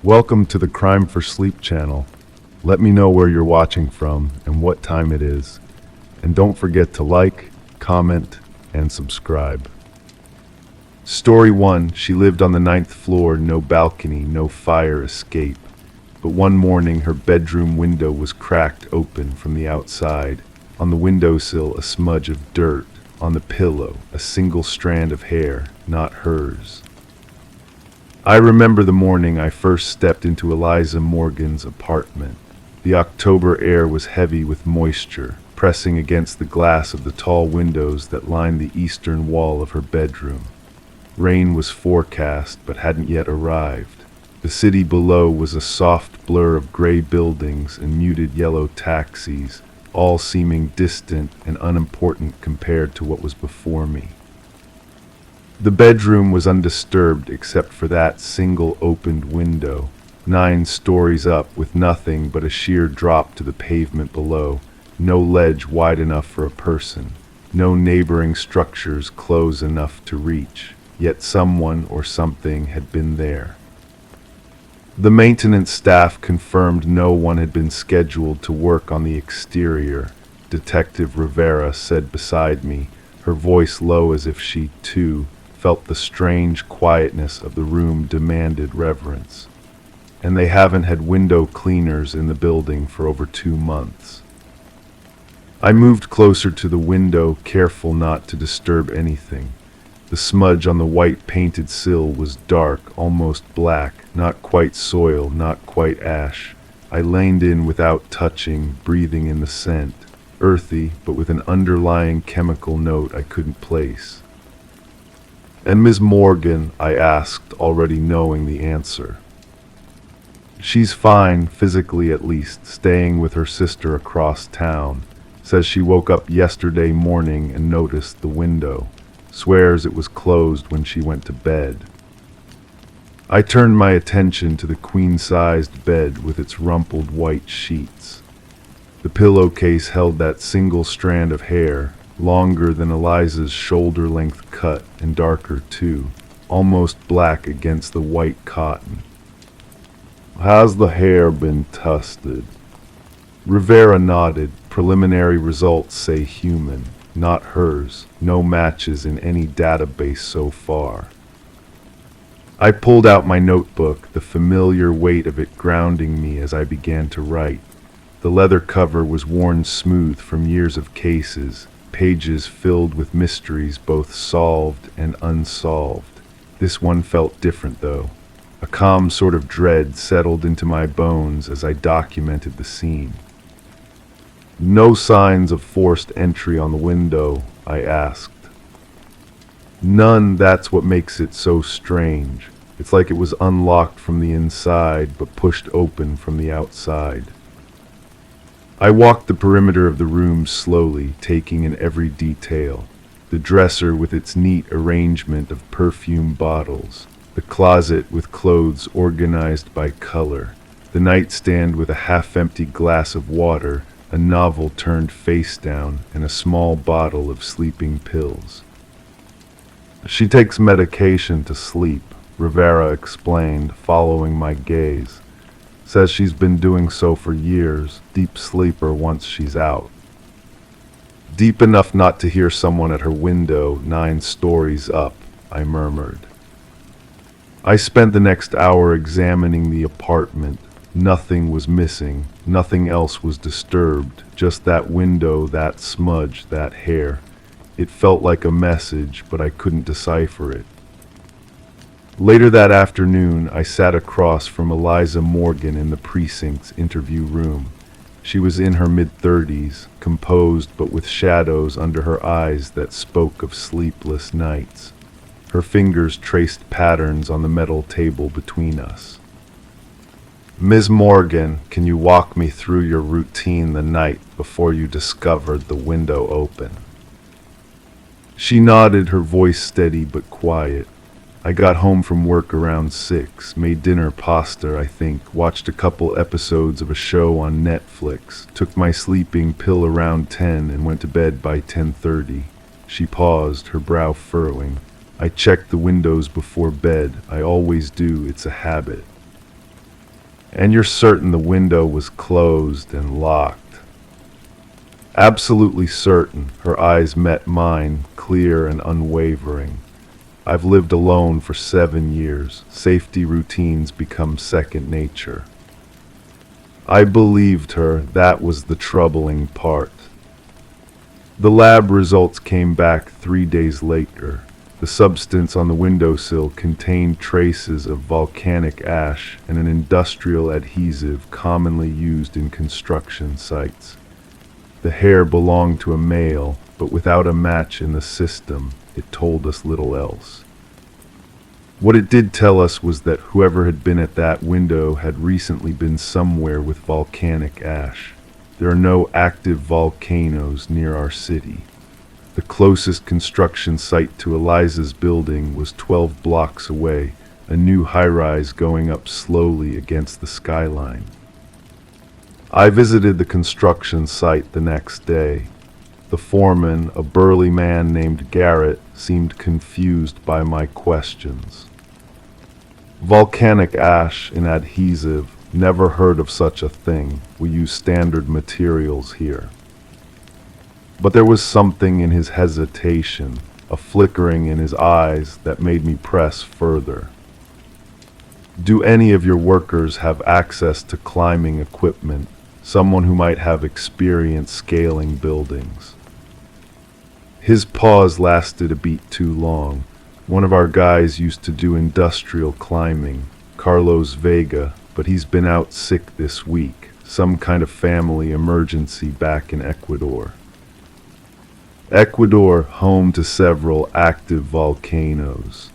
Welcome to the Crime for Sleep channel. Let me know where you're watching from and what time it is. And don't forget to like, comment, and subscribe. Story 1. She lived on the 9th floor, no balcony, no fire escape. But one morning her bedroom window was cracked open from the outside. On the windowsill, a smudge of dirt. On the pillow, a single strand of hair, not hers. I remember the morning I first stepped into Eliza Morgan's apartment. The October air was heavy with moisture, pressing against the glass of the tall windows that lined the eastern wall of her bedroom. Rain was forecast, but hadn't yet arrived. The city below was a soft blur of gray buildings and muted yellow taxis, all seeming distant and unimportant compared to what was before me. The bedroom was undisturbed except for that single opened window, 9 stories up with nothing but a sheer drop to the pavement below, no ledge wide enough for a person, no neighboring structures close enough to reach, yet someone or something had been there. The maintenance staff confirmed no one had been scheduled to work on the exterior, Detective Rivera said beside me, her voice low as if she, too, felt the strange quietness of the room demanded reverence. And they haven't had window cleaners in the building for over 2 months. I moved closer to the window, careful not to disturb anything. The smudge on the white painted sill was dark, almost black, not quite soil, not quite ash. I leaned in without touching, breathing in the scent, earthy, but with an underlying chemical note I couldn't place. "And Ms. Morgan?" I asked, already knowing the answer. "She's fine, physically at least, staying with her sister across town. Says she woke up yesterday morning and noticed the window. Swears it was closed when she went to bed." I turned my attention to the queen-sized bed with its rumpled white sheets. The pillowcase held that single strand of hair, longer than Eliza's shoulder-length cut and darker too, almost black against the white cotton. "Has the hair been tested?" Rivera nodded. "Preliminary results say human, not hers. No matches in any database so far." I pulled out my notebook, the familiar weight of it grounding me as I began to write. The leather cover was worn smooth from years of cases, pages filled with mysteries both solved and unsolved. This one felt different, though. A calm sort of dread settled into my bones as I documented the scene. "No signs of forced entry on the window?" I asked. "None. That's what makes it so strange. It's like it was unlocked from the inside but pushed open from the outside." I walked the perimeter of the room slowly, taking in every detail. The dresser with its neat arrangement of perfume bottles, the closet with clothes organized by color, the nightstand with a half-empty glass of water, a novel turned face down, and a small bottle of sleeping pills. "She takes medication to sleep," Rivera explained, following my gaze. "Says she's been doing so for years, deep sleeper once she's out." "Deep enough not to hear someone at her window 9 stories up," I murmured. I spent the next hour examining the apartment. Nothing was missing, nothing else was disturbed, just that window, that smudge, that hair. It felt like a message, but I couldn't decipher it. Later that afternoon, I sat across from Eliza Morgan in the precinct's interview room. She was in her mid-30s, composed but with shadows under her eyes that spoke of sleepless nights. Her fingers traced patterns on the metal table between us. "Ms. Morgan, can you walk me through your routine the night before you discovered the window open?" She nodded, her voice steady but quiet. "I got home from work around 6, made dinner, pasta, I think, watched a couple episodes of a show on Netflix, took my sleeping pill around 10 and went to bed by 10:30. She paused, her brow furrowing. "I checked the windows before bed. I always do, it's a habit." And you're certain the window was closed and locked. Absolutely certain. Her eyes met mine, clear and unwavering. I've lived alone for 7 years. Safety routines become second nature. I believed her. That was the troubling part. The lab results came back 3 days later. The substance on the windowsill contained traces of volcanic ash and an industrial adhesive commonly used in construction sites. The hair belonged to a male, but without a match in the system, it told us little else. What it did tell us was that whoever had been at that window had recently been somewhere with volcanic ash. There are no active volcanoes near our city. The closest construction site to Eliza's building was 12 blocks away, a new high-rise going up slowly against the skyline. I visited the construction site the next day. The foreman, a burly man named Garrett, seemed confused by my questions. Volcanic ash and adhesive, never heard of such a thing. We use standard materials here. But there was something in his hesitation, a flickering in his eyes that made me press further. Do any of your workers have access to climbing equipment? Someone who might have experience scaling buildings. His pause lasted a beat too long. One of our guys used to do industrial climbing, Carlos Vega, but he's been out sick this week, some kind of family emergency back in Ecuador. Ecuador, home to several active volcanoes.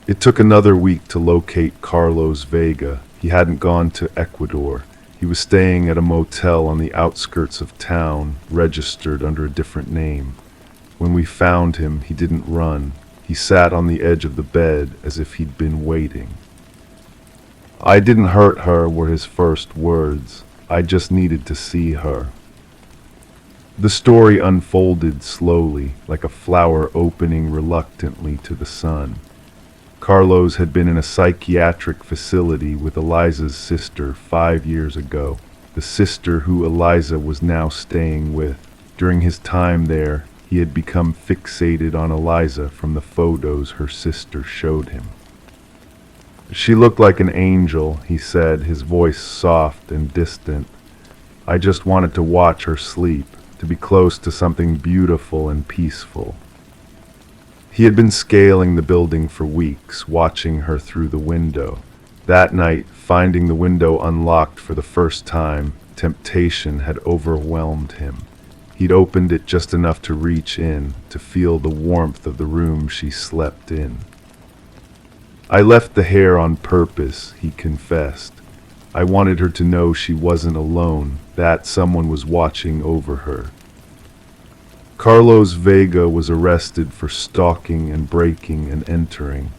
It took another week to locate Carlos Vega. He hadn't gone to Ecuador. He was staying at a motel on the outskirts of town, registered under a different name. When we found him, he didn't run. He sat on the edge of the bed as if he'd been waiting. "I didn't hurt her," were his first words. "I just needed to see her." The story unfolded slowly, like a flower opening reluctantly to the sun. Carlos had been in a psychiatric facility with Eliza's sister 5 years ago, the sister who Eliza was now staying with. During his time there, he had become fixated on Eliza from the photos her sister showed him. "She looked like an angel," he said, his voice soft and distant. "I just wanted to watch her sleep, to be close to something beautiful and peaceful." He had been scaling the building for weeks, watching her through the window. That night, finding the window unlocked for the first time, temptation had overwhelmed him. He'd opened it just enough to reach in, to feel the warmth of the room she slept in. "I left the hair on purpose," he confessed. "I wanted her to know she wasn't alone, that someone was watching over her." Carlos Vega was arrested for stalking and breaking and entering.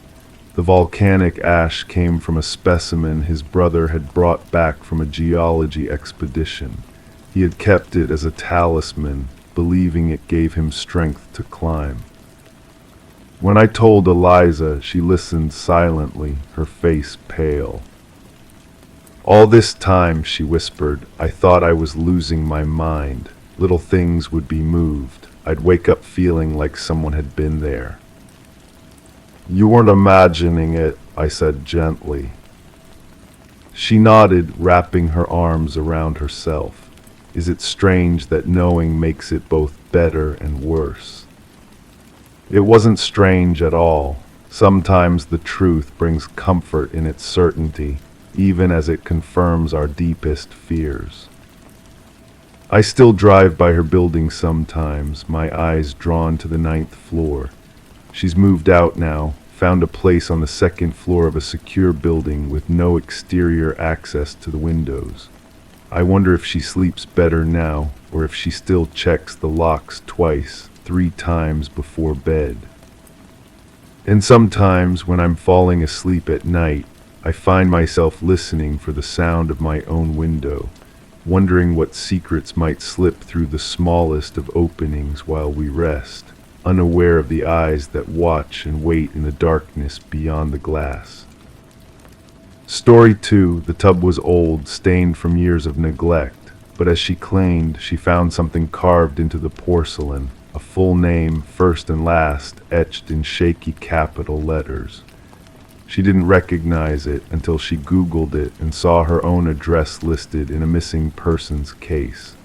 The volcanic ash came from a specimen his brother had brought back from a geology expedition. He had kept it as a talisman, believing it gave him strength to climb. When I told Eliza, she listened silently, her face pale. "All this time," she whispered, "I thought I was losing my mind. Little things would be moved. I'd wake up feeling like someone had been there." "You weren't imagining it," I said gently. She nodded, wrapping her arms around herself. "Is it strange that knowing makes it both better and worse?" It wasn't strange at all. Sometimes the truth brings comfort in its certainty, even as it confirms our deepest fears. I still drive by her building sometimes, my eyes drawn to the 9th floor. She's moved out now, found a place on the 2nd floor of a secure building with no exterior access to the windows. I wonder if she sleeps better now, or if she still checks the locks twice, 3 times before bed. And sometimes, when I'm falling asleep at night, I find myself listening for the sound of my own window, wondering what secrets might slip through the smallest of openings while we rest, unaware of the eyes that watch and wait in the darkness beyond the glass. Story 2. The tub was old, stained from years of neglect, but as she claimed, she found something carved into the porcelain, a full name, first and last, etched in shaky capital letters. She didn't recognize it until she Googled it and saw her own address listed in a missing persons case.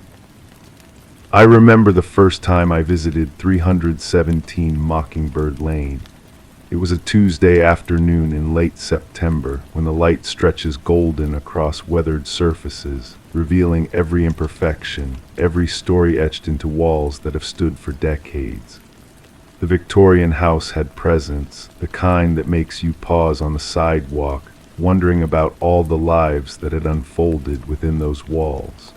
I remember the first time I visited 317 Mockingbird Lane. It was a Tuesday afternoon in late September when the light stretches golden across weathered surfaces, revealing every imperfection, every story etched into walls that have stood for decades. The Victorian house had presence, the kind that makes you pause on the sidewalk, wondering about all the lives that had unfolded within those walls.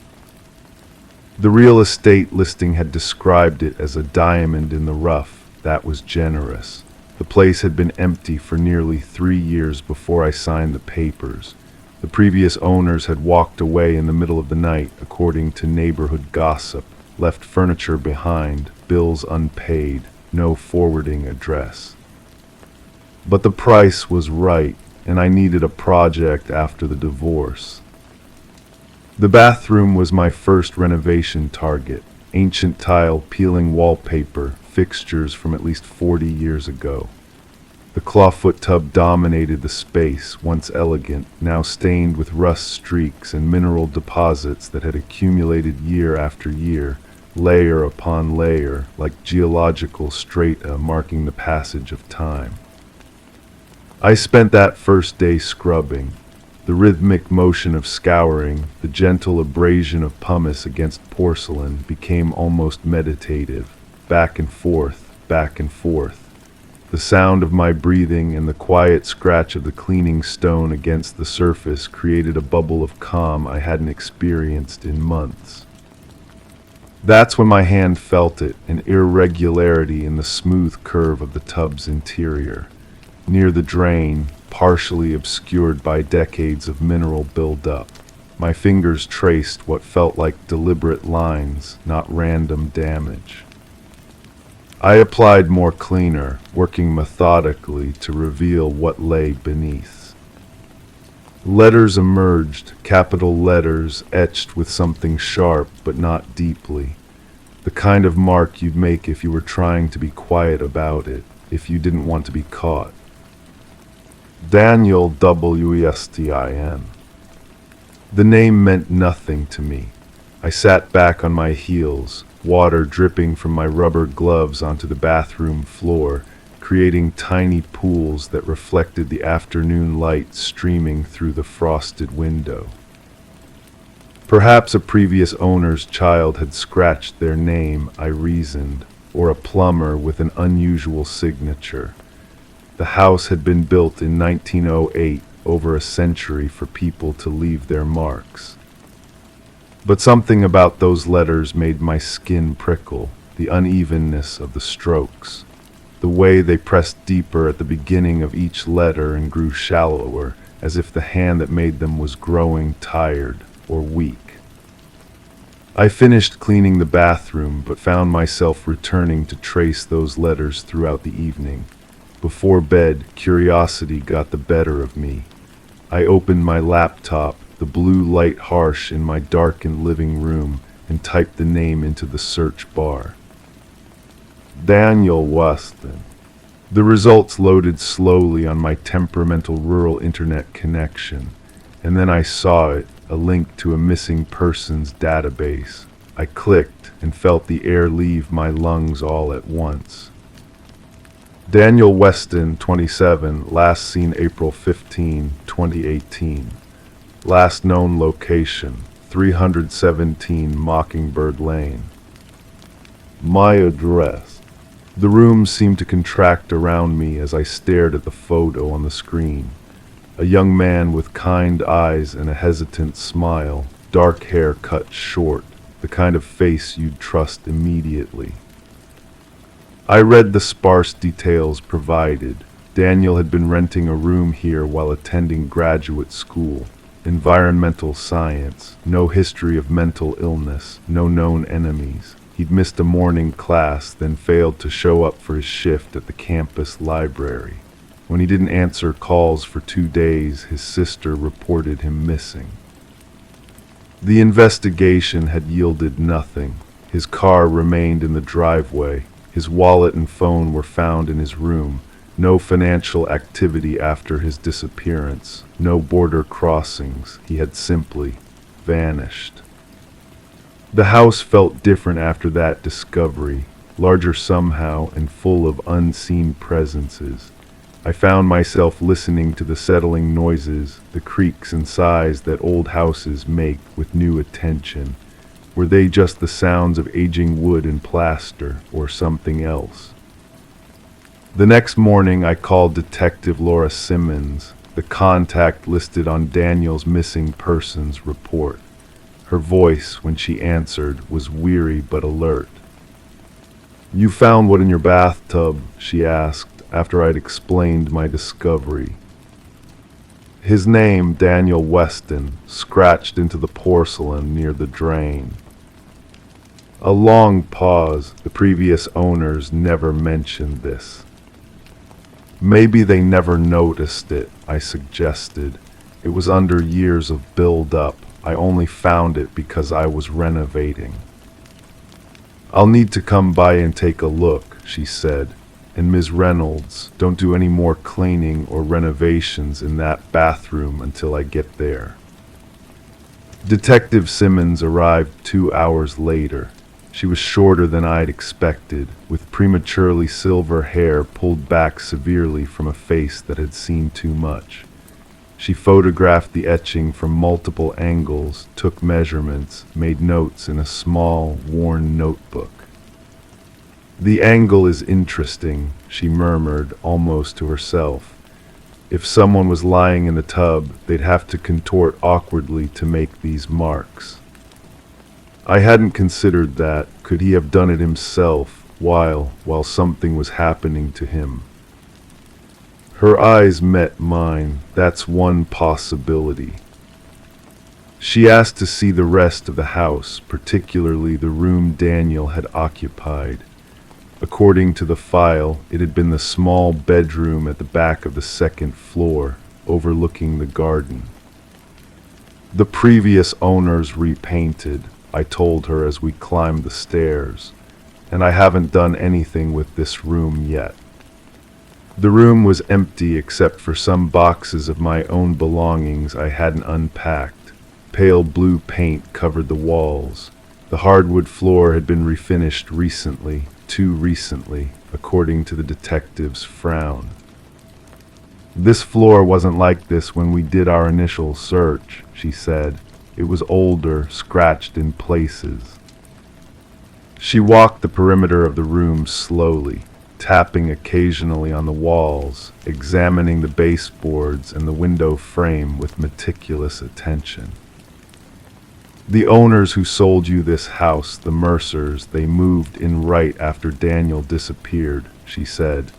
The real estate listing had described it as a diamond in the rough. That was generous. The place had been empty for nearly 3 years before I signed the papers. The previous owners had walked away in the middle of the night, according to neighborhood gossip, left furniture behind, bills unpaid, no forwarding address. But the price was right, and I needed a project after the divorce. The bathroom was my first renovation target. Ancient tile, peeling wallpaper, fixtures from at least 40 years ago. The clawfoot tub dominated the space, once elegant, now stained with rust streaks and mineral deposits that had accumulated year after year, layer upon layer, like geological strata marking the passage of time. I spent that first day scrubbing. The rhythmic motion of scouring, the gentle abrasion of pumice against porcelain became almost meditative, back and forth, back and forth. The sound of my breathing and the quiet scratch of the cleaning stone against the surface created a bubble of calm I hadn't experienced in months. That's when my hand felt it, an irregularity in the smooth curve of the tub's interior. Near the drain, partially obscured by decades of mineral buildup, my fingers traced what felt like deliberate lines, not random damage. I applied more cleaner, working methodically to reveal what lay beneath. Letters emerged, capital letters etched with something sharp but not deeply. The kind of mark you'd make if you were trying to be quiet about it, if you didn't want to be caught. Daniel Westin. The name meant nothing to me. I sat back on my heels, water dripping from my rubber gloves onto the bathroom floor, creating tiny pools that reflected the afternoon light streaming through the frosted window. Perhaps a previous owner's child had scratched their name, I reasoned, or a plumber with an unusual signature. The house had been built in 1908, over a century for people to leave their marks. But something about those letters made my skin prickle, the unevenness of the strokes, the way they pressed deeper at the beginning of each letter and grew shallower, as if the hand that made them was growing tired or weak. I finished cleaning the bathroom, but found myself returning to trace those letters throughout the evening. Before bed, curiosity got the better of me. I opened my laptop, the blue light harsh in my darkened living room, and typed the name into the search bar. Daniel Westin. The results loaded slowly on my temperamental rural internet connection, and then I saw it, a link to a missing persons database. I clicked and felt the air leave my lungs all at once. Daniel Westin, 27, last seen April 15, 2018. Last known location, 317 Mockingbird Lane. My address. The room seemed to contract around me as I stared at the photo on the screen. A young man with kind eyes and a hesitant smile, dark hair cut short, the kind of face you'd trust immediately. I read the sparse details provided. Daniel had been renting a room here while attending graduate school. Environmental science, no history of mental illness, no known enemies. He'd missed a morning class, then failed to show up for his shift at the campus library. When he didn't answer calls for 2 days, his sister reported him missing. The investigation had yielded nothing. His car remained in the driveway. His wallet and phone were found in his room. No financial activity after his disappearance. No border crossings. He had simply vanished. The house felt different after that discovery, larger somehow and full of unseen presences. I found myself listening to the settling noises, the creaks and sighs that old houses make with new attention. Were they just the sounds of aging wood and plaster, or something else? The next morning I called Detective Laura Simmons, the contact listed on Daniel's missing persons report. Her voice, when she answered, was weary but alert. "You found what in your bathtub?" she asked, after I'd explained my discovery. His name, Daniel Weston, scratched into the porcelain near the drain. A long pause. The previous owners never mentioned this. "Maybe they never noticed it," I suggested. "It was under years of build-up. I only found it because I was renovating." "I'll need to come by and take a look," she said. "And Ms. Reynolds, don't do any more cleaning or renovations in that bathroom until I get there." Detective Simmons arrived 2 hours later. She was shorter than I'd expected, with prematurely silver hair pulled back severely from a face that had seen too much. She photographed the etching from multiple angles, took measurements, made notes in a small, worn notebook. "The angle is interesting," she murmured, almost to herself. "If someone was lying in the tub, they'd have to contort awkwardly to make these marks." I hadn't considered that. Could he have done it himself while something was happening to him? Her eyes met mine. "That's one possibility." She asked to see the rest of the house, particularly the room Daniel had occupied. According to the file, it had been the small bedroom at the back of the second floor, overlooking the garden. "The previous owners repainted," I told her as we climbed the stairs, "and I haven't done anything with this room yet." The room was empty except for some boxes of my own belongings I hadn't unpacked. Pale blue paint covered the walls. The hardwood floor had been refinished recently, too recently, according to the detective's frown. "This floor wasn't like this when we did our initial search," she said. "It was older, scratched in places." She walked the perimeter of the room slowly, tapping occasionally on the walls, examining the baseboards and the window frame with meticulous attention. "The owners who sold you this house, the Mercers, they moved in right after Daniel disappeared," she said.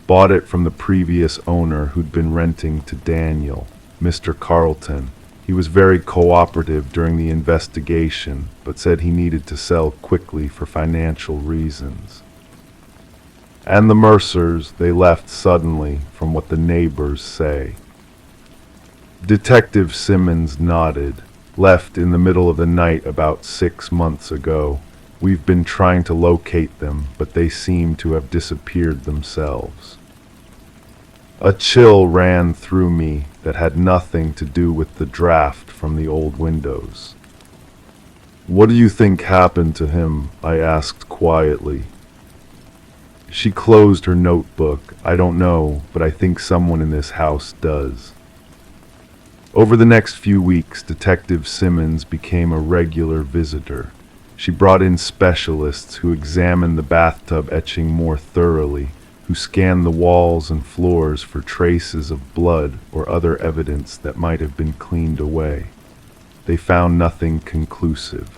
"Bought it from the previous owner who'd been renting to Daniel, Mr. Carlton. He was very cooperative during the investigation, but said he needed to sell quickly for financial reasons. And the Mercers, they left suddenly, from what the neighbors say." Detective Simmons nodded. "Left in the middle of the night about 6 months ago. We've been trying to locate them, but they seem to have disappeared themselves." A chill ran through me that had nothing to do with the draft from the old windows. "What do you think happened to him?" I asked quietly. She closed her notebook. "I don't know, but I think someone in this house does." Over the next few weeks, Detective Simmons became a regular visitor. She brought in specialists who examined the bathtub etching more thoroughly, who scanned the walls and floors for traces of blood or other evidence that might have been cleaned away. They found nothing conclusive.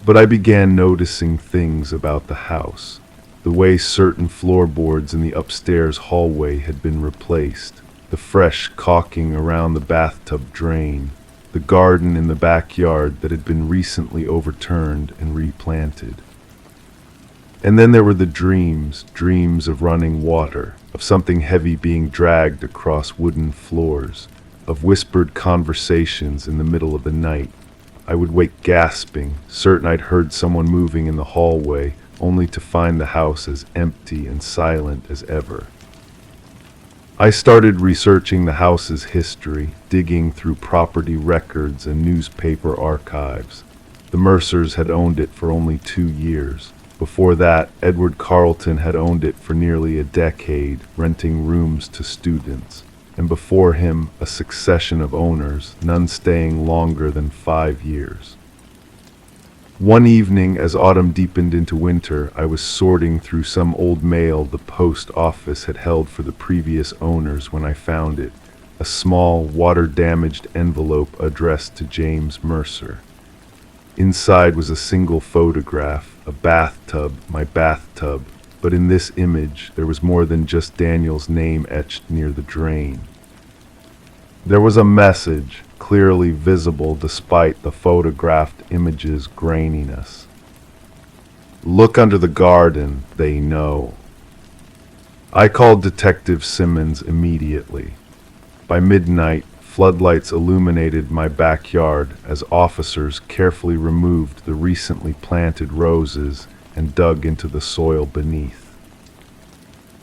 But I began noticing things about the house. The way certain floorboards in the upstairs hallway had been replaced, the fresh caulking around the bathtub drain, the garden in the backyard that had been recently overturned and replanted. And then there were the dreams of running water, of something heavy being dragged across wooden floors, of whispered conversations in the middle of the night. I would wake gasping, certain I'd heard someone moving in the hallway, only to find the house as empty and silent as ever. I started researching the house's history, digging through property records and newspaper archives. The Mercers had owned it for only 2 years. Before that, Edward Carleton had owned it for nearly a decade, renting rooms to students. And before him, a succession of owners, none staying longer than 5 years. One evening, as autumn deepened into winter, I was sorting through some old mail the post office had held for the previous owners when I found it, a small, water-damaged envelope addressed to James Mercer. Inside was a single photograph, a bathtub, my bathtub, but in this image there was more than just Daniel's name etched near the drain. There was a message, clearly visible despite the photographed image's graininess. Look under the garden, they know. I called Detective Simmons immediately. By midnight, floodlights illuminated my backyard as officers carefully removed the recently planted roses and dug into the soil beneath.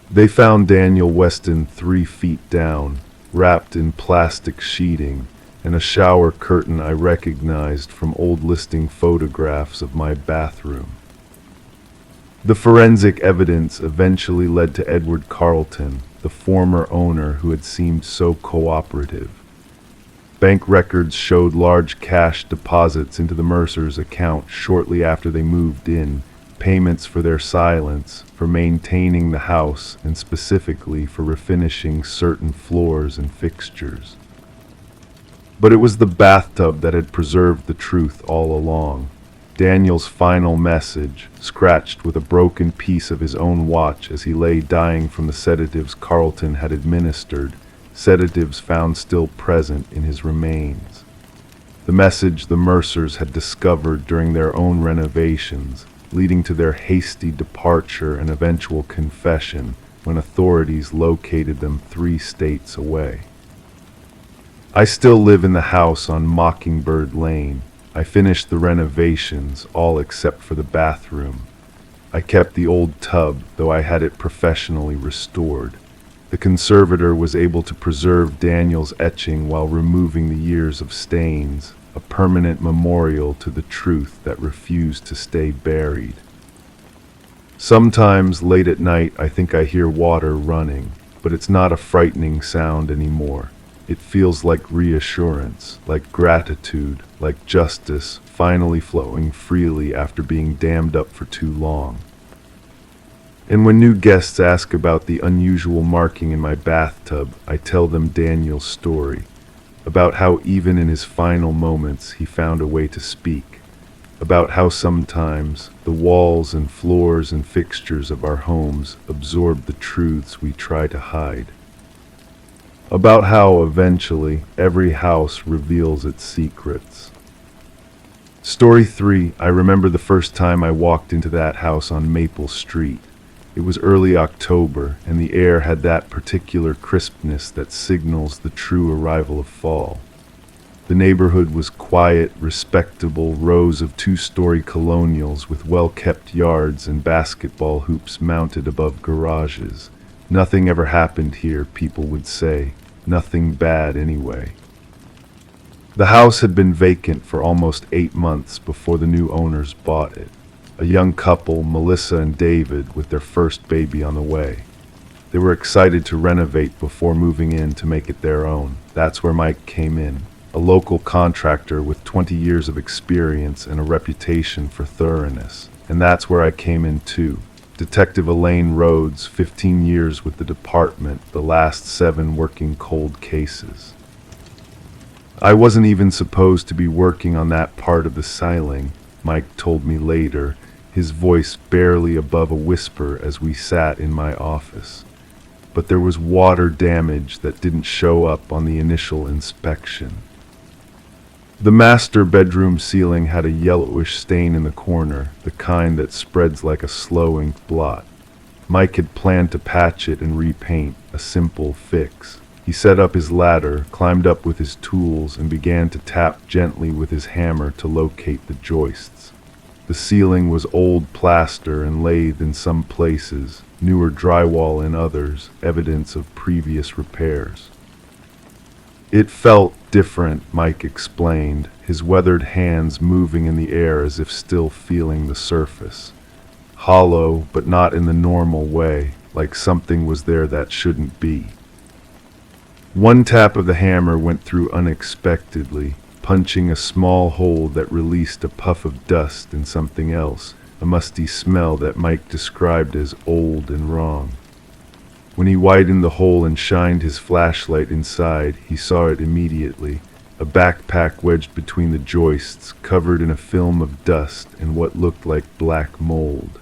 They found Daniel Weston 3 feet down, wrapped in plastic sheeting, and a shower curtain I recognized from old listing photographs of my bathroom. The forensic evidence eventually led to Edward Carleton, the former owner who had seemed so cooperative. Bank records showed large cash deposits into the Mercers' account shortly after they moved in, payments for their silence, for maintaining the house, and specifically for refinishing certain floors and fixtures. But it was the bathtub that had preserved the truth all along. Daniel's final message, scratched with a broken piece of his own watch as he lay dying from the sedatives Carleton had administered, sedatives found still present in his remains. The message the Mercers had discovered during their own renovations, leading to their hasty departure and eventual confession when authorities located them 3 states away. I still live in the house on Mockingbird Lane. I finished the renovations, all except for the bathroom. I kept the old tub, though I had it professionally restored. The conservator was able to preserve Daniel's etching while removing the years of stains, a permanent memorial to the truth that refused to stay buried. Sometimes, late at night, I think I hear water running, but it's not a frightening sound anymore. It feels like reassurance, like gratitude, like justice finally flowing freely after being dammed up for too long. And when new guests ask about the unusual marking in my bathtub, I tell them Daniel's story, about how even in his final moments he found a way to speak, about how sometimes the walls and floors and fixtures of our homes absorb the truths we try to hide. About how, eventually, every house reveals its secrets. Story 3, I remember the first time I walked into that house on Maple Street. It was early October, and the air had that particular crispness that signals the true arrival of fall. The neighborhood was quiet, respectable rows of 2-story colonials with well-kept yards and basketball hoops mounted above garages. Nothing ever happened here, people would say. Nothing bad anyway. The house had been vacant for almost 8 months before the new owners bought it. A young couple, Melissa and David, with their first baby on the way. They were excited to renovate before moving in to make it their own. That's where Mike came in, a local contractor with 20 years of experience and a reputation for thoroughness. And that's where I came in too. Detective Elaine Rhodes, 15 years with the department, the last 7 working cold cases. I wasn't even supposed to be working on that part of the siling, Mike told me later, his voice barely above a whisper as we sat in my office. But there was water damage that didn't show up on the initial inspection. The master bedroom ceiling had a yellowish stain in the corner, the kind that spreads like a slow ink blot. Mike had planned to patch it and repaint, a simple fix. He set up his ladder, climbed up with his tools, and began to tap gently with his hammer to locate the joists. The ceiling was old plaster and lathed in some places, newer drywall in others, evidence of previous repairs. It felt different, Mike explained, his weathered hands moving in the air as if still feeling the surface. Hollow, but not in the normal way, like something was there that shouldn't be. One tap of the hammer went through unexpectedly, punching a small hole that released a puff of dust and something else, a musty smell that Mike described as old and wrong. When he widened the hole and shined his flashlight inside, he saw it immediately, a backpack wedged between the joists, covered in a film of dust and what looked like black mold.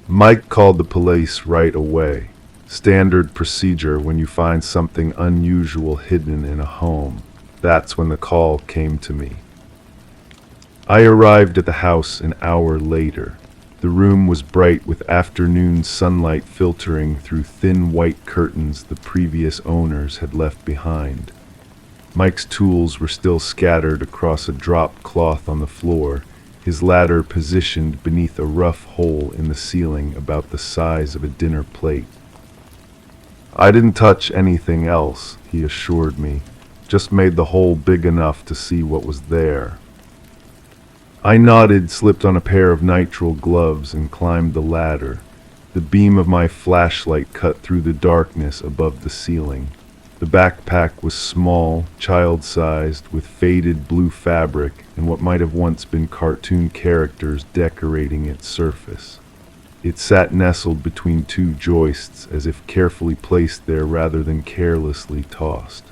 Mike called the police right away. Standard procedure when you find something unusual hidden in a home. That's when the call came to me. I arrived at the house an hour later. The room was bright with afternoon sunlight filtering through thin white curtains the previous owners had left behind. Mike's tools were still scattered across a drop cloth on the floor, his ladder positioned beneath a rough hole in the ceiling about the size of a dinner plate. I didn't touch anything else, he assured me, just made the hole big enough to see what was there. I nodded, slipped on a pair of nitrile gloves, and climbed the ladder. The beam of my flashlight cut through the darkness above the ceiling. The backpack was small, child-sized, with faded blue fabric and what might have once been cartoon characters decorating its surface. It sat nestled between two joists, as if carefully placed there rather than carelessly tossed.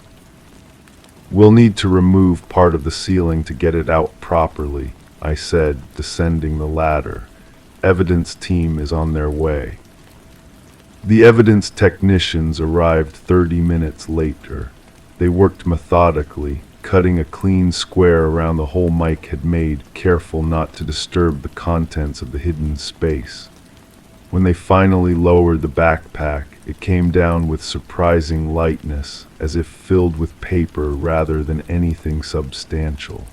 "We'll need to remove part of the ceiling to get it out properly," I said, descending the ladder. "Evidence team is on their way." The evidence technicians arrived 30 minutes later. They worked methodically, cutting a clean square around the hole Mike had made, careful not to disturb the contents of the hidden space. When they finally lowered the backpack, it came down with surprising lightness, as if filled with paper rather than anything substantial.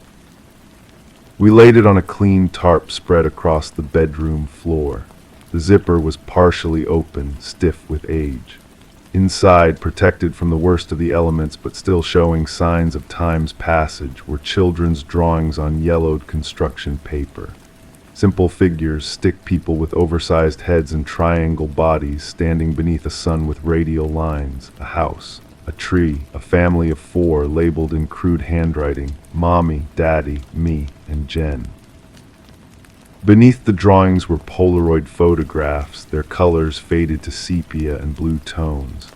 We laid it on a clean tarp spread across the bedroom floor. The zipper was partially open, stiff with age. Inside, protected from the worst of the elements but still showing signs of time's passage, were children's drawings on yellowed construction paper. Simple figures, stick people with oversized heads and triangle bodies standing beneath a sun with radial lines, a house, a tree, a family of 4 labeled in crude handwriting, Mommy, Daddy, me, and Jen. Beneath the drawings were Polaroid photographs, their colors faded to sepia and blue tones.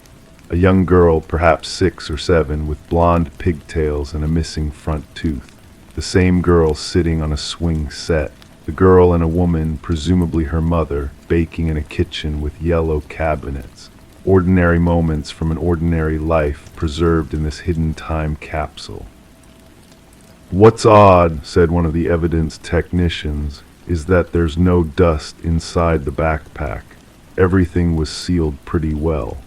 A young girl, perhaps 6 or 7, with blonde pigtails and a missing front tooth. The same girl sitting on a swing set. The girl and a woman, presumably her mother, baking in a kitchen with yellow cabinets. Ordinary moments from an ordinary life preserved in this hidden time capsule. "What's odd," said one of the evidence technicians, "is that there's no dust inside the backpack. Everything was sealed pretty well."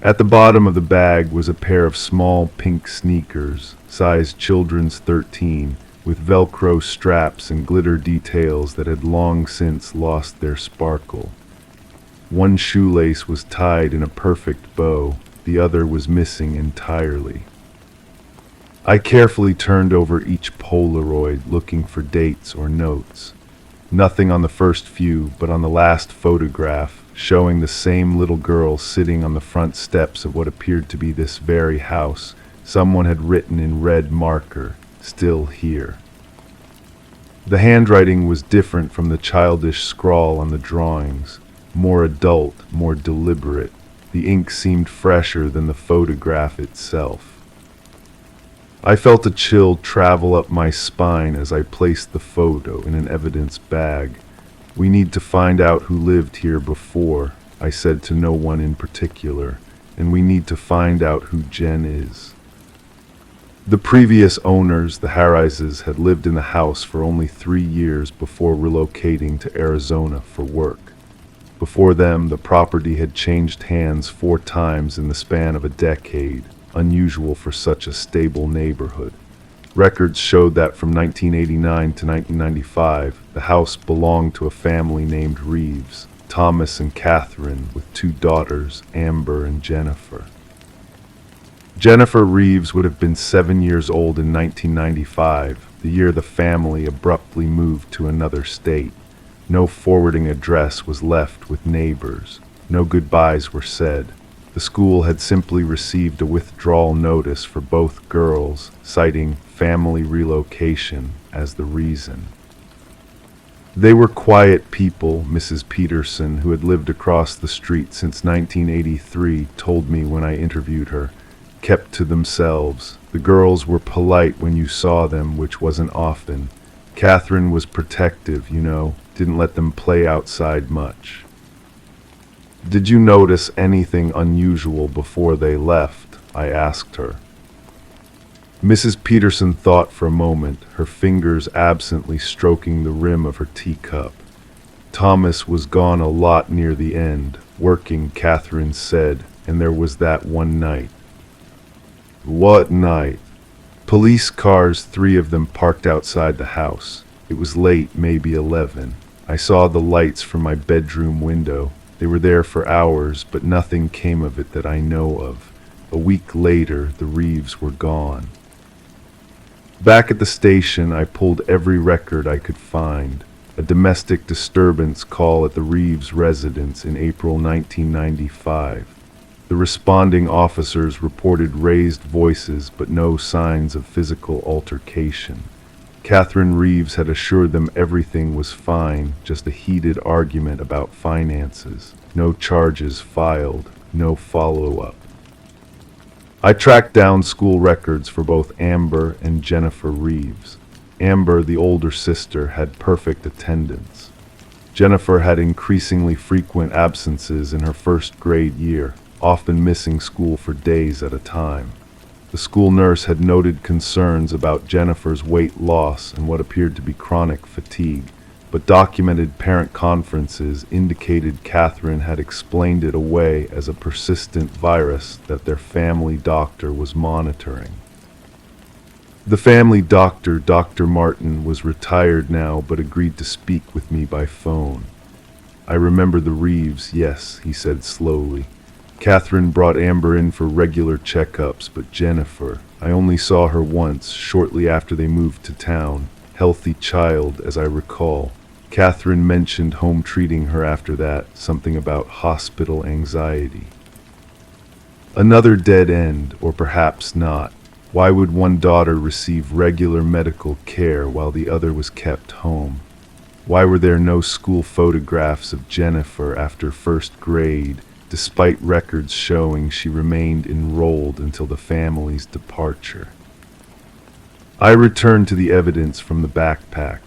At the bottom of the bag was a pair of small pink sneakers, size children's 13, with Velcro straps and glitter details that had long since lost their sparkle. One shoelace was tied in a perfect bow, the other was missing entirely. I carefully turned over each Polaroid, looking for dates or notes. Nothing on the first few, but on the last photograph, showing the same little girl sitting on the front steps of what appeared to be this very house, someone had written in red marker, "Still here." The handwriting was different from the childish scrawl on the drawings, more adult, more deliberate. The ink seemed fresher than the photograph itself. I felt a chill travel up my spine as I placed the photo in an evidence bag. "We need to find out who lived here before," I said to no one in particular, "and we need to find out who Jen is." The previous owners, the Harrises, had lived in the house for only 3 years before relocating to Arizona for work. Before them, the property had changed hands 4 times in the span of a decade, unusual for such a stable neighborhood. Records showed that from 1989 to 1995, the house belonged to a family named Reeves, Thomas and Catherine, with 2 daughters, Amber and Jennifer. Jennifer Reeves would have been 7 years old in 1995, the year the family abruptly moved to another state. No forwarding address was left with neighbors. No goodbyes were said. The school had simply received a withdrawal notice for both girls, citing family relocation as the reason. They were quiet people, Mrs. Peterson, who had lived across the street since 1983, told me when I interviewed her. Kept to themselves. The girls were polite when you saw them, which wasn't often. Catherine was protective, didn't let them play outside much. Did you notice anything unusual before they left? I asked her. Mrs. Peterson thought for a moment, her fingers absently stroking the rim of her teacup. Thomas was gone a lot near the end, working, Catherine said, and there was that one night. What night? Police cars, 3 of them parked outside the house. It was late, maybe 11. I saw the lights from my bedroom window. They were there for hours, but nothing came of it that I know of. A week later, the Reeves were gone. Back at the station, I pulled every record I could find. A domestic disturbance call at the Reeves residence in April 1995. The responding officers reported raised voices but no signs of physical altercation. Catherine Reeves had assured them everything was fine, just a heated argument about finances. No charges filed, no follow-up. I tracked down school records for both Amber and Jennifer Reeves. Amber, the older sister, had perfect attendance. Jennifer had increasingly frequent absences in her first grade year, often missing school for days at a time. The school nurse had noted concerns about Jennifer's weight loss and what appeared to be chronic fatigue, but documented parent conferences indicated Catherine had explained it away as a persistent virus that their family doctor was monitoring. The family doctor, Dr. Martin, was retired now but agreed to speak with me by phone. I remember the Reeves, yes, he said slowly. Catherine brought Amber in for regular checkups, but Jennifer, I only saw her once, shortly after they moved to town. Healthy child, as I recall. Catherine mentioned home treating her after that, something about hospital anxiety. Another dead end, or perhaps not. Why would one daughter receive regular medical care while the other was kept home? Why were there no school photographs of Jennifer after first grade, despite records showing she remained enrolled until the family's departure? I returned to the evidence from the backpack.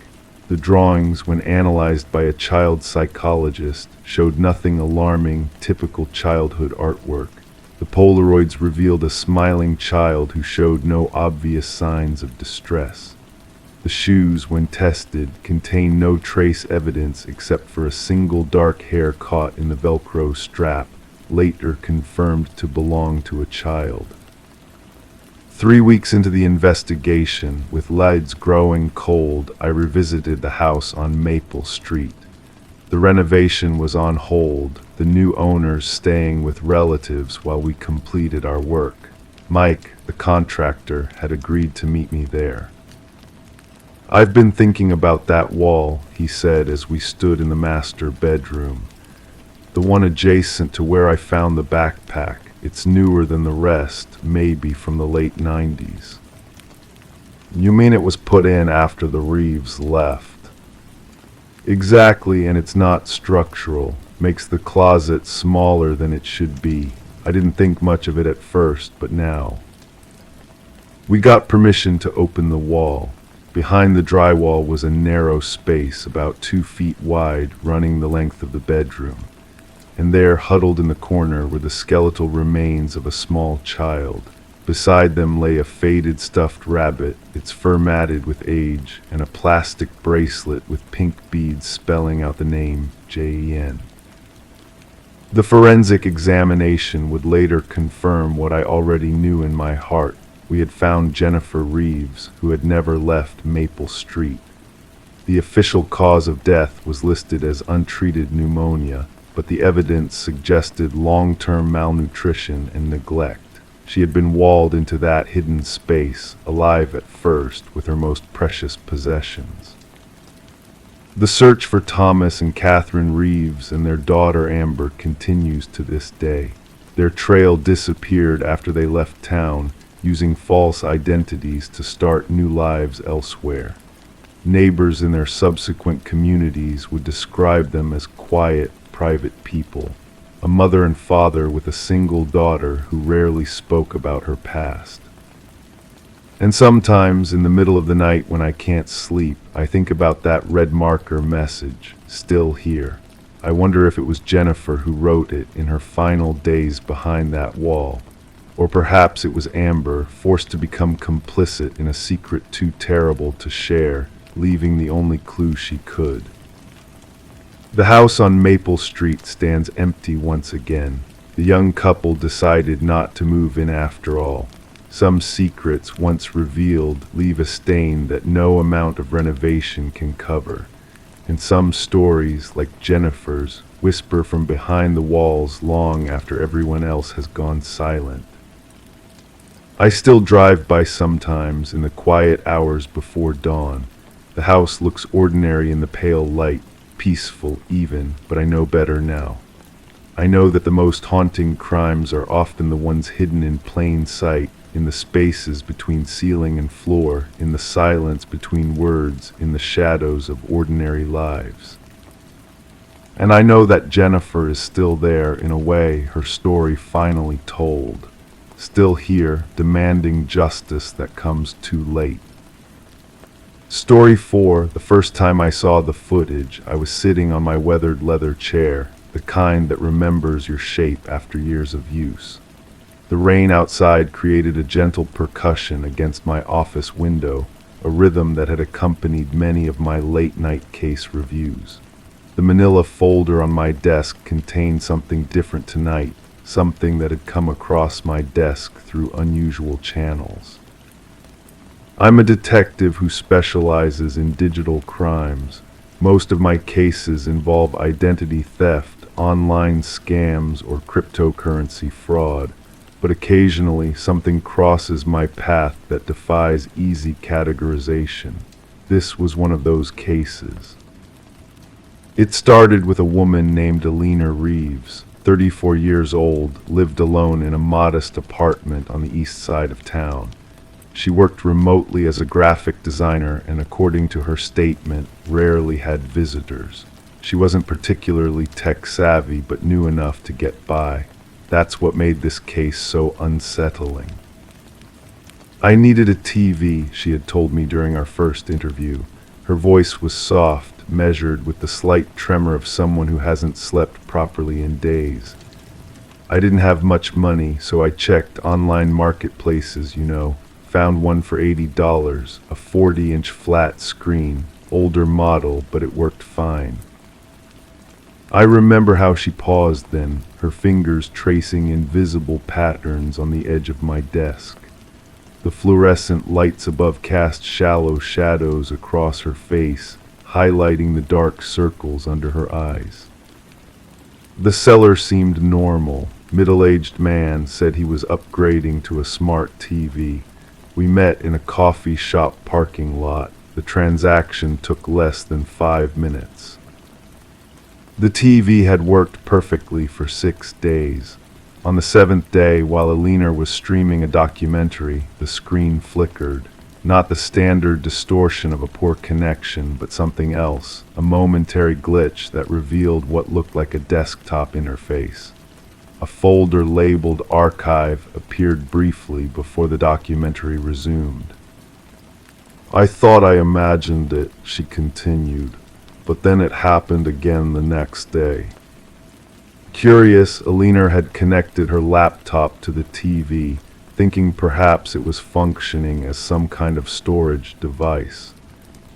The drawings, when analyzed by a child psychologist, showed nothing alarming, typical childhood artwork. The Polaroids revealed a smiling child who showed no obvious signs of distress. The shoes, when tested, contained no trace evidence except for a single dark hair caught in the Velcro strap, later confirmed to belong to a child. 3 weeks into the investigation, with lids growing cold, I revisited the house on Maple Street. The renovation was on hold, the new owners staying with relatives while we completed our work. Mike, the contractor, had agreed to meet me there. "I've been thinking about that wall," he said as we stood in the master bedroom. "The one adjacent to where I found the backpack. It's newer than the rest, maybe from the late 90s. "You mean it was put in after the Reeves left?" "Exactly, and it's not structural. Makes the closet smaller than it should be. I didn't think much of it at first, but now." We got permission to open the wall. Behind the drywall was a narrow space about 2 feet wide, running the length of the bedroom. And there, huddled in the corner, were the skeletal remains of a small child. Beside them lay a faded stuffed rabbit, its fur matted with age, and a plastic bracelet with pink beads spelling out the name JEN. The forensic examination would later confirm what I already knew in my heart. We had found Jennifer Reeves, who had never left Maple Street. The official cause of death was listed as untreated pneumonia, but the evidence suggested long-term malnutrition and neglect. She had been walled into that hidden space, alive at first, with her most precious possessions. The search for Thomas and Catherine Reeves and their daughter Amber continues to this day. Their trail disappeared after they left town, using false identities to start new lives elsewhere. Neighbors in their subsequent communities would describe them as quiet, private people. A mother and father with a single daughter who rarely spoke about her past. And sometimes, in the middle of the night when I can't sleep, I think about that red marker message, still here. I wonder if it was Jennifer who wrote it in her final days behind that wall. Or perhaps it was Amber, forced to become complicit in a secret too terrible to share, leaving the only clue she could. The house on Maple Street stands empty once again. The young couple decided not to move in after all. Some secrets, once revealed, leave a stain that no amount of renovation can cover. And some stories, like Jennifer's, whisper from behind the walls long after everyone else has gone silent. I still drive by sometimes in the quiet hours before dawn. The house looks ordinary in the pale light, peaceful even, but I know better now. I know that the most haunting crimes are often the ones hidden in plain sight, in the spaces between ceiling and floor, in the silence between words, in the shadows of ordinary lives. And I know that Jennifer is still there, in a way, her story finally told. Still here, demanding justice that comes too late. Story 4, the first time I saw the footage, I was sitting on my weathered leather chair, the kind that remembers your shape after years of use. The rain outside created a gentle percussion against my office window, a rhythm that had accompanied many of my late-night case reviews. The manila folder on my desk contained something different tonight, something that had come across my desk through unusual channels. I'm a detective who specializes in digital crimes. Most of my cases involve identity theft, online scams, or cryptocurrency fraud, but occasionally something crosses my path that defies easy categorization. This was one of those cases. It started with a woman named Alina Reeves, 34 years old, lived alone in a modest apartment on the east side of town. She worked remotely as a graphic designer and, according to her statement, rarely had visitors. She wasn't particularly tech-savvy, but knew enough to get by. That's what made this case so unsettling. I needed a TV, she had told me during our first interview. Her voice was soft, measured, with the slight tremor of someone who hasn't slept properly in days. I didn't have much money, so I checked online marketplaces, found one for $80, a 40-inch flat screen, older model, but it worked fine. I remember how she paused then, her fingers tracing invisible patterns on the edge of my desk. The fluorescent lights above cast shallow shadows across her face, highlighting the dark circles under her eyes. The seller seemed normal. Middle-aged man said he was upgrading to a smart TV. We met in a coffee shop parking lot. The transaction took less than 5 minutes. The TV had worked perfectly for 6 days. On the 7th day, while Alina was streaming a documentary, the screen flickered. Not the standard distortion of a poor connection, but something else, a momentary glitch that revealed what looked like a desktop interface. A folder labeled Archive appeared briefly before the documentary resumed. I thought I imagined it, she continued, but then it happened again the next day. Curious, Alina had connected her laptop to the TV, thinking perhaps it was functioning as some kind of storage device.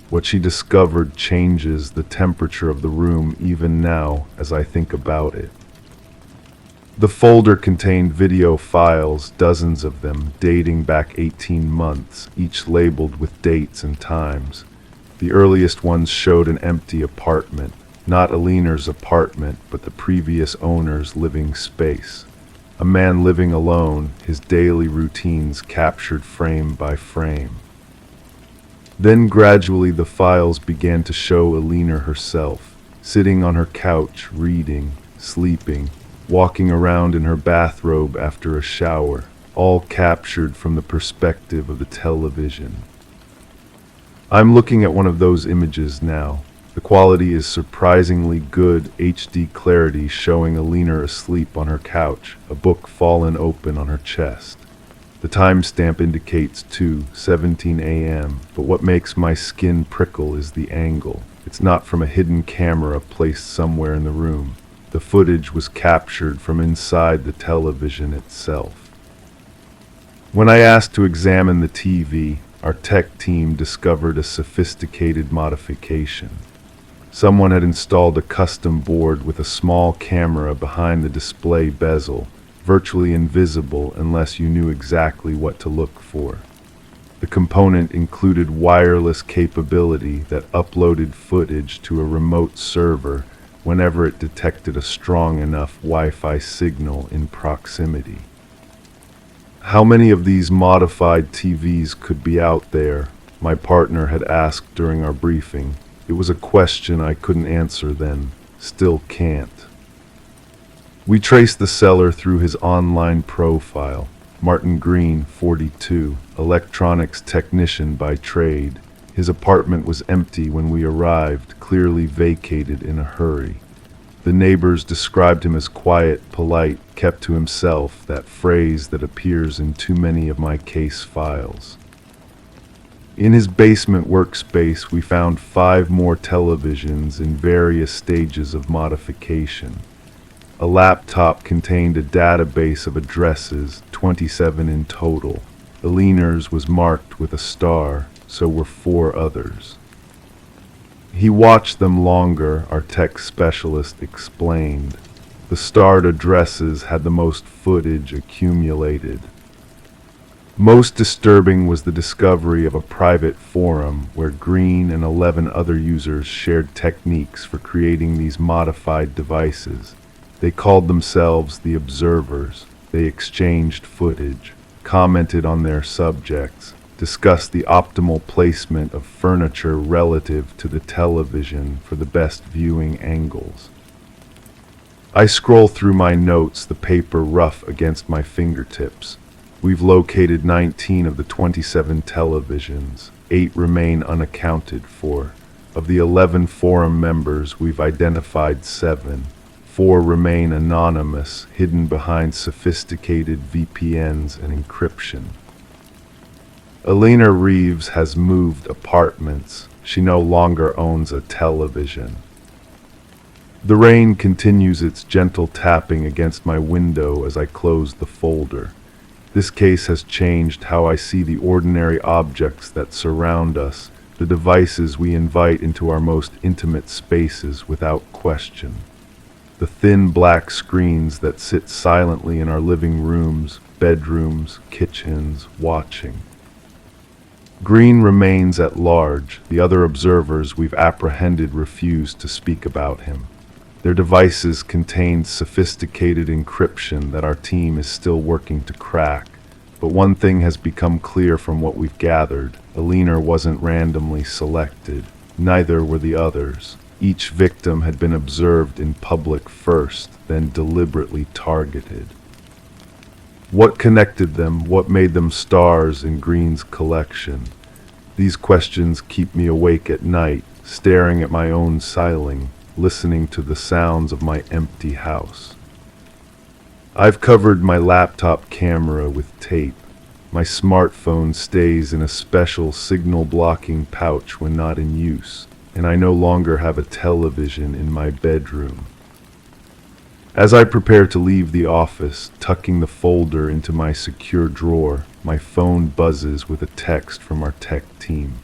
What she discovered changes the temperature of the room even now as I think about it. The folder contained video files, dozens of them, dating back 18 months, each labeled with dates and times. The earliest ones showed an empty apartment, not Alina's apartment, but the previous owner's living space. A man living alone, his daily routines captured frame by frame. Then gradually the files began to show Alina herself, sitting on her couch, reading, sleeping, walking around in her bathrobe after a shower, all captured from the perspective of the television. I'm looking at one of those images now. The quality is surprisingly good HD clarity, showing Alina asleep on her couch, a book fallen open on her chest. The timestamp indicates 2:17 a.m., but what makes my skin prickle is the angle. It's not from a hidden camera placed somewhere in the room. The footage was captured from inside the television itself. When I asked to examine the TV, our tech team discovered a sophisticated modification. Someone had installed a custom board with a small camera behind the display bezel, virtually invisible unless you knew exactly what to look for. The component included wireless capability that uploaded footage to a remote server whenever it detected a strong enough Wi-Fi signal in proximity. How many of these modified TVs could be out there? My partner had asked during our briefing. It was a question I couldn't answer then, still can't. We traced the seller through his online profile. Martin Green, 42, electronics technician by trade. His apartment was empty when we arrived, clearly vacated in a hurry. The neighbors described him as quiet, polite, kept to himself, that phrase that appears in too many of my case files. In his basement workspace, we found 5 more televisions in various stages of modification. A laptop contained a database of addresses, 27 in total. Alina's was marked with a star, so were 4 others. He watched them longer, our tech specialist explained. The starred addresses had the most footage accumulated. Most disturbing was the discovery of a private forum where Green and 11 other users shared techniques for creating these modified devices. They called themselves the Observers. They exchanged footage, commented on their subjects, discussed the optimal placement of furniture relative to the television for the best viewing angles. I scroll through my notes, the paper rough against my fingertips. We've located 19 of the 27 televisions. 8 remain unaccounted for. Of the 11 forum members, we've identified 7. 4 remain anonymous, hidden behind sophisticated VPNs and encryption. Alina Reeves has moved apartments. She no longer owns a television. The rain continues its gentle tapping against my window as I close the folder. This case has changed how I see the ordinary objects that surround us, the devices we invite into our most intimate spaces without question. The thin black screens that sit silently in our living rooms, bedrooms, kitchens, watching. Green remains at large. The other observers we've apprehended refuse to speak about him. Their devices contained sophisticated encryption that our team is still working to crack. But one thing has become clear from what we've gathered. Alina wasn't randomly selected. Neither were the others. Each victim had been observed in public first, then deliberately targeted. What connected them? What made them stars in Green's collection? These questions keep me awake at night, staring at my own ceiling, listening to the sounds of my empty house. I've covered my laptop camera with tape. My smartphone stays in a special signal-blocking pouch when not in use, and I no longer have a television in my bedroom. As I prepare to leave the office, tucking the folder into my secure drawer, my phone buzzes with a text from our tech team.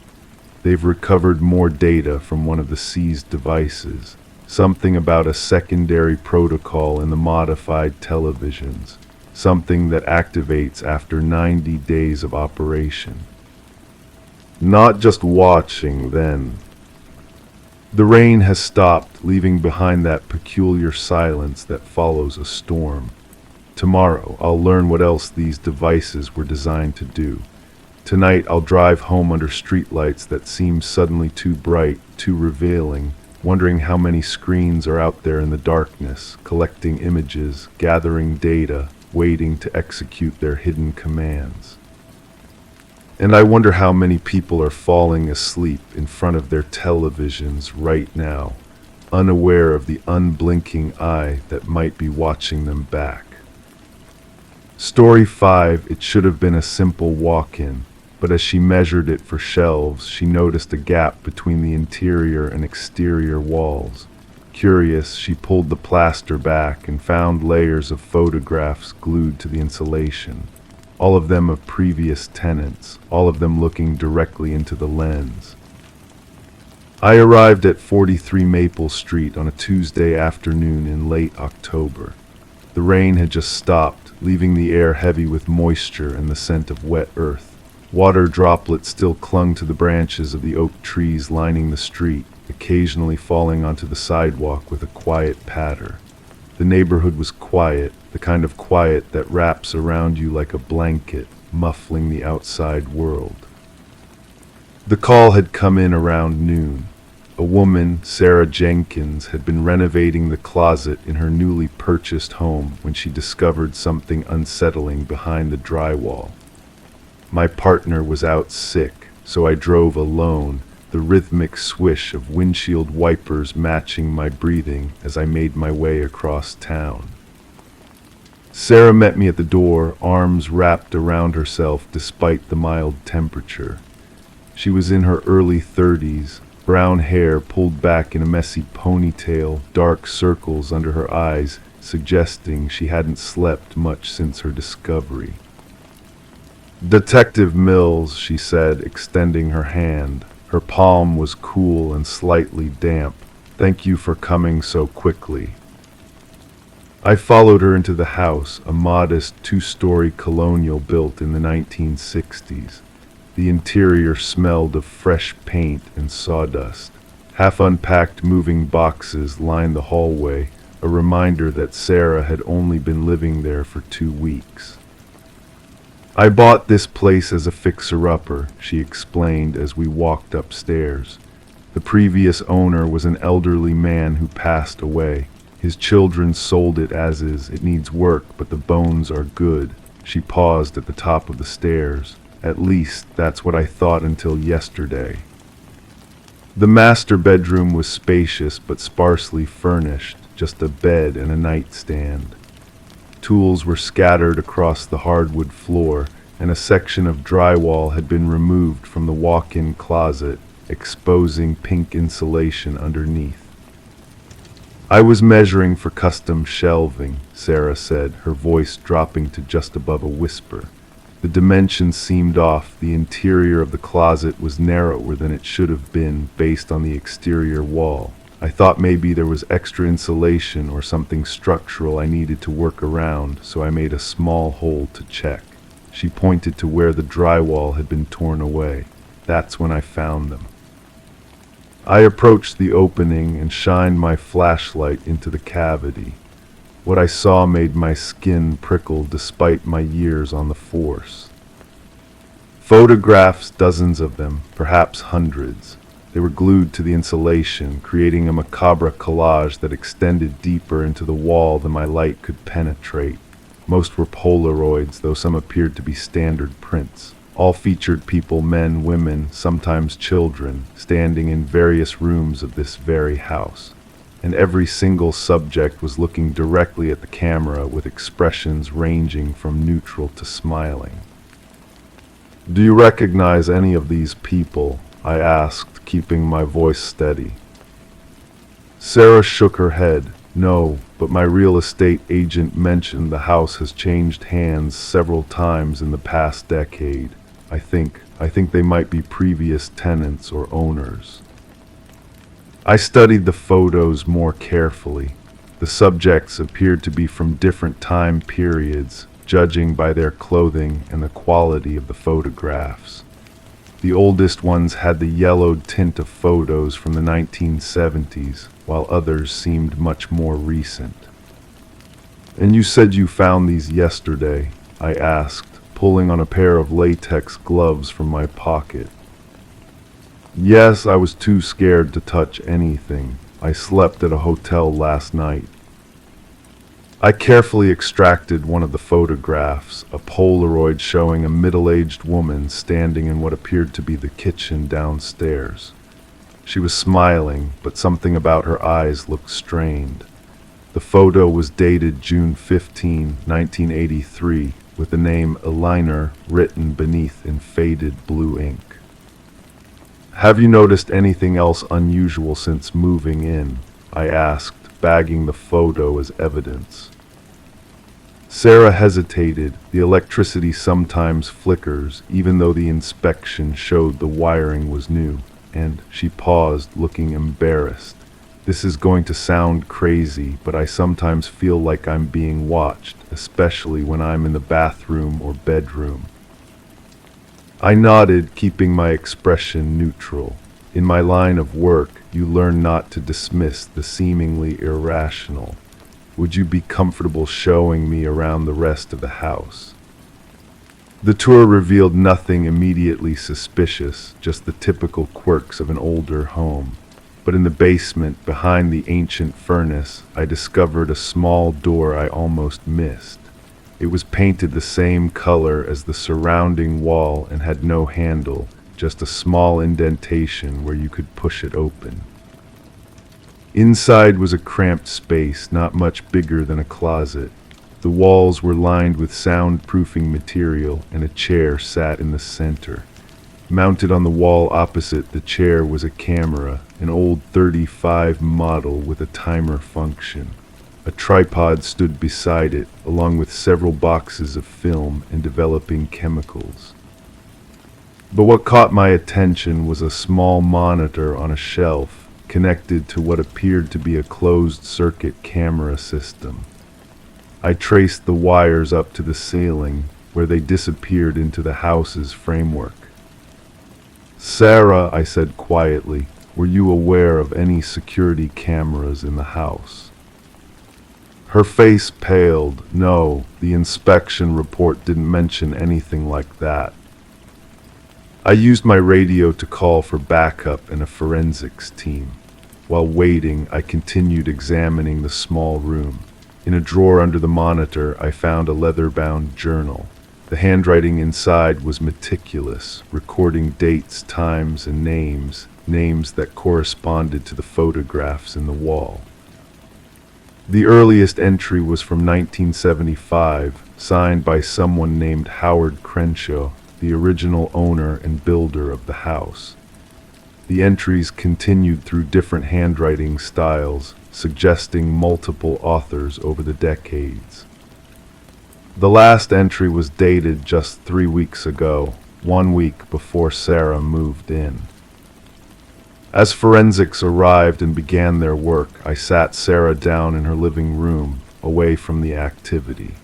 They've recovered more data from one of the seized devices, something about a secondary protocol in the modified televisions, something that activates after 90 days of operation. Not just watching, then. The rain has stopped, leaving behind that peculiar silence that follows a storm. Tomorrow, I'll learn what else these devices were designed to do. Tonight, I'll drive home under streetlights that seem suddenly too bright, too revealing, wondering how many screens are out there in the darkness, collecting images, gathering data, waiting to execute their hidden commands. And I wonder how many people are falling asleep in front of their televisions right now, unaware of the unblinking eye that might be watching them back. Story 5, it should have been a simple walk-in, but as she measured it for shelves, she noticed a gap between the interior and exterior walls. Curious, she pulled the plaster back and found layers of photographs glued to the insulation. All of them of previous tenants, all of them looking directly into the lens. I arrived at 43 Maple Street on a Tuesday afternoon in late October. The rain had just stopped, leaving the air heavy with moisture and the scent of wet earth. Water droplets still clung to the branches of the oak trees lining the street, occasionally falling onto the sidewalk with a quiet patter. The neighborhood was quiet, the kind of quiet that wraps around you like a blanket, muffling the outside world. The call had come in around noon. A woman, Sarah Jenkins, had been renovating the closet in her newly purchased home when she discovered something unsettling behind the drywall. My partner was out sick, so I drove alone, the rhythmic swish of windshield wipers matching my breathing as I made my way across town. Sarah met me at the door, arms wrapped around herself despite the mild temperature. She was in her early 30s, brown hair pulled back in a messy ponytail, dark circles under her eyes, suggesting she hadn't slept much since her discovery. "Detective Mills," she said, extending her hand. Her palm was cool and slightly damp. "Thank you for coming so quickly." I followed her into the house, a modest two-story colonial built in the 1960s. The interior smelled of fresh paint and sawdust. Half-unpacked moving boxes lined the hallway, a reminder that Sarah had only been living there for 2 weeks. "I bought this place as a fixer-upper," she explained as we walked upstairs. "The previous owner was an elderly man who passed away. His children sold it as is. It needs work, but the bones are good." She paused at the top of the stairs. "At least, that's what I thought until yesterday." The master bedroom was spacious but sparsely furnished, just a bed and a nightstand. Tools were scattered across the hardwood floor, and a section of drywall had been removed from the walk-in closet, exposing pink insulation underneath. "I was measuring for custom shelving," Sarah said, her voice dropping to just above a whisper. The dimensions seemed off. The interior of the closet was narrower than it should have been based on the exterior wall. I thought maybe there was extra insulation or something structural I needed to work around, so I made a small hole to check. She pointed to where the drywall had been torn away. That's when I found them. I approached the opening and shined my flashlight into the cavity. What I saw made my skin prickle despite my years on the force. Photographs, dozens of them, perhaps hundreds. They were glued to the insulation, creating a macabre collage that extended deeper into the wall than my light could penetrate. Most were Polaroids, though some appeared to be standard prints. All featured people, men, women, sometimes children, standing in various rooms of this very house. And every single subject was looking directly at the camera with expressions ranging from neutral to smiling. "Do you recognize any of these people?" I asked, keeping my voice steady. Sarah shook her head. No, but my real estate agent mentioned the house has changed hands several times in the past decade. I think they might be previous tenants or owners. I studied the photos more carefully. The subjects appeared to be from different time periods, judging by their clothing and the quality of the photographs. The oldest ones had the yellowed tint of photos from the 1970s, while others seemed much more recent. "And you said you found these yesterday?" I asked, pulling on a pair of latex gloves from my pocket. "Yes, I was too scared to touch anything. I slept at a hotel last night." I carefully extracted one of the photographs, a Polaroid showing a middle-aged woman standing in what appeared to be the kitchen downstairs. She was smiling, but something about her eyes looked strained. The photo was dated June 15, 1983, with the name Eliner written beneath in faded blue ink. "Have you noticed anything else unusual since moving in?" I asked, bagging the photo as evidence. Sarah hesitated. The electricity sometimes flickers, even though the inspection showed the wiring was new, and she paused, looking embarrassed. "This is going to sound crazy, but I sometimes feel like I'm being watched, especially when I'm in the bathroom or bedroom." I nodded, keeping my expression neutral. In my line of work, you learn not to dismiss the seemingly irrational. "Would you be comfortable showing me around the rest of the house?" The tour revealed nothing immediately suspicious, just the typical quirks of an older home. But in the basement, behind the ancient furnace, I discovered a small door I almost missed. It was painted the same color as the surrounding wall and had no handle, just a small indentation where you could push it open. Inside was a cramped space, not much bigger than a closet. The walls were lined with soundproofing material, and a chair sat in the center. Mounted on the wall opposite the chair was a camera, an old 35 model with a timer function. A tripod stood beside it, along with several boxes of film and developing chemicals. But what caught my attention was a small monitor on a shelf, connected to what appeared to be a closed-circuit camera system. I traced the wires up to the ceiling, where they disappeared into the house's framework. "Sarah," I said quietly, "were you aware of any security cameras in the house?" Her face paled. "No, the inspection report didn't mention anything like that." I used my radio to call for backup and a forensics team. While waiting, I continued examining the small room. In a drawer under the monitor, I found a leather-bound journal. The handwriting inside was meticulous, recording dates, times, and names that corresponded to the photographs in the wall. The earliest entry was from 1975, signed by someone named Howard Crenshaw, the original owner and builder of the house. The entries continued through different handwriting styles, suggesting multiple authors over the decades. The last entry was dated just 3 weeks ago, 1 week before Sarah moved in. As forensics arrived and began their work, I sat Sarah down in her living room, away from the activity.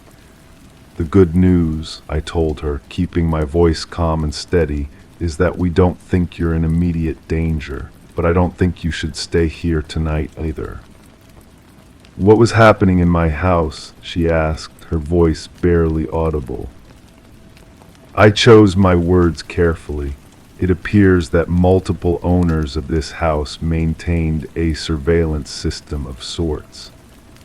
"The good news," I told her, keeping my voice calm and steady, "is that we don't think you're in immediate danger, but I don't think you should stay here tonight either." "What was happening in my house?" she asked, her voice barely audible. I chose my words carefully. It appears that multiple owners of this house maintained a surveillance system of sorts.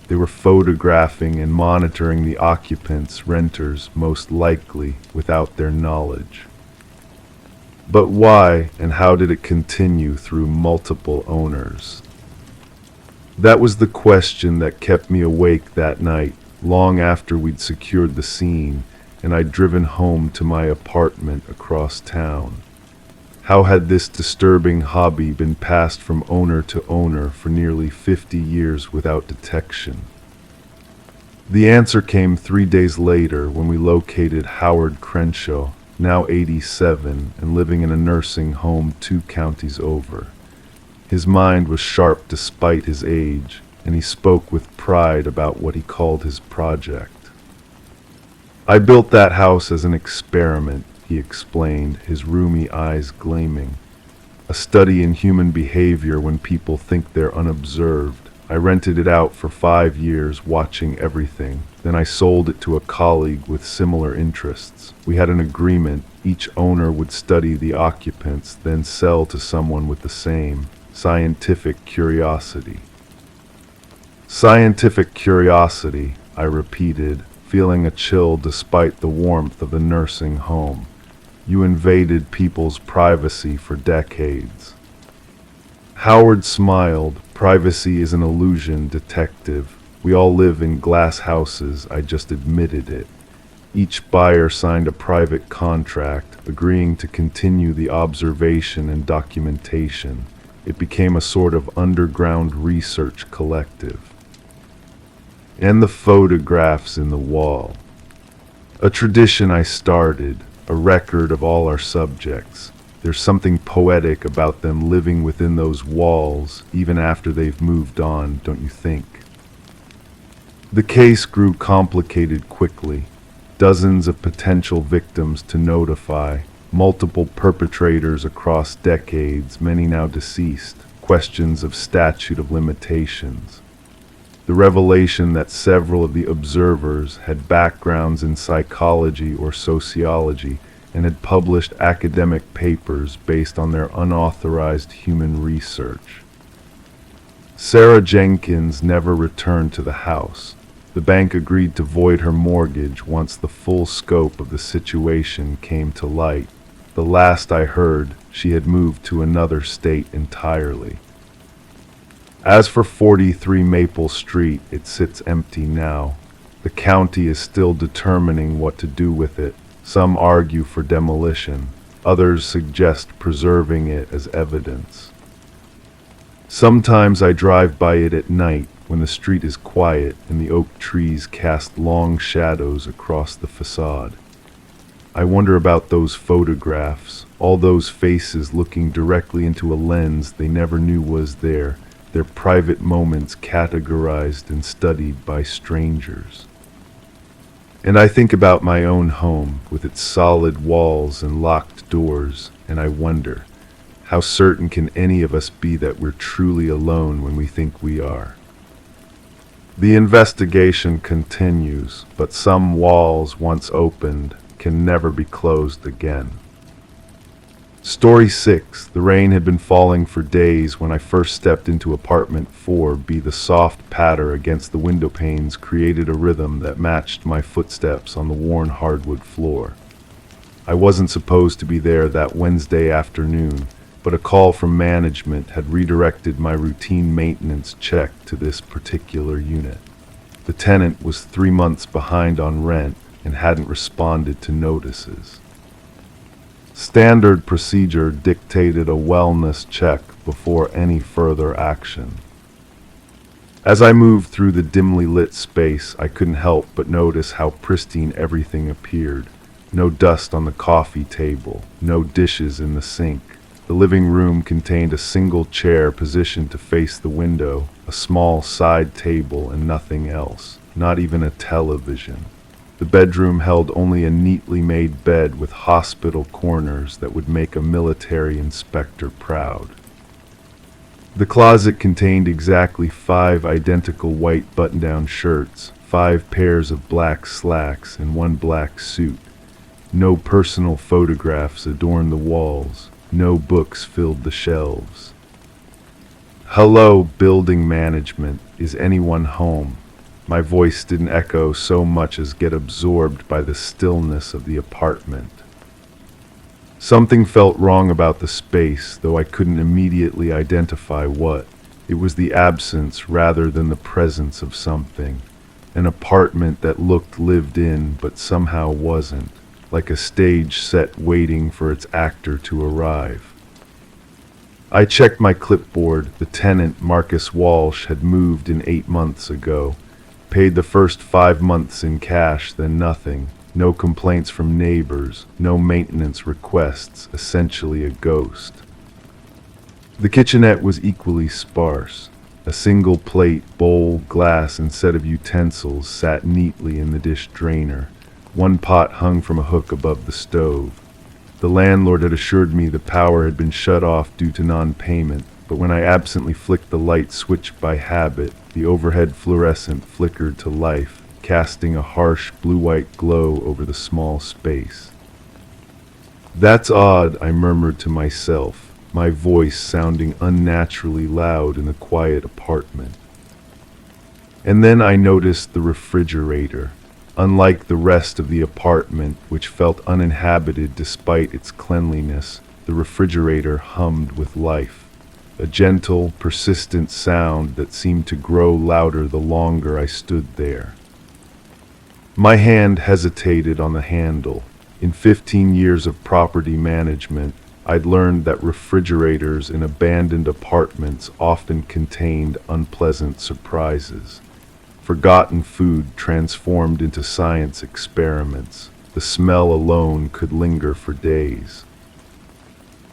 They were photographing and monitoring the occupants, renters, most likely without their knowledge. But why, and how did it continue through multiple owners? That was the question that kept me awake that night, long after we'd secured the scene, and I'd driven home to my apartment across town. How had this disturbing hobby been passed from owner to owner for nearly 50 years without detection? The answer came 3 days later when we located Howard Crenshaw, now 87 and living in a nursing home 2 counties over. His mind was sharp despite his age, and he spoke with pride about what he called his project. "I built that house as an experiment," he explained, his roomy eyes gleaming. "A study in human behavior when people think they're unobserved. I rented it out for 5 years, watching everything. Then I sold it to a colleague with similar interests. We had an agreement. Each owner would study the occupants, then sell to someone with the same scientific curiosity." "Scientific curiosity," I repeated, feeling a chill despite the warmth of the nursing home. "You invaded people's privacy for decades." Howard smiled. "Privacy is an illusion, detective. We all live in glass houses, I just admitted it. Each buyer signed a private contract, agreeing to continue the observation and documentation. It became a sort of underground research collective. And the photographs in the wall. A tradition I started, a record of all our subjects. There's something poetic about them living within those walls, even after they've moved on, don't you think?" The case grew complicated quickly. Dozens of potential victims to notify, multiple perpetrators across decades, many now deceased, questions of statute of limitations. The revelation that several of the observers had backgrounds in psychology or sociology and had published academic papers based on their unauthorized human research. Sarah Jenkins never returned to the house. The bank agreed to void her mortgage once the full scope of the situation came to light. The last I heard, she had moved to another state entirely. As for 43 Maple Street, it sits empty now. The county is still determining what to do with it. Some argue for demolition. Others suggest preserving it as evidence. Sometimes I drive by it at night when the street is quiet and the oak trees cast long shadows across the facade. I wonder about those photographs, all those faces looking directly into a lens they never knew was there, their private moments categorized and studied by strangers. And I think about my own home with its solid walls and locked doors, and I wonder, how certain can any of us be that we're truly alone when we think we are? The investigation continues, but some walls once opened can never be closed again. Story 6. The rain had been falling for days when I first stepped into apartment 4B. The soft patter against the window panes created a rhythm that matched my footsteps on the worn hardwood floor. I wasn't supposed to be there that Wednesday afternoon, but a call from management had redirected my routine maintenance check to this particular unit. The tenant was 3 months behind on rent and hadn't responded to notices. Standard procedure dictated a wellness check before any further action. As I moved through the dimly lit space, I couldn't help but notice how pristine everything appeared. No dust on the coffee table, no dishes in the sink. The living room contained a single chair positioned to face the window, a small side table, and nothing else, not even a television. The bedroom held only a neatly made bed with hospital corners that would make a military inspector proud. The closet contained exactly 5 identical white button-down shirts, 5 pairs of black slacks, and 1 black suit. No personal photographs adorned the walls. No books filled the shelves. "Hello, building management. Is anyone home?" My voice didn't echo so much as get absorbed by the stillness of the apartment. Something felt wrong about the space, though I couldn't immediately identify what. It was the absence rather than the presence of something. An apartment that looked lived in but somehow wasn't, like a stage set waiting for its actor to arrive. I checked my clipboard. The tenant, Marcus Walsh, had moved in 8 months ago. Paid the first 5 months in cash, then nothing. No complaints from neighbors, no maintenance requests, essentially a ghost. The kitchenette was equally sparse. A single plate, bowl, glass, and set of utensils sat neatly in the dish drainer. One pot hung from a hook above the stove. The landlord had assured me the power had been shut off due to non-payment, but when I absently flicked the light switch by habit, the overhead fluorescent flickered to life, casting a harsh blue-white glow over the small space. "That's odd," I murmured to myself, my voice sounding unnaturally loud in the quiet apartment. And then I noticed the refrigerator. Unlike the rest of the apartment, which felt uninhabited despite its cleanliness, the refrigerator hummed with life. A gentle, persistent sound that seemed to grow louder the longer I stood there. My hand hesitated on the handle. In 15 years of property management, I'd learned that refrigerators in abandoned apartments often contained unpleasant surprises. Forgotten food transformed into science experiments. The smell alone could linger for days.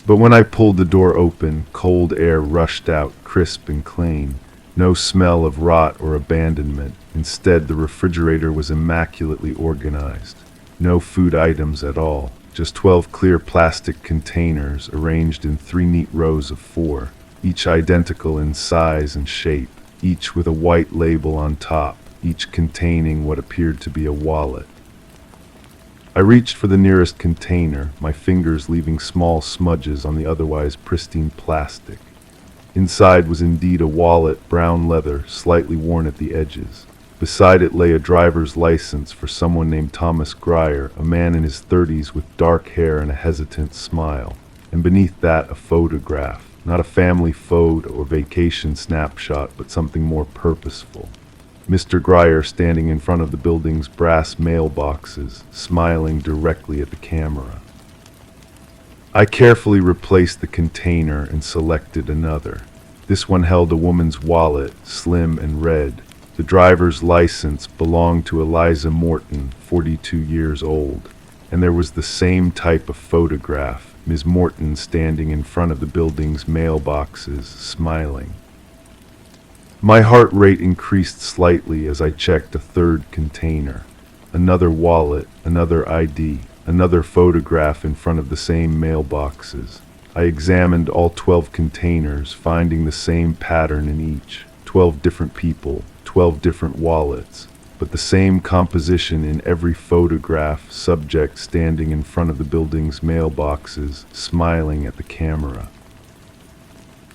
But when I pulled the door open, cold air rushed out, crisp and clean. No smell of rot or abandonment. Instead, the refrigerator was immaculately organized. No food items at all. Just 12 clear plastic containers arranged in 3 neat rows of 4, each identical in size and shape, each with a white label on top, each containing what appeared to be a wallet. I reached for the nearest container, my fingers leaving small smudges on the otherwise pristine plastic. Inside was indeed a wallet, brown leather, slightly worn at the edges. Beside it lay a driver's license for someone named Thomas Grier, a man in his 30s with dark hair and a hesitant smile. And beneath that, a photograph. Not a family photo or vacation snapshot, but something more purposeful. Mr. Grier standing in front of the building's brass mailboxes, smiling directly at the camera. I carefully replaced the container and selected another. This one held a woman's wallet, slim and red. The driver's license belonged to Eliza Morton, 42 years old, and there was the same type of photograph, Ms. Morton standing in front of the building's mailboxes, smiling. My heart rate increased slightly as I checked a third container. Another wallet, another ID, another photograph in front of the same mailboxes. I examined all 12 containers, finding the same pattern in each. 12 different people, 12 different wallets, but the same composition in every photograph, subject standing in front of the building's mailboxes, smiling at the camera.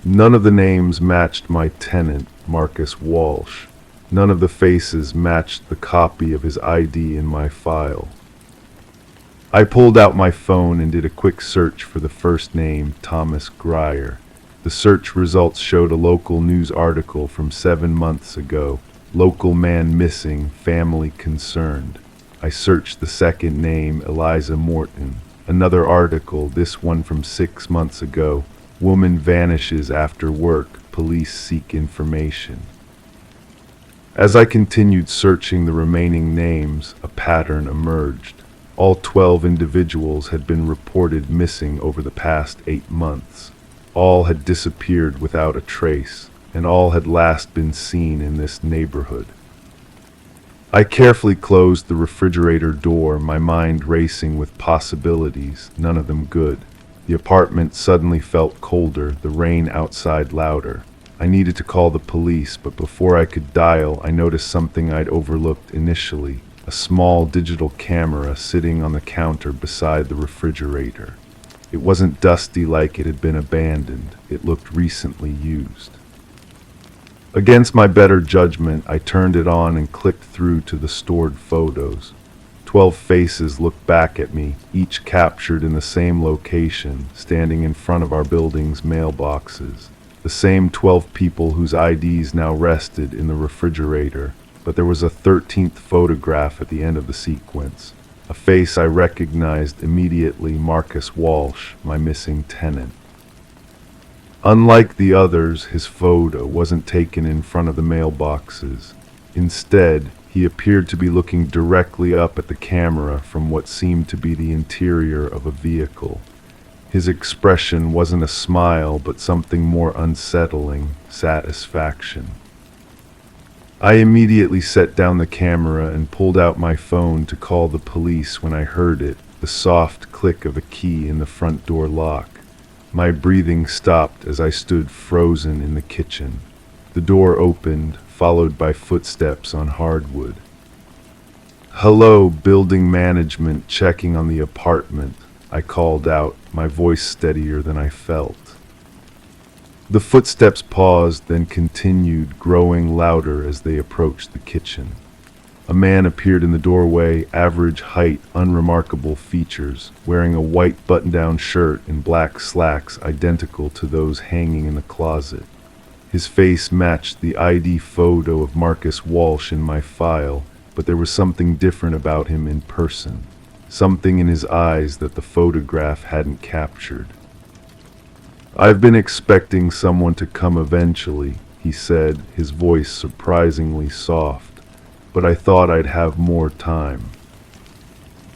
None of the names matched my tenant, Marcus Walsh. None of the faces matched the copy of his ID in my file. I pulled out my phone and did a quick search for the first name, Thomas Grier. The search results showed a local news article from 7 months ago. Local man missing, family concerned. I searched the second name, Eliza Morton. Another article, this one from 6 months ago. Woman vanishes after work, police seek information. As I continued searching the remaining names, a pattern emerged. All 12 individuals had been reported missing over the past 8 months. All had disappeared without a trace, and all had last been seen in this neighborhood. I carefully closed the refrigerator door, my mind racing with possibilities, none of them good. The apartment suddenly felt colder, the rain outside louder. I needed to call the police, but before I could dial, I noticed something I'd overlooked initially. A small digital camera sitting on the counter beside the refrigerator. It wasn't dusty like it had been abandoned. It looked recently used. Against my better judgment, I turned it on and clicked through to the stored photos. 12 faces looked back at me, each captured in the same location, standing in front of our building's mailboxes. The same 12 people whose IDs now rested in the refrigerator. But there was a 13th photograph at the end of the sequence. A face I recognized immediately, Marcus Walsh, my missing tenant. Unlike the others, his photo wasn't taken in front of the mailboxes. Instead, he appeared to be looking directly up at the camera from what seemed to be the interior of a vehicle. His expression wasn't a smile, but something more unsettling: satisfaction. I immediately set down the camera and pulled out my phone to call the police when I heard it, the soft click of a key in the front door lock. My breathing stopped as I stood frozen in the kitchen. The door opened, followed by footsteps on hardwood. "Hello, building management checking on the apartment," I called out, my voice steadier than I felt. The footsteps paused, then continued, growing louder as they approached the kitchen. A man appeared in the doorway, average height, unremarkable features, wearing a white button-down shirt and black slacks identical to those hanging in the closet. His face matched the ID photo of Marcus Walsh in my file, but there was something different about him in person, something in his eyes that the photograph hadn't captured. "I've been expecting someone to come eventually," he said, his voice surprisingly soft, "but I thought I'd have more time."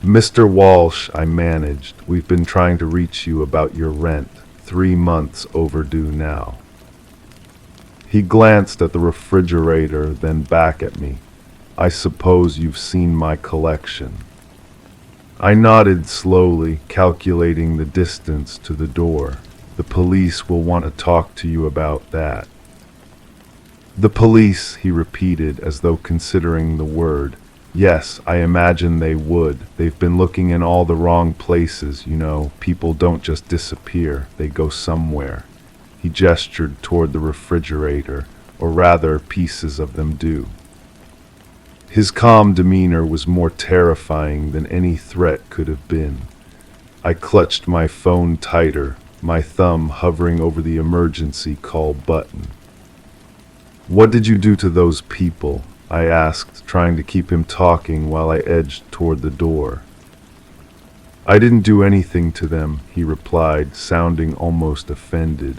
"Mr. Walsh," I managed, "we've been trying to reach you about your rent, 3 months overdue now." He glanced at the refrigerator, then back at me. "I suppose you've seen my collection." I nodded slowly, calculating the distance to the door. "The police will want to talk to you about that." "The police," he repeated as though considering the word. "Yes, I imagine they would. They've been looking in all the wrong places, you know. People don't just disappear, they go somewhere." He gestured toward the refrigerator, or rather, pieces of them do. His calm demeanor was more terrifying than any threat could have been. I clutched my phone tighter, my thumb hovering over the emergency call button. "What did you do to those people?" I asked, trying to keep him talking while I edged toward the door. "I didn't do anything to them," he replied, sounding almost offended.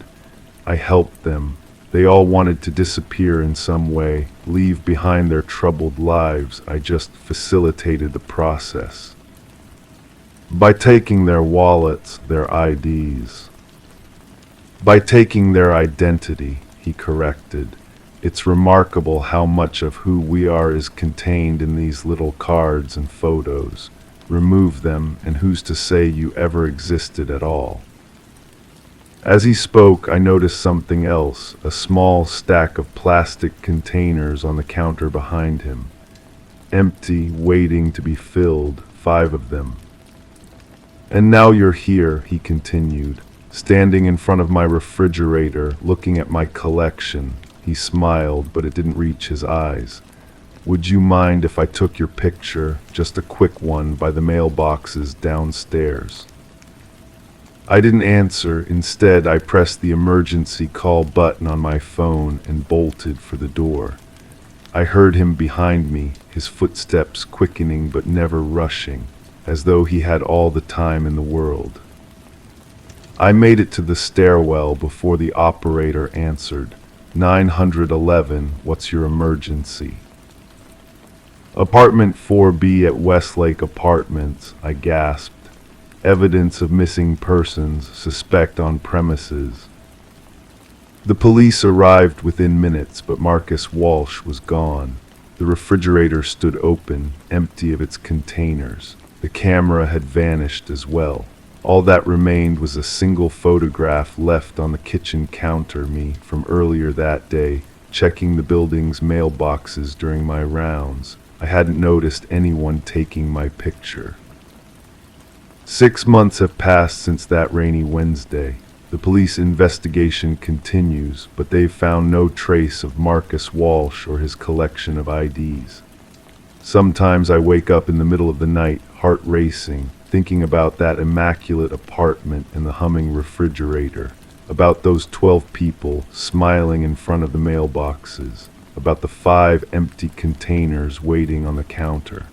"I helped them. They all wanted to disappear in some way, leave behind their troubled lives. I just facilitated the process. By taking their wallets, their IDs. By taking their identity," he corrected. "It's remarkable how much of who we are is contained in these little cards and photos. Remove them, and who's to say you ever existed at all?" As he spoke, I noticed something else, a small stack of plastic containers on the counter behind him. Empty, waiting to be filled, 5 of them. "And now you're here," he continued, standing in front of my refrigerator, looking at my collection. He smiled, but it didn't reach his eyes. "Would you mind if I took your picture, just a quick one, by the mailboxes downstairs?" I didn't answer. Instead, I pressed the emergency call button on my phone and bolted for the door. I heard him behind me, his footsteps quickening but never rushing, as though he had all the time in the world. I made it to the stairwell before the operator answered. 911, what's your emergency?" "Apartment 4B at Westlake Apartments," I gasped. "Evidence of missing persons, suspect on premises." The police arrived within minutes, but Marcus Walsh was gone. The refrigerator stood open, empty of its containers. The camera had vanished as well. All that remained was a single photograph left on the kitchen counter, me from earlier that day, checking the building's mailboxes during my rounds. I hadn't noticed anyone taking my picture. 6 months have passed since that rainy Wednesday. The police investigation continues, but they've found no trace of Marcus Walsh or his collection of IDs. Sometimes I wake up in the middle of the night, heart racing, thinking about that immaculate apartment and the humming refrigerator, about those 12 people smiling in front of the mailboxes, about the 5 empty containers waiting on the counter.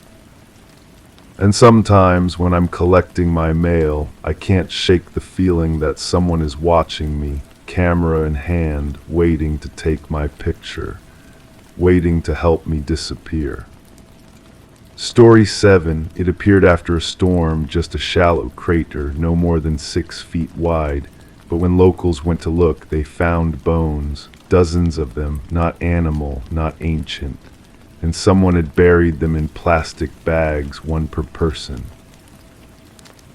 And sometimes when I'm collecting my mail, I can't shake the feeling that someone is watching me, camera in hand, waiting to take my picture, waiting to help me disappear. Story 7. It appeared after a storm, just a shallow crater, no more than 6 feet wide. But when locals went to look, they found bones, dozens of them, not animal, not ancient. And someone had buried them in plastic bags, one per person.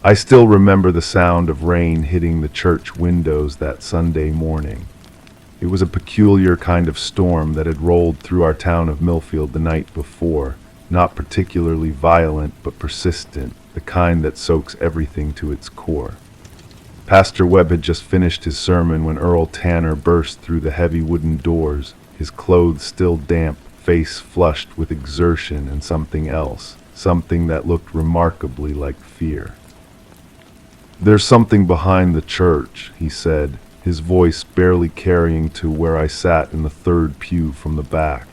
I still remember the sound of rain hitting the church windows that Sunday morning. It was a peculiar kind of storm that had rolled through our town of Millfield the night before. Not particularly violent, but persistent, the kind that soaks everything to its core. Pastor Webb had just finished his sermon when Earl Tanner burst through the heavy wooden doors, his clothes still damp, face flushed with exertion and something else, something that looked remarkably like fear. "There's something behind the church," he said, his voice barely carrying to where I sat in the third pew from the back.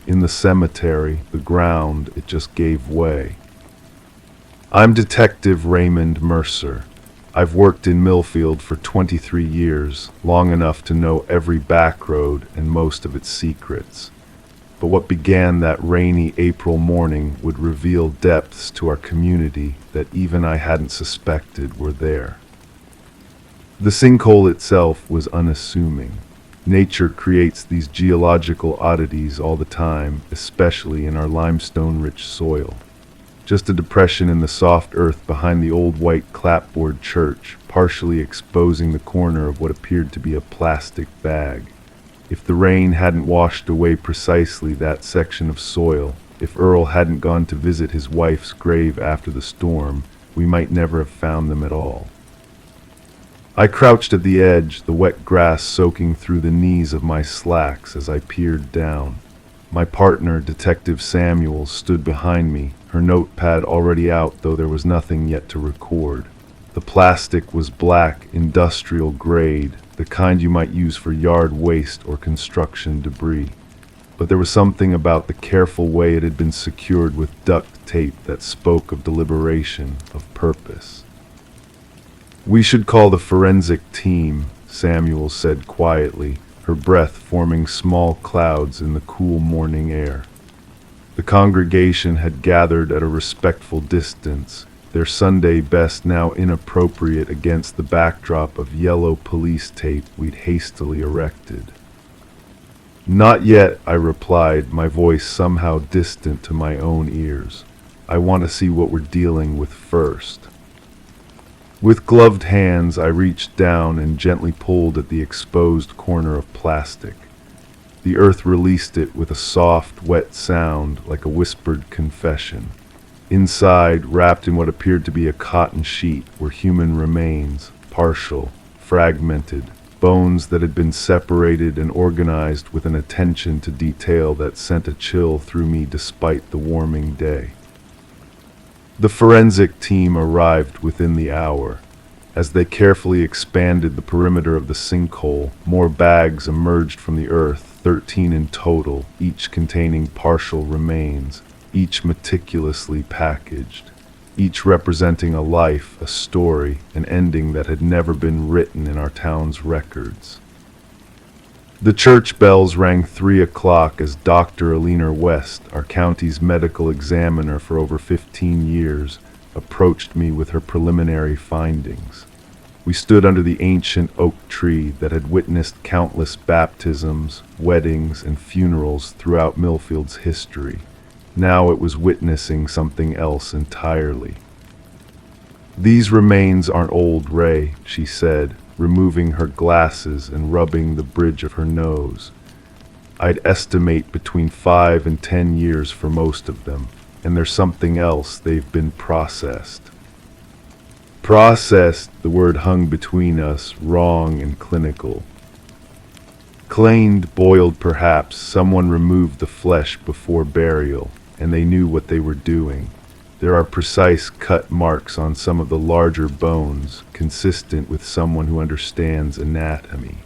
In the cemetery, the ground, it just gave way. "I'm Detective Raymond Mercer. I've worked in Millfield for 23 years, long enough to know every back road and most of its secrets. But what began that rainy April morning would reveal depths to our community that even I hadn't suspected were there." The sinkhole itself was unassuming. Nature creates these geological oddities all the time, especially in our limestone-rich soil. Just a depression in the soft earth behind the old white clapboard church, partially exposing the corner of what appeared to be a plastic bag. If the rain hadn't washed away precisely that section of soil, if Earl hadn't gone to visit his wife's grave after the storm, we might never have found them at all. I crouched at the edge, the wet grass soaking through the knees of my slacks as I peered down. My partner, Detective Samuel, stood behind me, her notepad already out, though there was nothing yet to record. The plastic was black, industrial grade, the kind you might use for yard waste or construction debris. But there was something about the careful way it had been secured with duct tape that spoke of deliberation, of purpose. "We should call the forensic team," Samuel said quietly, her breath forming small clouds in the cool morning air. The congregation had gathered at a respectful distance, their Sunday best now inappropriate against the backdrop of yellow police tape we'd hastily erected. "Not yet," I replied, my voice somehow distant to my own ears. "I want to see what we're dealing with first." With gloved hands, I reached down and gently pulled at the exposed corner of plastic. The earth released it with a soft, wet sound like a whispered confession. Inside, wrapped in what appeared to be a cotton sheet, were human remains, partial, fragmented, bones that had been separated and organized with an attention to detail that sent a chill through me despite the warming day. The forensic team arrived within the hour. As they carefully expanded the perimeter of the sinkhole, more bags emerged from the earth, 13 in total, each containing partial remains, each meticulously packaged, each representing a life, a story, an ending that had never been written in our town's records. The church bells rang 3 o'clock as Dr. Alina West, our county's medical examiner for over 15 years, approached me with her preliminary findings. We stood under the ancient oak tree that had witnessed countless baptisms, weddings, and funerals throughout Millfield's history. Now it was witnessing something else entirely. "These remains aren't old, Ray," she said, removing her glasses and rubbing the bridge of her nose. "I'd estimate between 5 and 10 years for most of them, and there's something else, they've been processed." Processed, the word hung between us, wrong and clinical. Cleaned, boiled perhaps, someone removed the flesh before burial, and they knew what they were doing. There are precise cut marks on some of the larger bones, consistent with someone who understands anatomy.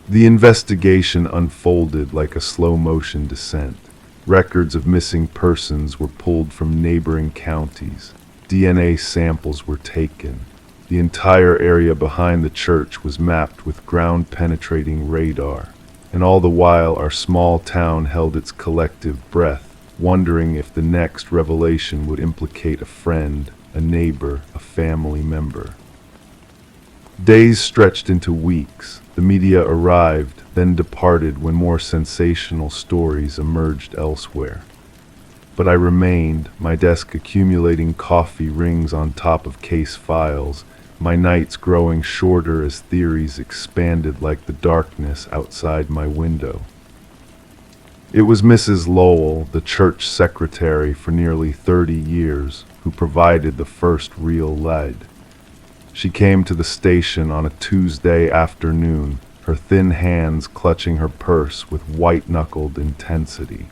The investigation unfolded like a slow-motion descent. Records of missing persons were pulled from neighboring counties. DNA samples were taken. The entire area behind the church was mapped with ground-penetrating radar, and all the while our small town held its collective breath, wondering if the next revelation would implicate a friend, a neighbor, a family member. Days stretched into weeks. The media arrived, then departed when more sensational stories emerged elsewhere. But I remained, my desk accumulating coffee rings on top of case files, my nights growing shorter as theories expanded like the darkness outside my window. It was Mrs. Lowell, the church secretary for nearly 30 years, who provided the first real lead. She came to the station on a Tuesday afternoon, her thin hands clutching her purse with white-knuckled intensity.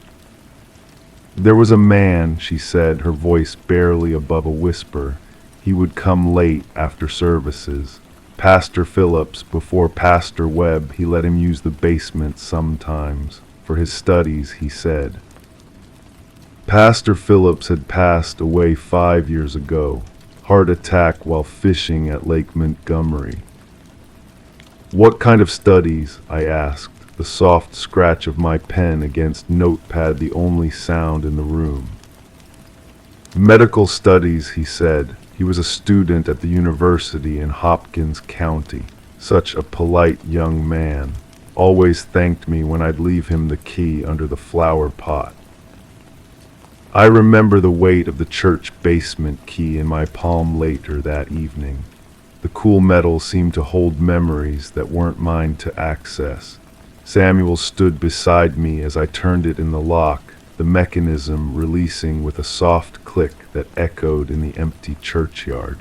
There was a man, she said, her voice barely above a whisper. He would come late after services. Pastor Phillips, before Pastor Webb, he let him use the basement sometimes. For his studies, he said. Pastor Phillips had passed away 5 years ago. Heart attack while fishing at Lake Montgomery. What kind of studies? I asked, the soft scratch of my pen against notepad the only sound in the room. Medical studies, he said. He was a student at the university in Hopkins County. Such a polite young man. Always thanked me when I'd leave him the key under the flower pot. I remember the weight of the church basement key in my palm later that evening. The cool metal seemed to hold memories that weren't mine to access. Samuel stood beside me as I turned it in the lock, the mechanism releasing with a soft click that echoed in the empty churchyard.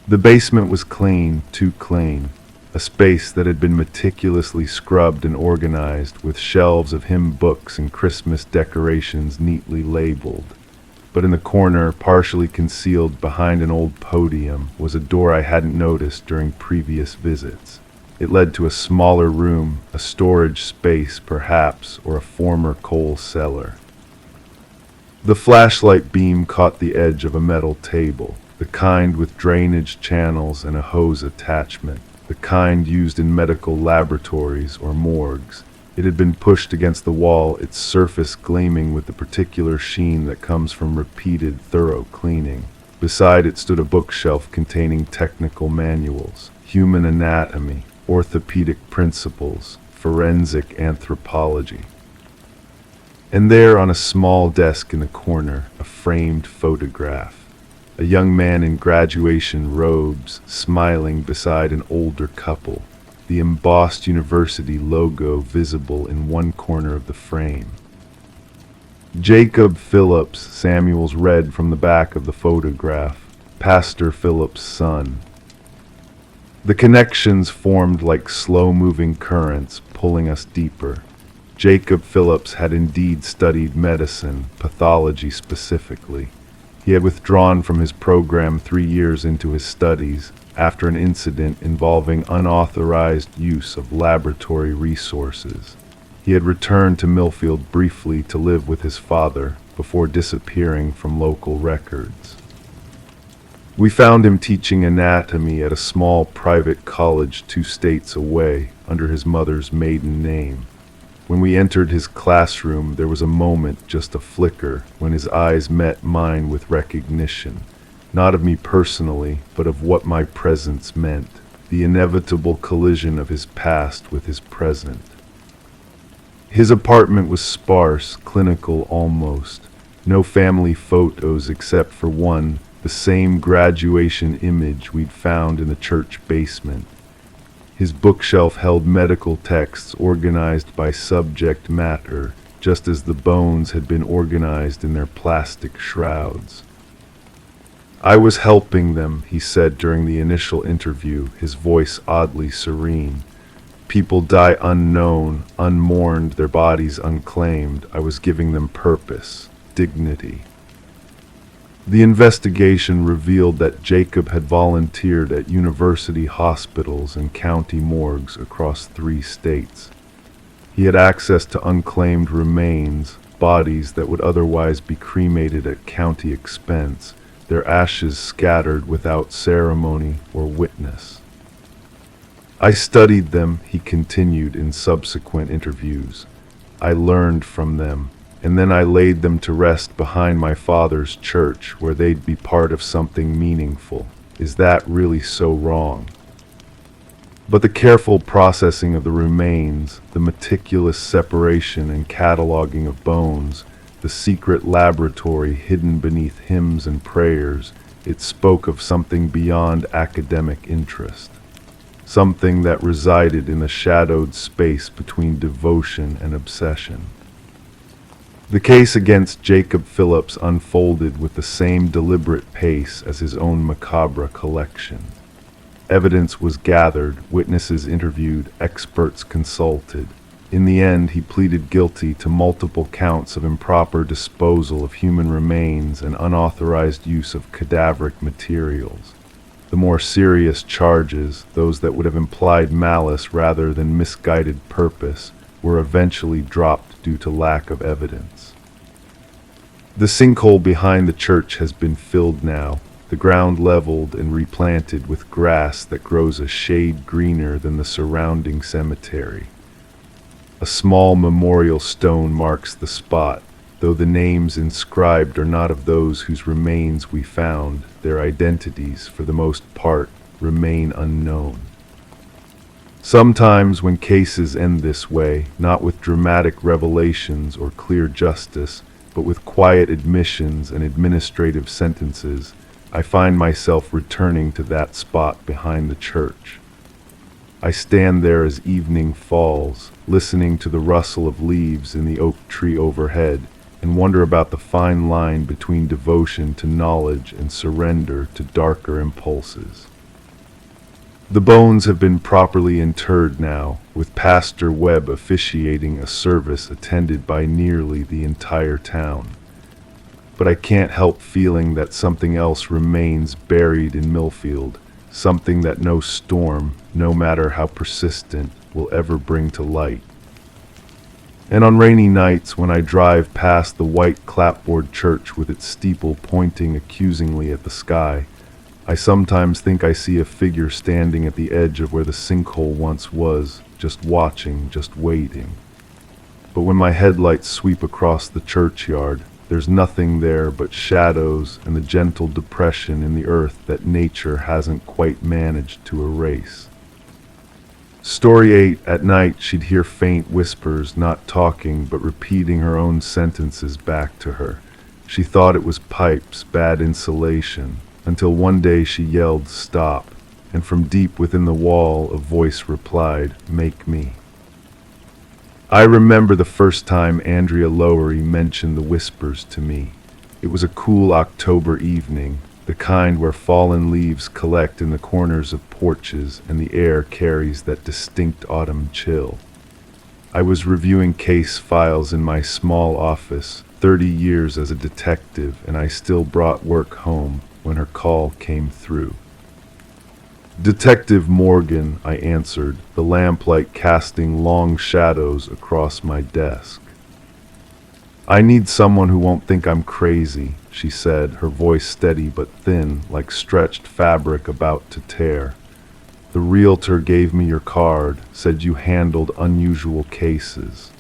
The basement was clean, too clean. A space that had been meticulously scrubbed and organized, with shelves of hymn books and Christmas decorations neatly labeled. But in the corner, partially concealed behind an old podium, was a door I hadn't noticed during previous visits. It led to a smaller room, a storage space perhaps, or a former coal cellar. The flashlight beam caught the edge of a metal table, the kind with drainage channels and a hose attachment. The kind used in medical laboratories or morgues. It had been pushed against the wall, its surface gleaming with the particular sheen that comes from repeated, thorough cleaning. Beside it stood a bookshelf containing technical manuals, human anatomy, orthopedic principles, forensic anthropology. And there, on a small desk in the corner, a framed photograph. A young man in graduation robes, smiling beside an older couple, the embossed university logo visible in one corner of the frame. Jacob Phillips, Samuels read from the back of the photograph, Pastor Phillips' son. The connections formed like slow-moving currents, pulling us deeper. Jacob Phillips had indeed studied medicine, pathology specifically. He had withdrawn from his program 3 years into his studies after an incident involving unauthorized use of laboratory resources. He had returned to Millfield briefly to live with his father before disappearing from local records. We found him teaching anatomy at a small private college 2 states away under his mother's maiden name. When we entered his classroom, there was a moment, just a flicker, when his eyes met mine with recognition, not of me personally, but of what my presence meant, the inevitable collision of his past with his present. His apartment was sparse, clinical almost, no family photos except for one, the same graduation image we'd found in the church basement. His bookshelf held medical texts organized by subject matter, just as the bones had been organized in their plastic shrouds. I was helping them, he said during the initial interview, his voice oddly serene. People die unknown, unmourned, their bodies unclaimed. I was giving them purpose, dignity. The investigation revealed that Jacob had volunteered at university hospitals and county morgues across 3 states. He had access to unclaimed remains, bodies that would otherwise be cremated at county expense, their ashes scattered without ceremony or witness. I studied them, he continued in subsequent interviews. I learned from them, and then I laid them to rest behind my father's church where they'd be part of something meaningful. Is that really so wrong? But the careful processing of the remains, the meticulous separation and cataloging of bones, the secret laboratory hidden beneath hymns and prayers, it spoke of something beyond academic interest. Something that resided in the shadowed space between devotion and obsession. The case against Jacob Phillips unfolded with the same deliberate pace as his own macabre collection. Evidence was gathered, witnesses interviewed, experts consulted. In the end, he pleaded guilty to multiple counts of improper disposal of human remains and unauthorized use of cadaveric materials. The more serious charges, those that would have implied malice rather than misguided purpose, were eventually dropped due to lack of evidence. The sinkhole behind the church has been filled now, the ground leveled and replanted with grass that grows a shade greener than the surrounding cemetery. A small memorial stone marks the spot, though the names inscribed are not of those whose remains we found. Their identities, for the most part, remain unknown. Sometimes when cases end this way, not with dramatic revelations or clear justice, but with quiet admissions and administrative sentences, I find myself returning to that spot behind the church. I stand there as evening falls, listening to the rustle of leaves in the oak tree overhead, and wonder about the fine line between devotion to knowledge and surrender to darker impulses. The bones have been properly interred now, with Pastor Webb officiating a service attended by nearly the entire town. But I can't help feeling that something else remains buried in Millfield, something that no storm, no matter how persistent, will ever bring to light. And on rainy nights, when I drive past the white clapboard church with its steeple pointing accusingly at the sky, I sometimes think I see a figure standing at the edge of where the sinkhole once was, just watching, just waiting. But when my headlights sweep across the churchyard, there's nothing there but shadows and the gentle depression in the earth that nature hasn't quite managed to erase. Story 8, at night she'd hear faint whispers, not talking but repeating her own sentences back to her. She thought it was pipes, bad insulation, until one day she yelled, "Stop," and from deep within the wall a voice replied, "Make me." I remember the first time Andrea Lowery mentioned the whispers to me. It was a cool October evening, the kind where fallen leaves collect in the corners of porches and the air carries that distinct autumn chill. I was reviewing case files in my small office, 30 years as a detective, and I still brought work home when her call came through. "Detective Morgan," I answered, the lamplight casting long shadows across my desk. "I need someone who won't think I'm crazy," she said, her voice steady but thin, like stretched fabric about to tear. "The realtor gave me your card, said you handled unusual cases."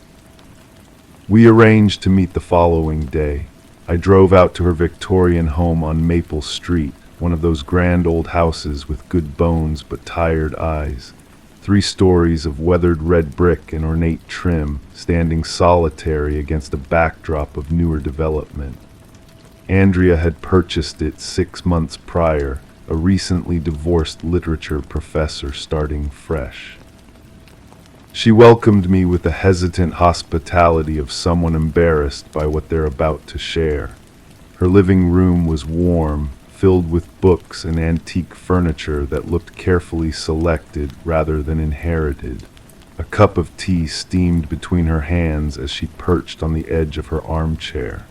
We arranged to meet the following day. I drove out to her Victorian home on Maple Street, one of those grand old houses with good bones but tired eyes. 3 stories of weathered red brick and ornate trim, standing solitary against a backdrop of newer development. Andrea had purchased it 6 months prior, a recently divorced literature professor starting fresh. She welcomed me with the hesitant hospitality of someone embarrassed by what they're about to share. Her living room was warm, filled with books and antique furniture that looked carefully selected rather than inherited. A cup of tea steamed between her hands as she perched on the edge of her armchair.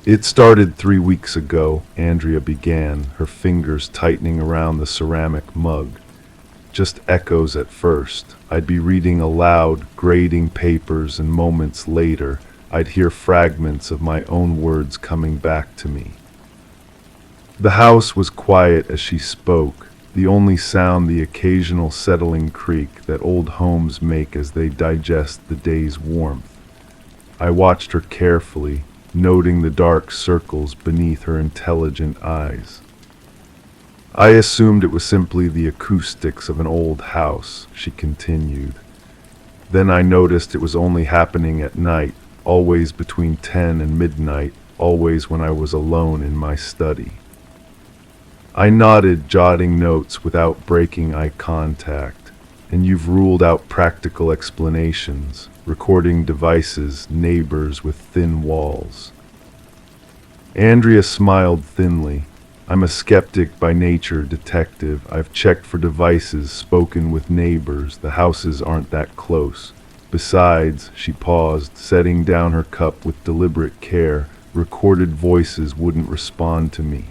"It started 3 weeks ago," Andrea began, her fingers tightening around the ceramic mug. "Just echoes at first. I'd be reading aloud, grading papers, and moments later, I'd hear fragments of my own words coming back to me. The house was quiet as she spoke, the only sound the occasional settling creak that old homes make as they digest the day's warmth. I watched her carefully, noting the dark circles beneath her intelligent eyes. I assumed it was simply the acoustics of an old house, she continued. Then I noticed it was only happening at night, always between 10 and midnight, always when I was alone in my study. I nodded, jotting notes without breaking eye contact. And you've ruled out practical explanations, recording devices, neighbors with thin walls. Andrea smiled thinly. I'm a skeptic by nature, detective. I've checked for devices, spoken with neighbors. The houses aren't that close. Besides, she paused, setting down her cup with deliberate care. Recorded voices wouldn't respond to me.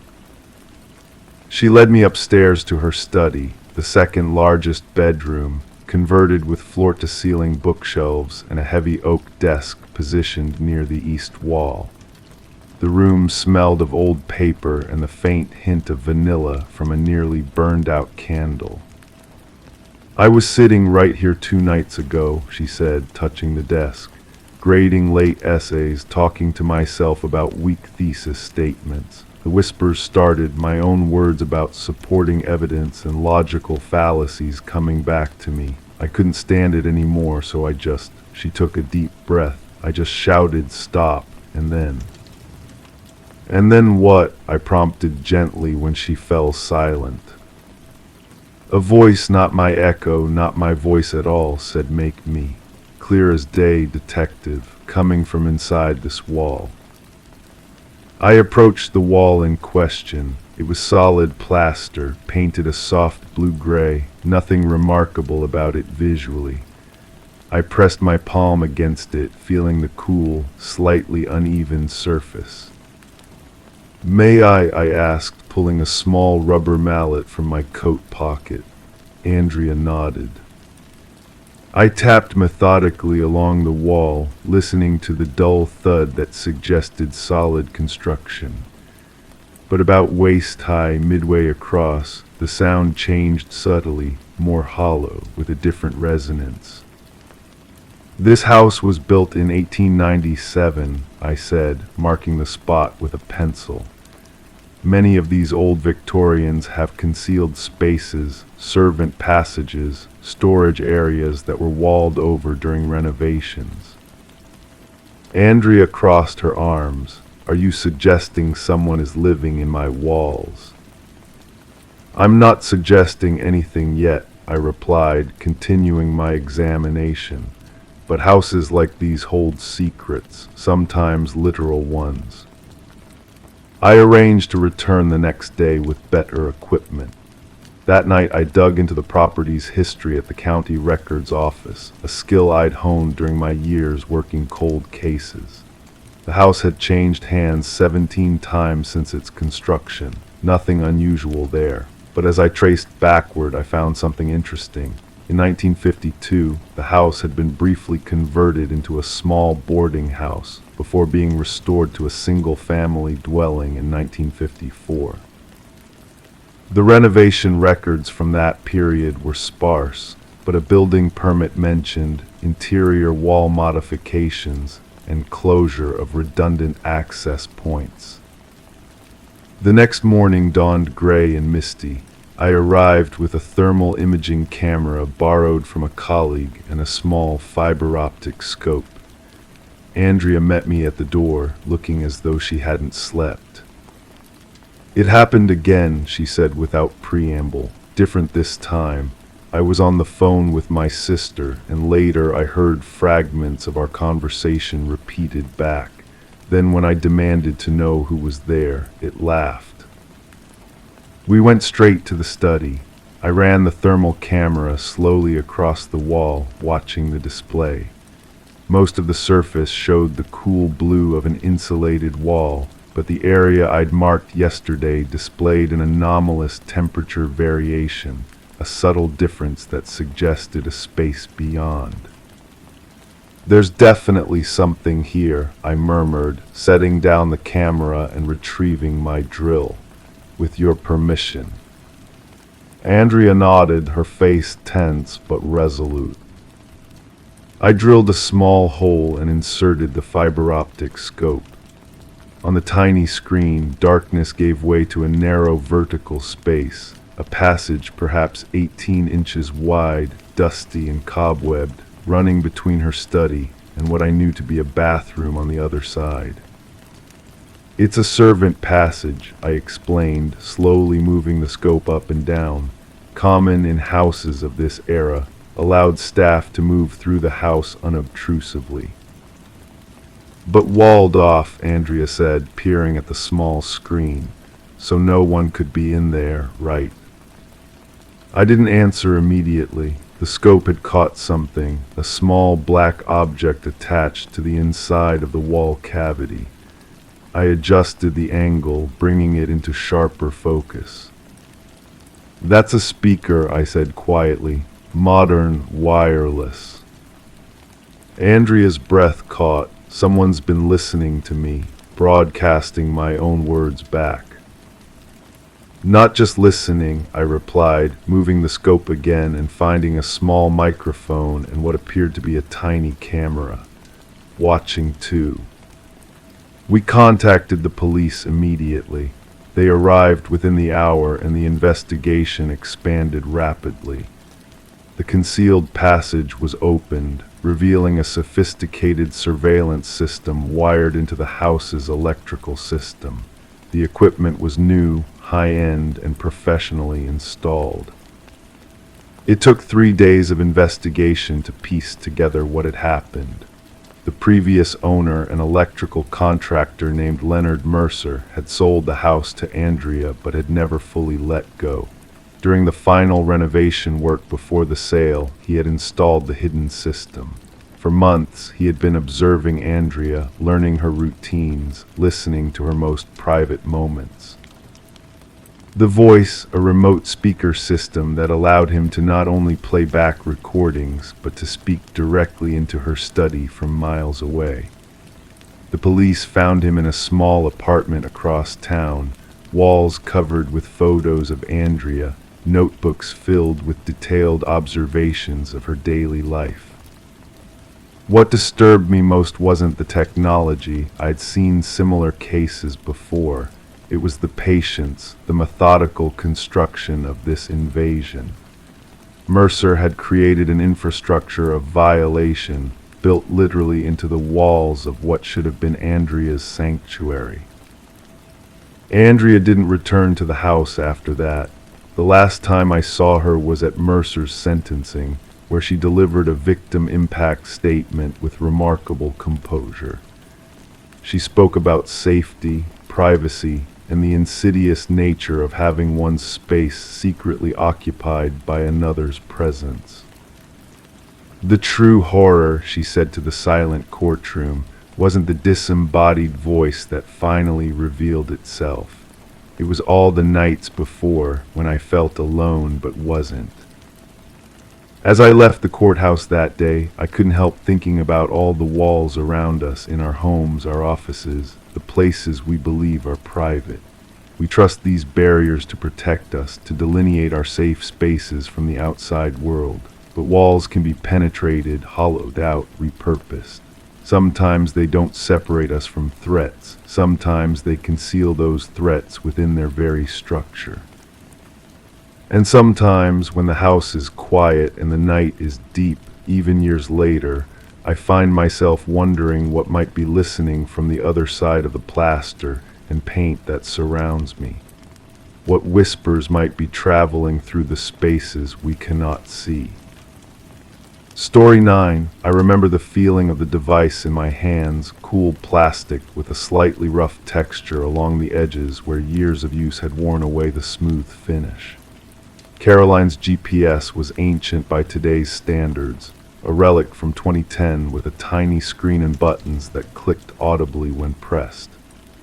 She led me upstairs to her study, the second largest bedroom, converted with floor-to-ceiling bookshelves and a heavy oak desk positioned near the east wall. The room smelled of old paper and the faint hint of vanilla from a nearly burned-out candle. I was sitting right here 2 nights ago, she said, touching the desk, grading late essays, talking to myself about weak thesis statements. The whispers started, my own words about supporting evidence and logical fallacies coming back to me. I couldn't stand it anymore, so she took a deep breath. I just shouted, stop, and then. And then what? I prompted gently when she fell silent. A voice, not my echo, not my voice at all, said make me. Clear as day, detective, coming from inside this wall. I approached the wall in question. It was solid plaster, painted a soft blue-gray, nothing remarkable about it visually. I pressed my palm against it, feeling the cool, slightly uneven surface. May I asked, pulling a small rubber mallet from my coat pocket. Andrea nodded. I tapped methodically along the wall, listening to the dull thud that suggested solid construction. But about waist-high, midway across, the sound changed subtly, more hollow, with a different resonance. This house was built in 1897, I said, marking the spot with a pencil. Many of these old Victorians have concealed spaces, servant passages, storage areas that were walled over during renovations. Andrea crossed her arms. Are you suggesting someone is living in my walls? I'm not suggesting anything yet, I replied, continuing my examination. But houses like these hold secrets, sometimes literal ones. I arranged to return the next day with better equipment. That night I dug into the property's history at the county records office, a skill I'd honed during my years working cold cases. The house had changed hands 17 times since its construction, nothing unusual there. But as I traced backward, I found something interesting. In 1952, the house had been briefly converted into a small boarding house before being restored to a single-family dwelling in 1954. The renovation records from that period were sparse, but a building permit mentioned interior wall modifications and closure of redundant access points. The next morning dawned gray and misty. I arrived with a thermal imaging camera borrowed from a colleague and a small fiber optic scope. Andrea met me at the door, looking as though she hadn't slept. It happened again, she said without preamble. Different this time. I was on the phone with my sister, and later I heard fragments of our conversation repeated back. Then when I demanded to know who was there, it laughed. We went straight to the study. I ran the thermal camera slowly across the wall, watching the display. Most of the surface showed the cool blue of an insulated wall, but the area I'd marked yesterday displayed an anomalous temperature variation, a subtle difference that suggested a space beyond. There's definitely something here, I murmured, setting down the camera and retrieving my drill. with your permission." Andrea nodded, her face tense but resolute. I drilled a small hole and inserted the fiber optic scope. On the tiny screen, darkness gave way to a narrow vertical space, a passage perhaps 18 inches wide, dusty and cobwebbed, running between her study and what I knew to be a bathroom on the other side. "It's a servant passage," I explained, slowly moving the scope up and down. "Common in houses of this era, allowed staff to move through the house unobtrusively." "But walled off," Andrea said, peering at the small screen, "so no one could be in there, right?" I didn't answer immediately. The scope had caught something, a small black object attached to the inside of the wall cavity. I adjusted the angle, bringing it into sharper focus. "That's a speaker," I said quietly. "Modern, wireless." Andrea's breath caught. Someone's been listening to me, broadcasting my own words back. "Not just listening," I replied, moving the scope again and finding a small microphone and what appeared to be a tiny camera. "Watching too." We contacted the police immediately. They arrived within the hour and the investigation expanded rapidly. The concealed passage was opened, revealing a sophisticated surveillance system wired into the house's electrical system. The equipment was new, high-end, and professionally installed. It took 3 days of investigation to piece together what had happened. The previous owner, an electrical contractor named Leonard Mercer, had sold the house to Andrea but had never fully let go. During the final renovation work before the sale, he had installed the hidden system. For months, he had been observing Andrea, learning her routines, listening to her most private moments. The voice, a remote speaker system that allowed him to not only play back recordings, but to speak directly into her study from miles away. The police found him in a small apartment across town, walls covered with photos of Andrea, notebooks filled with detailed observations of her daily life. What disturbed me most wasn't the technology. I'd seen similar cases before. It was the patience, the methodical construction of this invasion. Mercer had created an infrastructure of violation, built literally into the walls of what should have been Andrea's sanctuary. Andrea didn't return to the house after that. The last time I saw her was at Mercer's sentencing, where she delivered a victim impact statement with remarkable composure. She spoke about safety, privacy, and the insidious nature of having one's space secretly occupied by another's presence. "The true horror," she said to the silent courtroom, wasn't the disembodied voice that finally revealed itself. It was all the nights before, when I felt alone but wasn't. As I left the courthouse that day, I couldn't help thinking about all the walls around us, in our homes, our offices, the places we believe are private. We trust these barriers to protect us, to delineate our safe spaces from the outside world. But walls can be penetrated, hollowed out, repurposed. Sometimes they don't separate us from threats. Sometimes they conceal those threats within their very structure. And sometimes, when the house is quiet and the night is deep, even years later, I find myself wondering what might be listening from the other side of the plaster and paint that surrounds me. What whispers might be traveling through the spaces we cannot see. Story 9. I remember the feeling of the device in my hands, cool plastic with a slightly rough texture along the edges where years of use had worn away the smooth finish. Caroline's GPS was ancient by today's standards, a relic from 2010 with a tiny screen and buttons that clicked audibly when pressed.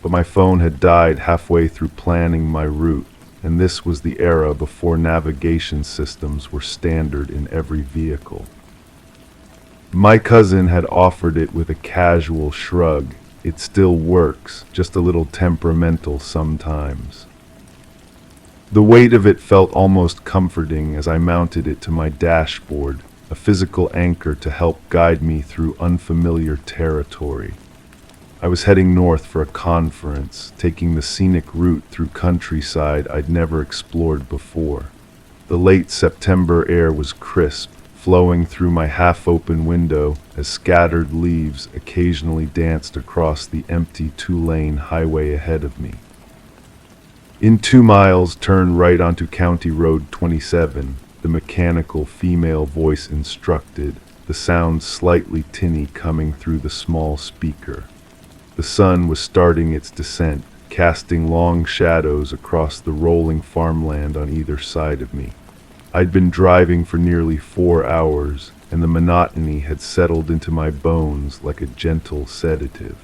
But my phone had died halfway through planning my route, and this was the era before navigation systems were standard in every vehicle. My cousin had offered it with a casual shrug. "It still works, just a little temperamental sometimes." The weight of it felt almost comforting as I mounted it to my dashboard, a physical anchor to help guide me through unfamiliar territory. I was heading north for a conference, taking the scenic route through countryside I'd never explored before. The late September air was crisp, flowing through my half-open window as scattered leaves occasionally danced across the empty two-lane highway ahead of me. In 2 miles, turn right onto County Road 27, the mechanical female voice instructed, the sound slightly tinny coming through the small speaker. The sun was starting its descent, casting long shadows across the rolling farmland on either side of me. I'd been driving for nearly 4 hours, and the monotony had settled into my bones like a gentle sedative.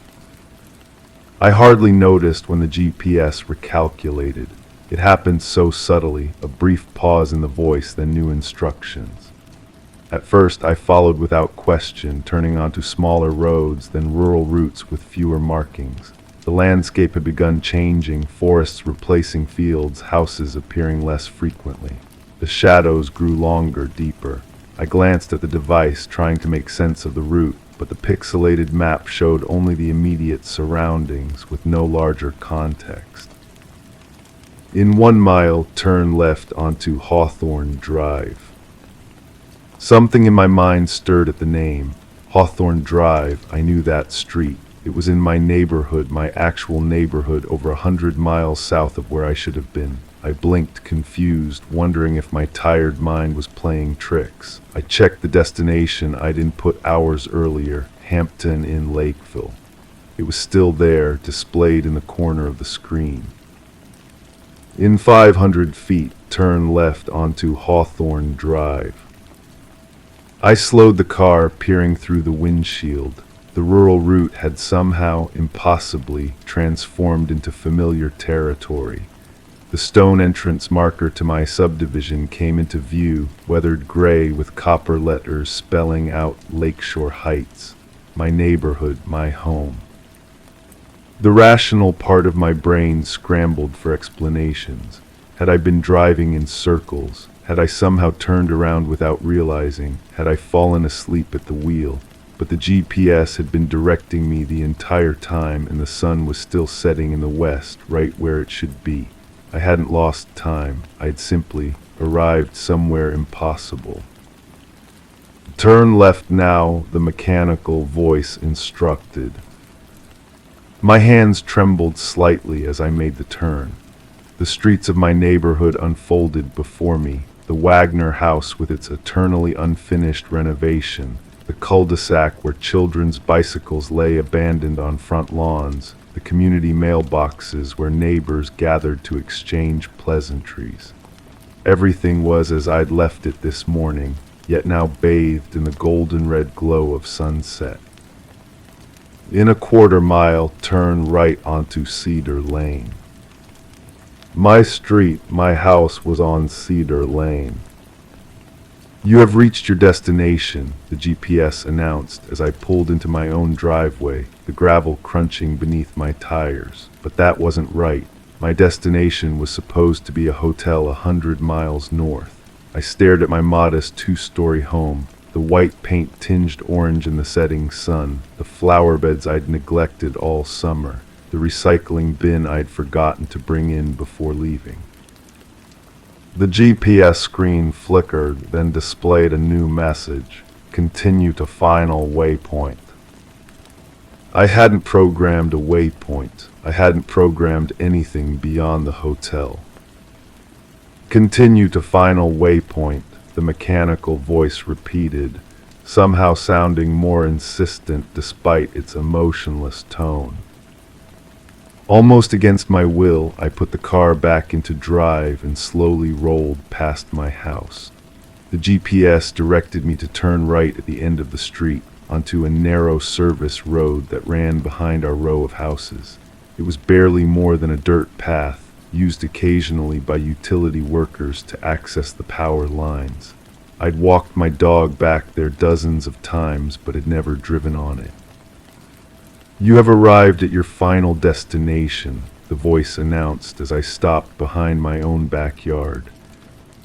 I hardly noticed when the GPS recalculated. It happened so subtly, a brief pause in the voice, then new instructions. At first, I followed without question, turning onto smaller roads, then rural routes with fewer markings. The landscape had begun changing, forests replacing fields, houses appearing less frequently. The shadows grew longer, deeper. I glanced at the device, trying to make sense of the route, but the pixelated map showed only the immediate surroundings, with no larger context. In 1 mile, turn left onto Hawthorne Drive. Something in my mind stirred at the name. Hawthorne Drive, I knew that street. It was in my neighborhood, my actual neighborhood, over 100 miles south of where I should have been. I blinked, confused, wondering if my tired mind was playing tricks. I checked the destination I'd input hours earlier, Hampton in Lakeville. It was still there, displayed in the corner of the screen. In 500 feet, turn left onto Hawthorne Drive. I slowed the car, peering through the windshield. The rural route had somehow, impossibly, transformed into familiar territory. The stone entrance marker to my subdivision came into view, weathered gray with copper letters spelling out Lakeshore Heights, my neighborhood, my home. The rational part of my brain scrambled for explanations. Had I been driving in circles? Had I somehow turned around without realizing? Had I fallen asleep at the wheel? But the GPS had been directing me the entire time, and the sun was still setting in the west, right where it should be. I hadn't lost time. I'd simply arrived somewhere impossible. Turn left now, the mechanical voice instructed. My hands trembled slightly as I made the turn. The streets of my neighborhood unfolded before me, the Wagner house with its eternally unfinished renovation, the cul-de-sac where children's bicycles lay abandoned on front lawns, the community mailboxes where neighbors gathered to exchange pleasantries. Everything was as I'd left it this morning, yet now bathed in the golden red glow of sunset. In a 1/4 mile, turn right onto Cedar Lane. My street, my house was on Cedar Lane. You have reached your destination, the GPS announced as I pulled into my own driveway, the gravel crunching beneath my tires. But that wasn't right. My destination was supposed to be a hotel 100 miles north. I stared at my modest 2-story home, the white paint tinged orange in the setting sun, the flower beds I'd neglected all summer, the recycling bin I'd forgotten to bring in before leaving. The GPS screen flickered, then displayed a new message. Continue to final waypoint. I hadn't programmed a waypoint. I hadn't programmed anything beyond the hotel. Continue to final waypoint, the mechanical voice repeated, somehow sounding more insistent despite its emotionless tone. Almost against my will, I put the car back into drive and slowly rolled past my house. The GPS directed me to turn right at the end of the street, onto a narrow service road that ran behind our row of houses. It was barely more than a dirt path, used occasionally by utility workers to access the power lines. I'd walked my dog back there dozens of times, but had never driven on it. You have arrived at your final destination, the voice announced as I stopped behind my own backyard.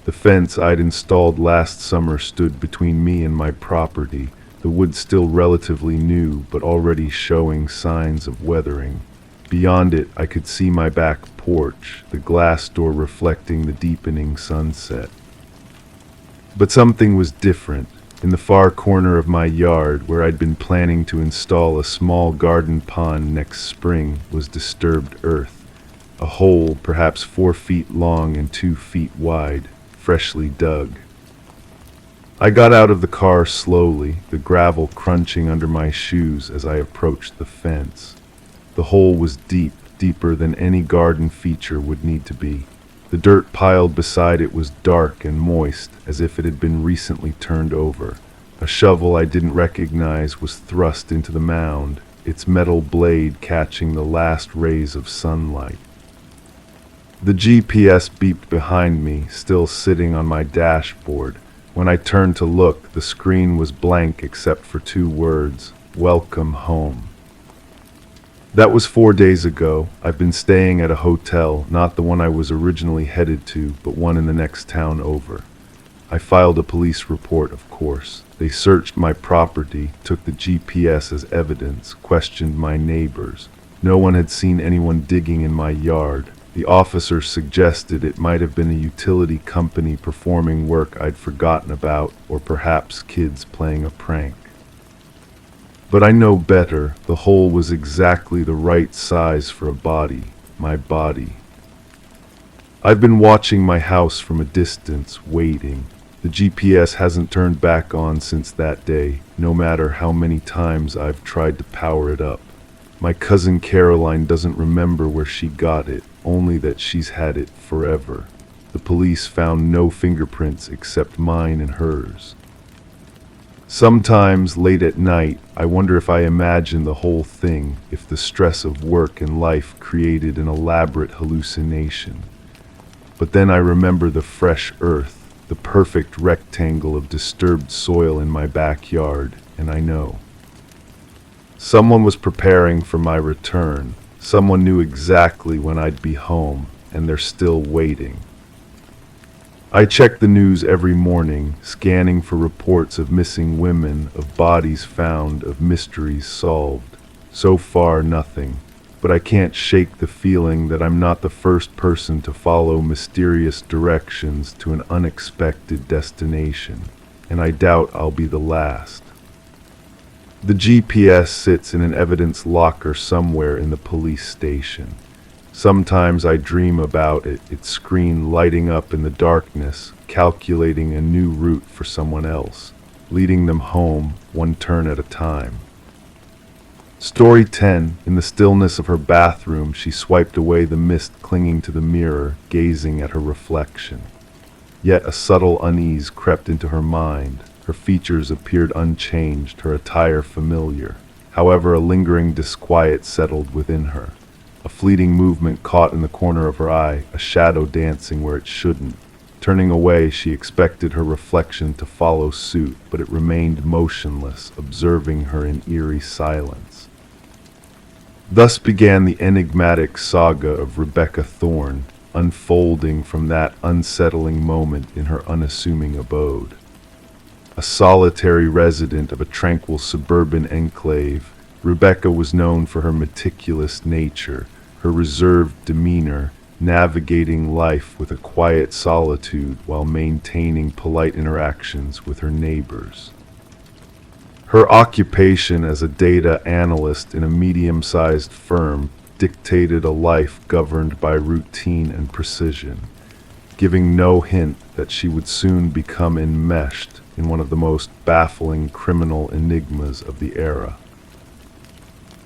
The fence I'd installed last summer stood between me and my property, the wood still relatively new but already showing signs of weathering. Beyond it, I could see my back porch, the glass door reflecting the deepening sunset. But something was different. In the far corner of my yard, where I'd been planning to install a small garden pond next spring, was disturbed earth. A hole perhaps 4 feet long and 2 feet wide, freshly dug. I got out of the car slowly, the gravel crunching under my shoes as I approached the fence. The hole was deep, deeper than any garden feature would need to be. The dirt piled beside it was dark and moist, as if it had been recently turned over. A shovel I didn't recognize was thrust into the mound, its metal blade catching the last rays of sunlight. The GPS beeped behind me, still sitting on my dashboard. When I turned to look, the screen was blank except for 2 words, "Welcome home." That was 4 days ago. I've been staying at a hotel, not the one I was originally headed to, but one in the next town over. I filed a police report, of course. They searched my property, took the GPS as evidence, questioned my neighbors. No one had seen anyone digging in my yard. The officer suggested it might have been a utility company performing work I'd forgotten about, or perhaps kids playing a prank. But I know better. The hole was exactly the right size for a body, my body. I've been watching my house from a distance, waiting. The GPS hasn't turned back on since that day, no matter how many times I've tried to power it up. My cousin Caroline doesn't remember where she got it, only that she's had it forever. The police found no fingerprints except mine and hers. Sometimes, late at night, I wonder if I imagine the whole thing, if the stress of work and life created an elaborate hallucination. But then I remember the fresh earth, the perfect rectangle of disturbed soil in my backyard, and I know. Someone was preparing for my return. Someone knew exactly when I'd be home, and they're still waiting. I check the news every morning, scanning for reports of missing women, of bodies found, of mysteries solved. So far, nothing. But I can't shake the feeling that I'm not the first person to follow mysterious directions to an unexpected destination, and I doubt I'll be the last. The GPS sits in an evidence locker somewhere in the police station. Sometimes I dream about it, its screen lighting up in the darkness, calculating a new route for someone else, leading them home, one turn at a time. Story 10. In the stillness of her bathroom, she swiped away the mist clinging to the mirror, gazing at her reflection. Yet a subtle unease crept into her mind. Her features appeared unchanged, her attire familiar. However, a lingering disquiet settled within her. A fleeting movement caught in the corner of her eye, a shadow dancing where it shouldn't. Turning away, she expected her reflection to follow suit, but it remained motionless, observing her in eerie silence. Thus began the enigmatic saga of Rebecca Thorne, unfolding from that unsettling moment in her unassuming abode. A solitary resident of a tranquil suburban enclave, Rebecca was known for her meticulous nature, her reserved demeanor, navigating life with a quiet solitude while maintaining polite interactions with her neighbors. Her occupation as a data analyst in a medium-sized firm dictated a life governed by routine and precision, giving no hint that she would soon become enmeshed in one of the most baffling criminal enigmas of the era.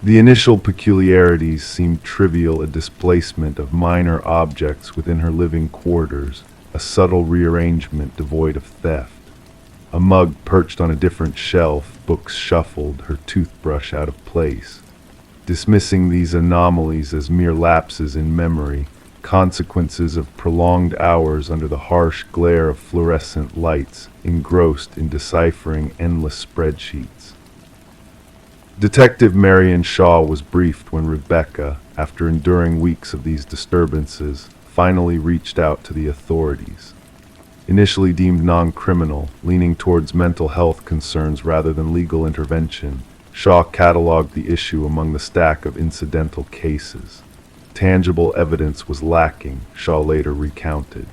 The initial peculiarities seemed trivial, a displacement of minor objects within her living quarters, a subtle rearrangement devoid of theft. A mug perched on a different shelf, books shuffled, her toothbrush out of place. Dismissing these anomalies as mere lapses in memory, consequences of prolonged hours under the harsh glare of fluorescent lights, engrossed in deciphering endless spreadsheets. Detective Marion Shaw was briefed when Rebecca, after enduring weeks of these disturbances, finally reached out to the authorities. Initially deemed non-criminal, leaning towards mental health concerns rather than legal intervention, Shaw cataloged the issue among the stack of incidental cases. Tangible evidence was lacking, Shaw later recounted.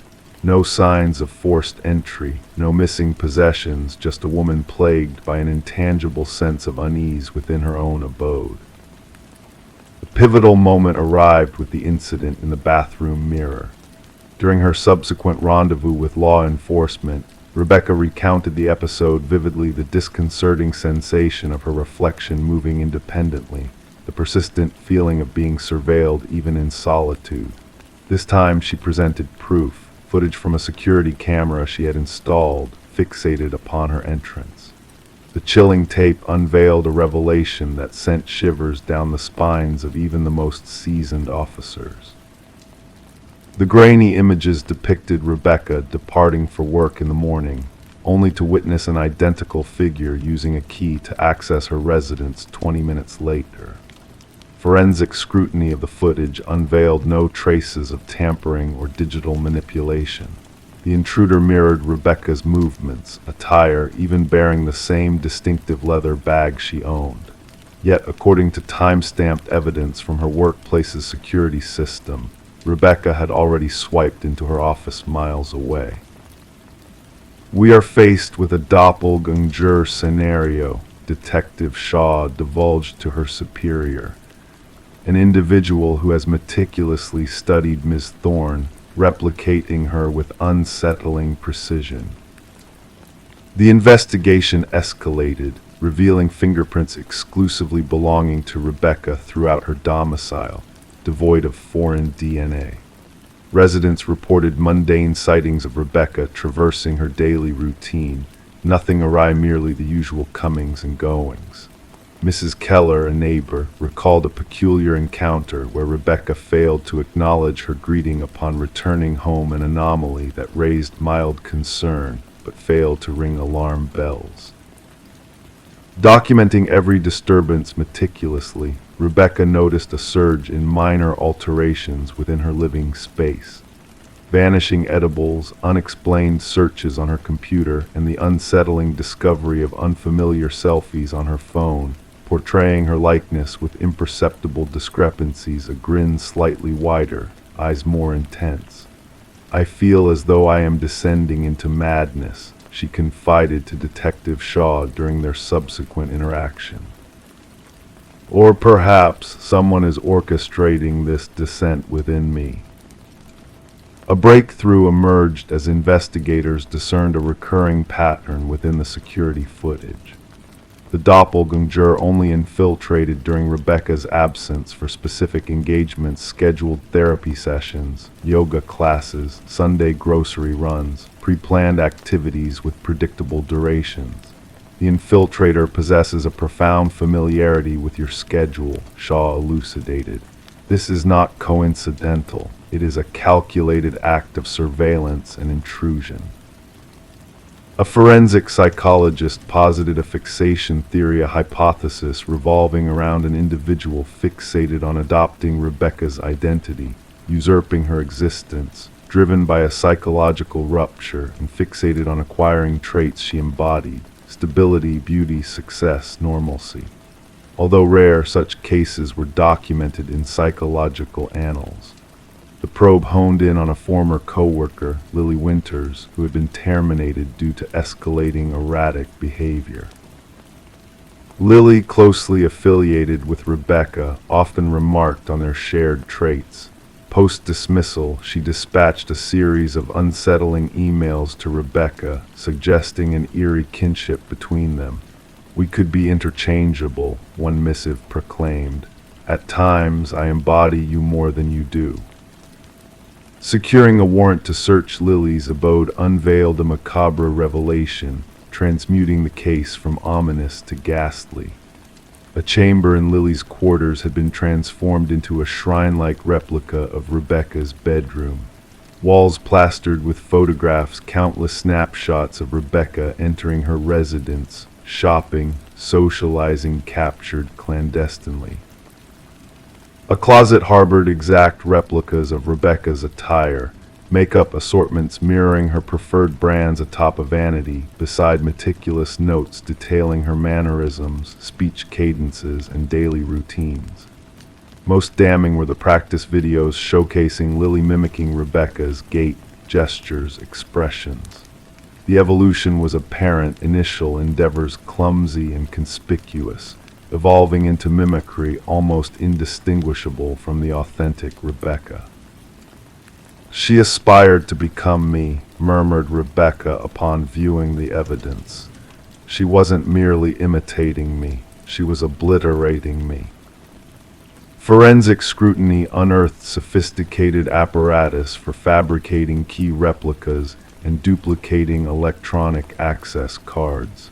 No signs of forced entry, no missing possessions, just a woman plagued by an intangible sense of unease within her own abode. The pivotal moment arrived with the incident in the bathroom mirror. During her subsequent rendezvous with law enforcement, Rebecca recounted the episode vividly, the disconcerting sensation of her reflection moving independently, the persistent feeling of being surveilled even in solitude. This time she presented proof, footage from a security camera she had installed, fixated upon her entrance. The chilling tape unveiled a revelation that sent shivers down the spines of even the most seasoned officers. The grainy images depicted Rebecca departing for work in the morning, only to witness an identical figure using a key to access her residence 20 minutes later. Forensic scrutiny of the footage unveiled no traces of tampering or digital manipulation. The intruder mirrored Rebecca's movements, attire, even bearing the same distinctive leather bag she owned. Yet, according to time-stamped evidence from her workplace's security system, Rebecca had already swiped into her office miles away. "We are faced with a doppelganger scenario," Detective Shaw divulged to her superior. An individual who has meticulously studied Ms. Thorne, replicating her with unsettling precision. The investigation escalated, revealing fingerprints exclusively belonging to Rebecca throughout her domicile, devoid of foreign DNA. Residents reported mundane sightings of Rebecca traversing her daily routine, nothing awry, merely the usual comings and goings. Mrs. Keller, a neighbor, recalled a peculiar encounter where Rebecca failed to acknowledge her greeting upon returning home, an anomaly that raised mild concern but failed to ring alarm bells. Documenting every disturbance meticulously, Rebecca noticed a surge in minor alterations within her living space. Vanishing edibles, unexplained searches on her computer, and the unsettling discovery of unfamiliar selfies on her phone, portraying her likeness with imperceptible discrepancies, a grin slightly wider, eyes more intense. "I feel as though I am descending into madness," she confided to Detective Shaw during their subsequent interaction. "Or perhaps someone is orchestrating this descent within me." A breakthrough emerged as investigators discerned a recurring pattern within the security footage. The doppelganger only infiltrated during Rebecca's absence for specific engagements, scheduled therapy sessions, yoga classes, Sunday grocery runs, pre-planned activities with predictable durations. "The infiltrator possesses a profound familiarity with your schedule," Shaw elucidated. "This is not coincidental. It is a calculated act of surveillance and intrusion." A forensic psychologist posited a fixation theory, a hypothesis revolving around an individual fixated on adopting Rebecca's identity, usurping her existence, driven by a psychological rupture, and fixated on acquiring traits she embodied: stability, beauty, success, normalcy. Although rare, such cases were documented in psychological annals. The probe honed in on a former co-worker, Lily Winters, who had been terminated due to escalating erratic behavior. Lily, closely affiliated with Rebecca, often remarked on their shared traits. Post-dismissal, she dispatched a series of unsettling emails to Rebecca, suggesting an eerie kinship between them. "We could be interchangeable," one missive proclaimed. "At times, I embody you more than you do." Securing a warrant to search Lily's abode unveiled a macabre revelation, transmuting the case from ominous to ghastly. A chamber in Lily's quarters had been transformed into a shrine-like replica of Rebecca's bedroom. Walls plastered with photographs, countless snapshots of Rebecca entering her residence, shopping, socializing captured clandestinely. A closet harbored exact replicas of Rebecca's attire, makeup assortments mirroring her preferred brands atop a vanity, beside meticulous notes detailing her mannerisms, speech cadences, and daily routines. Most damning were the practice videos showcasing Lily mimicking Rebecca's gait, gestures, expressions. The evolution was apparent, initial endeavors clumsy and conspicuous, evolving into mimicry almost indistinguishable from the authentic Rebecca. "She aspired to become me," murmured Rebecca upon viewing the evidence. "She wasn't merely imitating me, she was obliterating me." Forensic scrutiny unearthed sophisticated apparatus for fabricating key replicas and duplicating electronic access cards.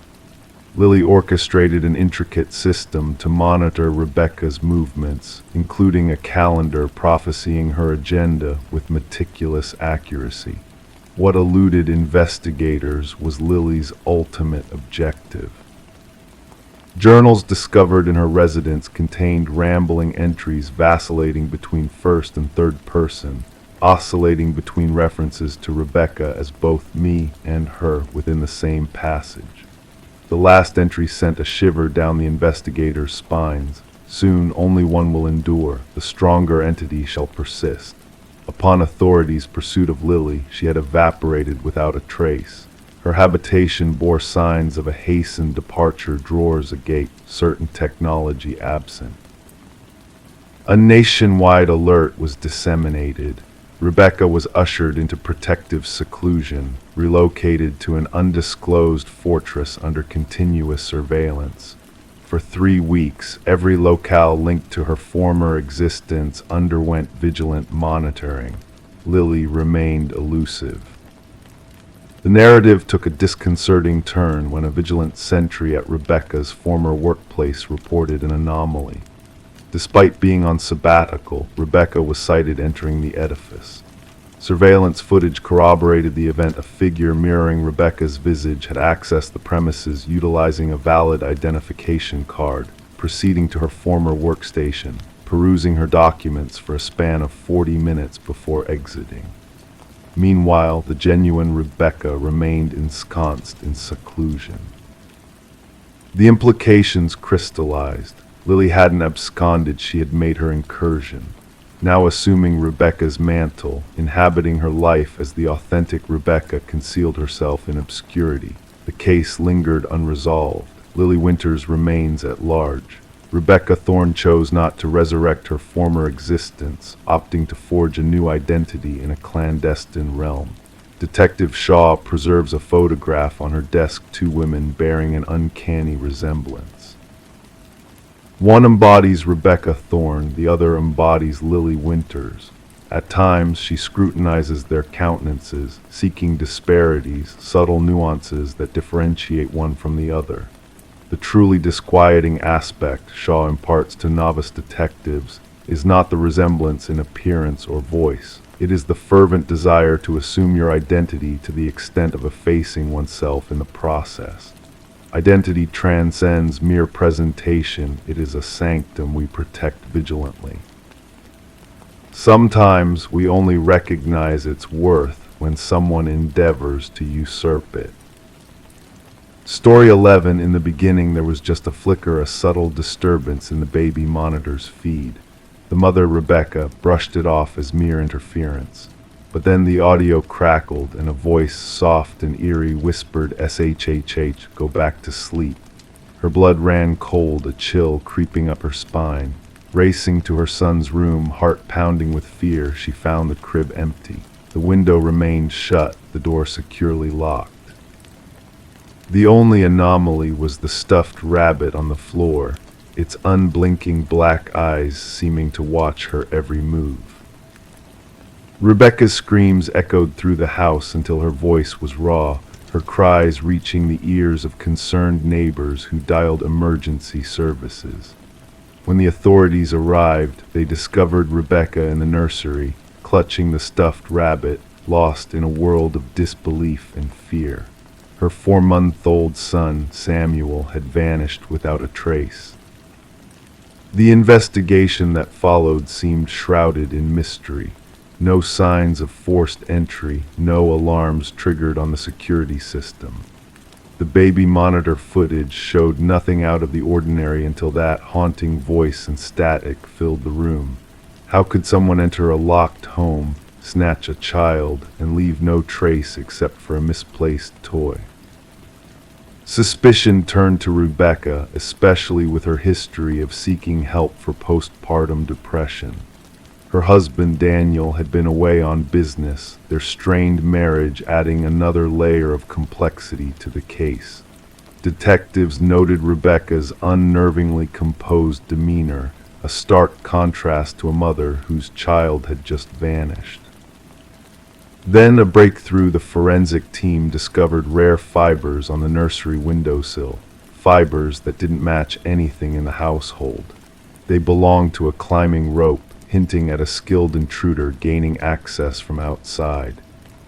Lily orchestrated an intricate system to monitor Rebecca's movements, including a calendar prophesying her agenda with meticulous accuracy. What eluded investigators was Lily's ultimate objective. Journals discovered in her residence contained rambling entries vacillating between first and third person, oscillating between references to Rebecca as both me and her within the same passage. The last entry sent a shiver down the investigators' spines. Soon only one will endure, the stronger entity shall persist. Upon authorities' pursuit of Lily, she had evaporated without a trace. Her habitation bore signs of a hastened departure, drawers agape, certain technology absent. A nationwide alert was disseminated. Rebecca was ushered into protective seclusion, relocated to an undisclosed fortress under continuous surveillance. For 3 weeks, every locale linked to her former existence underwent vigilant monitoring. Lily remained elusive. The narrative took a disconcerting turn when a vigilant sentry at Rebecca's former workplace reported an anomaly. Despite being on sabbatical, Rebecca was sighted entering the edifice. Surveillance footage corroborated the event. A figure mirroring Rebecca's visage had accessed the premises utilizing a valid identification card, proceeding to her former workstation, perusing her documents for a span of 40 minutes before exiting. Meanwhile, the genuine Rebecca remained ensconced in seclusion. The implications crystallized. Lily hadn't absconded, she had made her incursion. Now assuming Rebecca's mantle, inhabiting her life as the authentic Rebecca concealed herself in obscurity. The case lingered unresolved. Lily Winters remains at large. Rebecca Thorne chose not to resurrect her former existence, opting to forge a new identity in a clandestine realm. Detective Shaw preserves a photograph on her desk, 2 women bearing an uncanny resemblance. One embodies Rebecca Thorne, the other embodies Lily Winters. At times, she scrutinizes their countenances, seeking disparities, subtle nuances that differentiate one from the other. The truly disquieting aspect Shaw imparts to novice detectives is not the resemblance in appearance or voice. It is the fervent desire to assume your identity to the extent of effacing oneself in the process. Identity transcends mere presentation. It is a sanctum we protect vigilantly. Sometimes we only recognize its worth when someone endeavors to usurp it. Story 11. In the beginning, there was just a flicker, a subtle disturbance in the baby monitor's feed. The mother, Rebecca, brushed it off as mere interference. But then the audio crackled, and a voice, soft and eerie, whispered, "SHHH, go back to sleep." Her blood ran cold, a chill creeping up her spine. Racing to her son's room, heart pounding with fear, she found the crib empty. The window remained shut, the door securely locked. The only anomaly was the stuffed rabbit on the floor, its unblinking black eyes seeming to watch her every move. Rebecca's screams echoed through the house until her voice was raw, her cries reaching the ears of concerned neighbors who dialed emergency services. When the authorities arrived, they discovered Rebecca in the nursery, clutching the stuffed rabbit, lost in a world of disbelief and fear. Her 4-month-old son, Samuel, had vanished without a trace. The investigation that followed seemed shrouded in mystery. No signs of forced entry, no alarms triggered on the security system. The baby monitor footage showed nothing out of the ordinary until that haunting voice and static filled the room. How could someone enter a locked home, snatch a child, and leave no trace except for a misplaced toy? Suspicion turned to Rebecca, especially with her history of seeking help for postpartum depression. Her husband, Daniel, had been away on business, their strained marriage adding another layer of complexity to the case. Detectives noted Rebecca's unnervingly composed demeanor, a stark contrast to a mother whose child had just vanished. Then a breakthrough: the forensic team discovered rare fibers on the nursery windowsill, fibers that didn't match anything in the household. They belonged to a climbing rope, hinting at a skilled intruder gaining access from outside.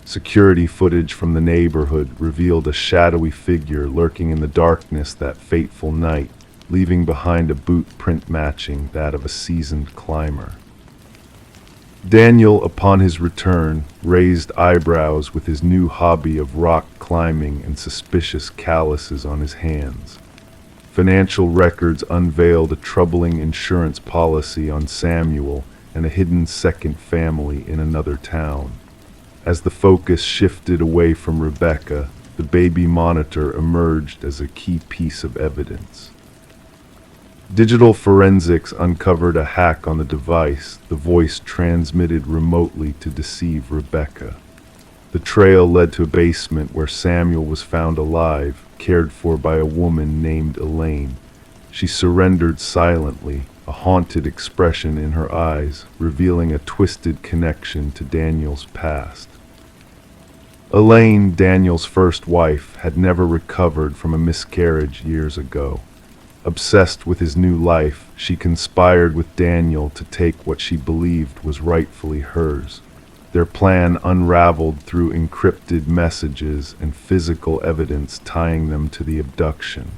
Security footage from the neighborhood revealed a shadowy figure lurking in the darkness that fateful night, leaving behind a boot print matching that of a seasoned climber. Daniel, upon his return, raised eyebrows with his new hobby of rock climbing and suspicious calluses on his hands. Financial records unveiled a troubling insurance policy on Samuel and a hidden second family in another town. As the focus shifted away from Rebecca, the baby monitor emerged as a key piece of evidence. Digital forensics uncovered a hack on the device, the voice transmitted remotely to deceive Rebecca. The trail led to a basement where Samuel was found alive, cared for by a woman named Elaine. She surrendered silently, a haunted expression in her eyes, revealing a twisted connection to Daniel's past. Elaine, Daniel's first wife, had never recovered from a miscarriage years ago. Obsessed with his new life, she conspired with Daniel to take what she believed was rightfully hers. Their plan unraveled through encrypted messages and physical evidence tying them to the abduction.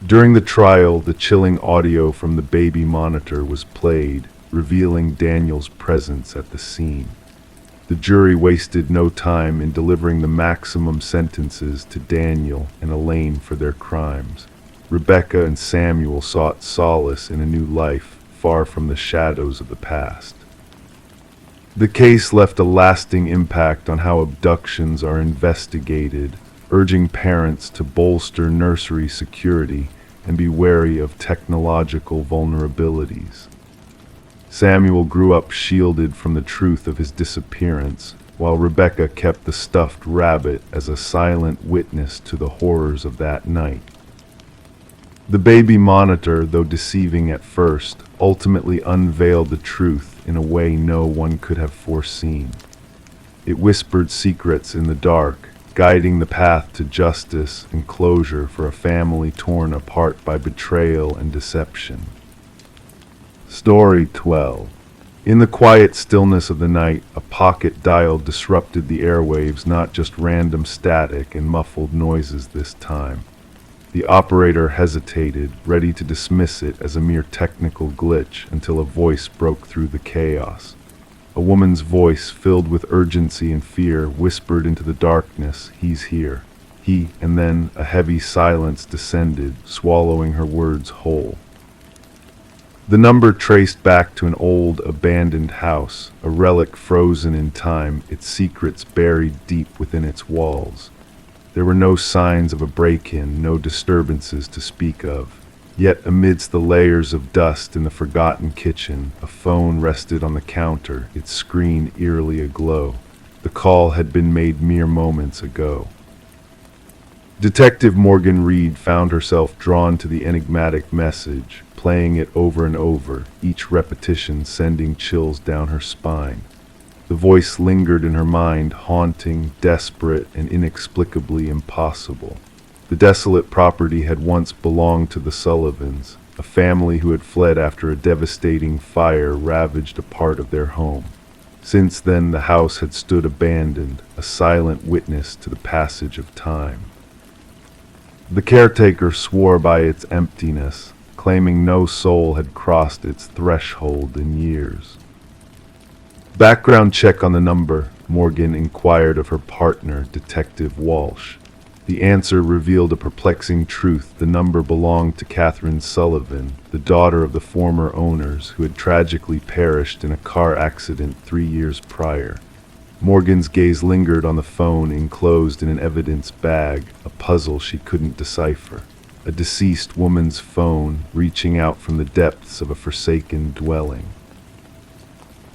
During the trial, the chilling audio from the baby monitor was played, revealing Daniel's presence at the scene. The jury wasted no time in delivering the maximum sentences to Daniel and Elaine for their crimes. Rebecca and Samuel sought solace in a new life, far from the shadows of the past. The case left a lasting impact on how abductions are investigated, urging parents to bolster nursery security and be wary of technological vulnerabilities. Samuel grew up shielded from the truth of his disappearance, while Rebecca kept the stuffed rabbit as a silent witness to the horrors of that night. The baby monitor, though deceiving at first, ultimately unveiled the truth in a way no one could have foreseen. It whispered secrets in the dark, guiding the path to justice and closure for a family torn apart by betrayal and deception. Story 12. In the quiet stillness of the night, a pocket dial disrupted the airwaves, not just random static and muffled noises this time. The operator hesitated, ready to dismiss it as a mere technical glitch, until a voice broke through the chaos. A woman's voice, filled with urgency and fear, whispered into the darkness, "He's here." He, and then a heavy silence descended, swallowing her words whole. The number traced back to an old, abandoned house, a relic frozen in time, its secrets buried deep within its walls. There were no signs of a break-in, no disturbances to speak of. Yet amidst the layers of dust in the forgotten kitchen, a phone rested on the counter, its screen eerily aglow. The call had been made mere moments ago. Detective Morgan Reed found herself drawn to the enigmatic message, playing it over and over, each repetition sending chills down her spine. The voice lingered in her mind, haunting, desperate, and inexplicably impossible. The desolate property had once belonged to the Sullivans, a family who had fled after a devastating fire ravaged a part of their home. Since then, the house had stood abandoned, a silent witness to the passage of time. The caretaker swore by its emptiness, claiming no soul had crossed its threshold in years. "Background check on the number," Morgan inquired of her partner, Detective Walsh. The answer revealed a perplexing truth. The number belonged to Catherine Sullivan, the daughter of the former owners, who had tragically perished in a car accident 3 years prior. Morgan's gaze lingered on the phone enclosed in an evidence bag, a puzzle she couldn't decipher. A deceased woman's phone reaching out from the depths of a forsaken dwelling.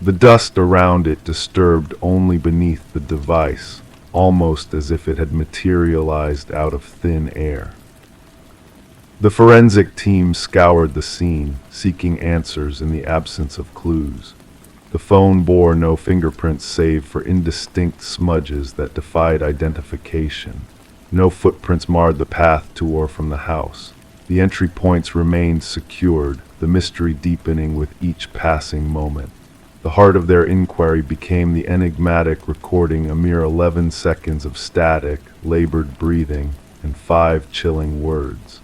The dust around it disturbed only beneath the device, almost as if it had materialized out of thin air. The forensic team scoured the scene, seeking answers in the absence of clues. The phone bore no fingerprints save for indistinct smudges that defied identification. No footprints marred the path to or from the house. The entry points remained secured, the mystery deepening with each passing moment. The heart of their inquiry became the enigmatic recording, a mere 11 seconds of static, labored breathing, and 5 chilling words.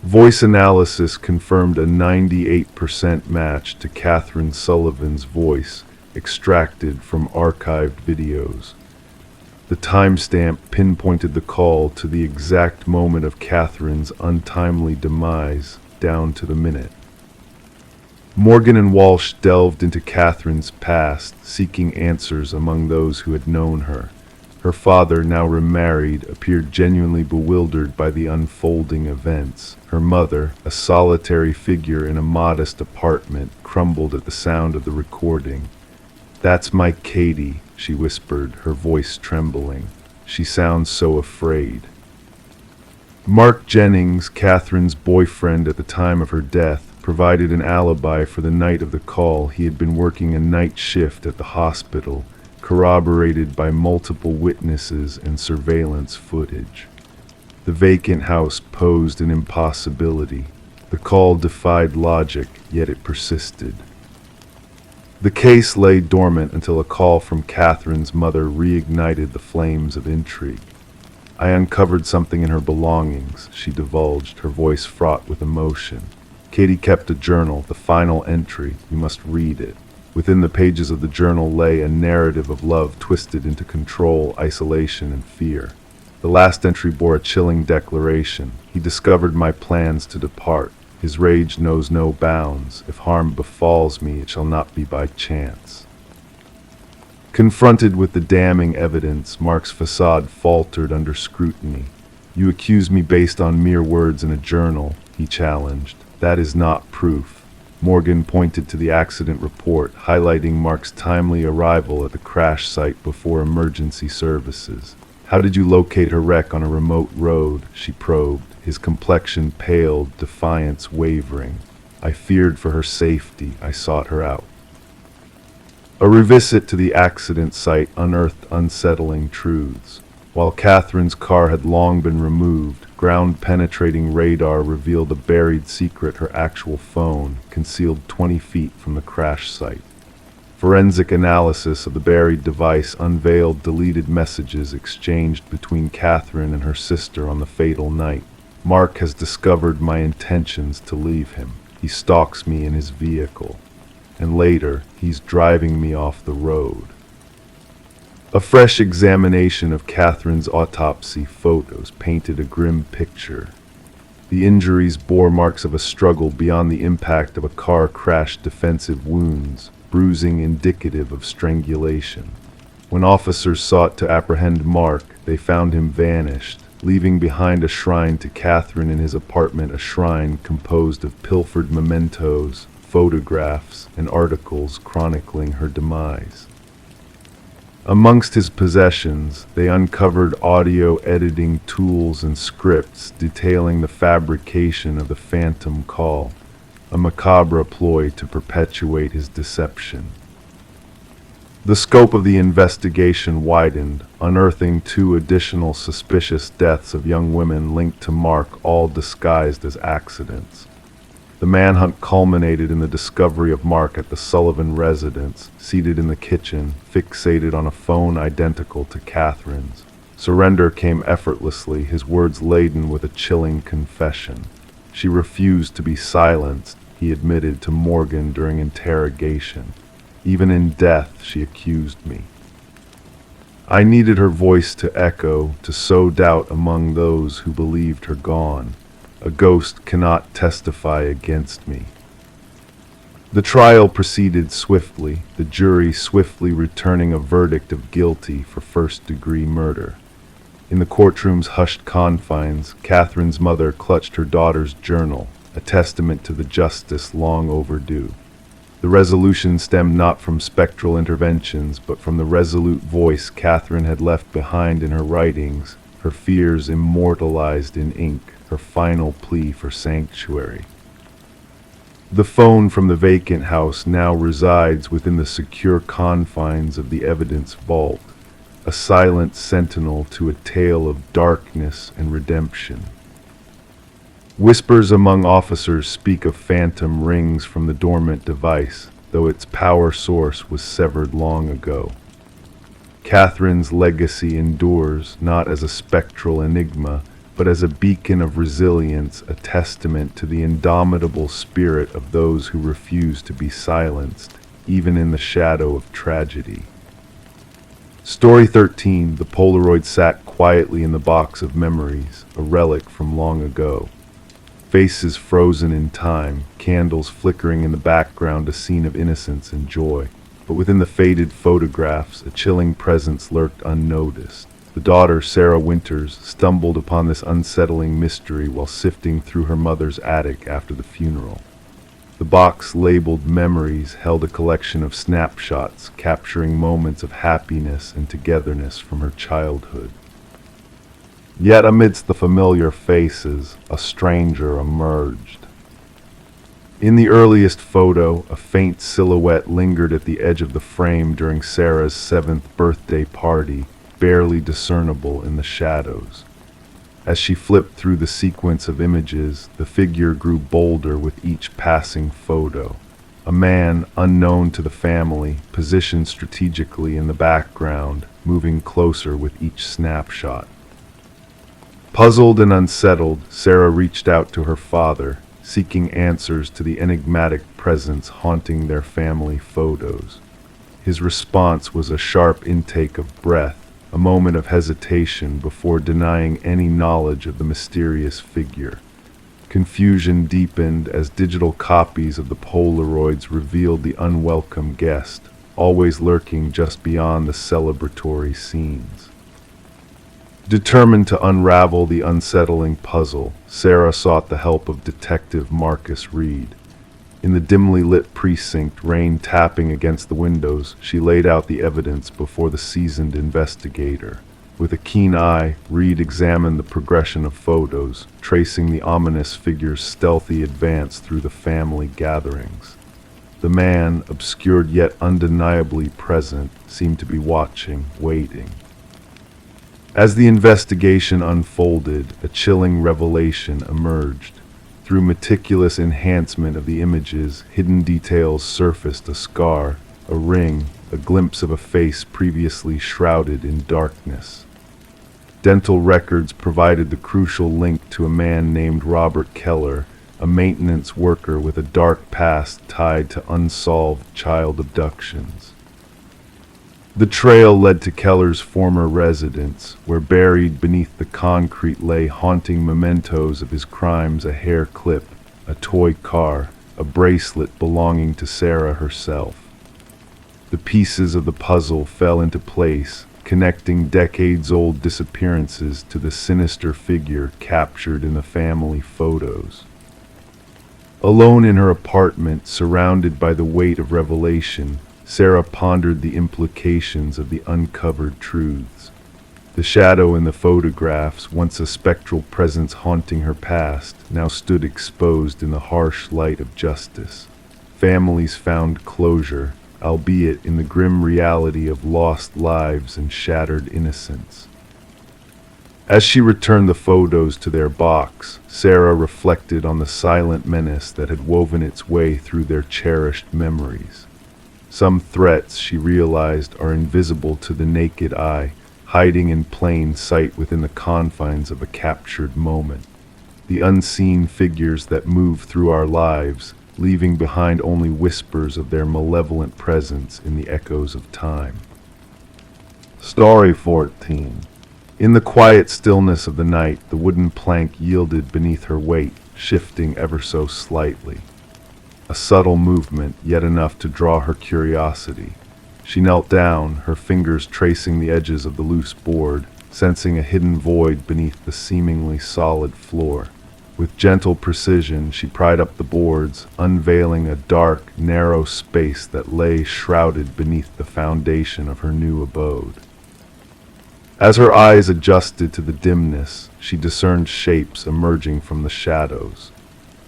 Voice analysis confirmed a 98% match to Catherine Sullivan's voice, extracted from archived videos. The timestamp pinpointed the call to the exact moment of Catherine's untimely demise, down to the minute. Morgan and Walsh delved into Catherine's past, seeking answers among those who had known her. Her father, now remarried, appeared genuinely bewildered by the unfolding events. Her mother, a solitary figure in a modest apartment, crumbled at the sound of the recording. "That's my Katie," she whispered, her voice trembling. "She sounds so afraid." Mark Jennings, Catherine's boyfriend at the time of her death, provided an alibi for the night of the call. He had been working a night shift at the hospital, corroborated by multiple witnesses and surveillance footage. The vacant house posed an impossibility. The call defied logic, yet it persisted. The case lay dormant until a call from Catherine's mother reignited the flames of intrigue. "I uncovered something in her belongings," she divulged, her voice fraught with emotion. Katie kept a journal, the final entry. "You must read it." Within the pages of the journal lay a narrative of love twisted into control, isolation, and fear. The last entry bore a chilling declaration. "He discovered my plans to depart. His rage knows no bounds. If harm befalls me, it shall not be by chance." Confronted with the damning evidence, Mark's facade faltered under scrutiny. "You accuse me based on mere words in a journal," he challenged. "That is not proof." Morgan pointed to the accident report, highlighting Mark's timely arrival at the crash site before emergency services. "How did you locate her wreck on a remote road?" she probed. His complexion paled, defiance wavering. "I feared for her safety. I sought her out." A revisit to the accident site unearthed unsettling truths. While Catherine's car had long been removed, ground-penetrating radar revealed a buried secret: her actual phone, concealed 20 feet from the crash site. Forensic analysis of the buried device unveiled deleted messages exchanged between Catherine and her sister on the fatal night. "Mark has discovered my intentions to leave him. He stalks me in his vehicle. And later, he's driving me off the road." A fresh examination of Catherine's autopsy photos painted a grim picture. The injuries bore marks of a struggle beyond the impact of a car crash, defensive wounds, bruising indicative of strangulation. When officers sought to apprehend Mark, they found him vanished, leaving behind a shrine to Catherine in his apartment, a shrine composed of pilfered mementos, photographs, and articles chronicling her demise. Amongst his possessions, they uncovered audio editing tools and scripts detailing the fabrication of the phantom call, a macabre ploy to perpetuate his deception. The scope of the investigation widened, unearthing 2 additional suspicious deaths of young women linked to Mark, all disguised as accidents. The manhunt culminated in the discovery of Mark at the Sullivan residence, seated in the kitchen, fixated on a phone identical to Catherine's. Surrender came effortlessly, his words laden with a chilling confession. She refused to be silenced, he admitted to Morgan during interrogation. Even in death, she accused me. I needed her voice to echo, to sow doubt among those who believed her gone. A ghost cannot testify against me. The trial proceeded swiftly, the jury swiftly returning a verdict of guilty for first-degree murder. In the courtroom's hushed confines, Catherine's mother clutched her daughter's journal, a testament to the justice long overdue. The resolution stemmed not from spectral interventions, but from the resolute voice Catherine had left behind in her writings, her fears immortalized in ink, her final plea for sanctuary. The phone from the vacant house now resides within the secure confines of the evidence vault, a silent sentinel to a tale of darkness and redemption. Whispers among officers speak of phantom rings from the dormant device, though its power source was severed long ago. Catherine's legacy endures not as a spectral enigma, but as a beacon of resilience, a testament to the indomitable spirit of those who refuse to be silenced, even in the shadow of tragedy. Story 13, the Polaroid sat quietly in the box of memories, a relic from long ago. Faces frozen in time, candles flickering in the background, a scene of innocence and joy. But within the faded photographs, a chilling presence lurked unnoticed. The daughter, Sarah Winters, stumbled upon this unsettling mystery while sifting through her mother's attic after the funeral. The box labeled Memories held a collection of snapshots capturing moments of happiness and togetherness from her childhood. Yet amidst the familiar faces, a stranger emerged. In the earliest photo, a faint silhouette lingered at the edge of the frame during Sarah's 7th birthday party, barely discernible in the shadows. As she flipped through the sequence of images, the figure grew bolder with each passing photo. A man, unknown to the family, positioned strategically in the background, moving closer with each snapshot. Puzzled and unsettled, Sarah reached out to her father, seeking answers to the enigmatic presence haunting their family photos. His response was a sharp intake of breath, a moment of hesitation before denying any knowledge of the mysterious figure. Confusion deepened as digital copies of the Polaroids revealed the unwelcome guest, always lurking just beyond the celebratory scenes. Determined to unravel the unsettling puzzle, Sarah sought the help of Detective Marcus Reed. In the dimly lit precinct, rain tapping against the windows, she laid out the evidence before the seasoned investigator. With a keen eye, Reed examined the progression of photos, tracing the ominous figure's stealthy advance through the family gatherings. The man, obscured yet undeniably present, seemed to be watching, waiting. As the investigation unfolded, a chilling revelation emerged. Through meticulous enhancement of the images, hidden details surfaced: a scar, a ring, a glimpse of a face previously shrouded in darkness. Dental records provided the crucial link to a man named Robert Keller, a maintenance worker with a dark past tied to unsolved child abductions. The trail led to Keller's former residence, where buried beneath the concrete lay haunting mementos of his crimes: a hair clip, a toy car, a bracelet belonging to Sarah herself. The pieces of the puzzle fell into place, connecting decades-old disappearances to the sinister figure captured in the family photos. Alone in her apartment, surrounded by the weight of revelation, Sarah pondered the implications of the uncovered truths. The shadow in the photographs, once a spectral presence haunting her past, now stood exposed in the harsh light of justice. Families found closure, albeit in the grim reality of lost lives and shattered innocence. As she returned the photos to their box, Sarah reflected on the silent menace that had woven its way through their cherished memories. Some threats, she realized, are invisible to the naked eye, hiding in plain sight within the confines of a captured moment. The unseen figures that move through our lives, leaving behind only whispers of their malevolent presence in the echoes of time. Story 14. In the quiet stillness of the night, the wooden plank yielded beneath her weight, shifting ever so slightly. A subtle movement, yet enough to draw her curiosity. She knelt down, her fingers tracing the edges of the loose board, sensing a hidden void beneath the seemingly solid floor. With gentle precision, she pried up the boards, unveiling a dark, narrow space that lay shrouded beneath the foundation of her new abode. As her eyes adjusted to the dimness, she discerned shapes emerging from the shadows.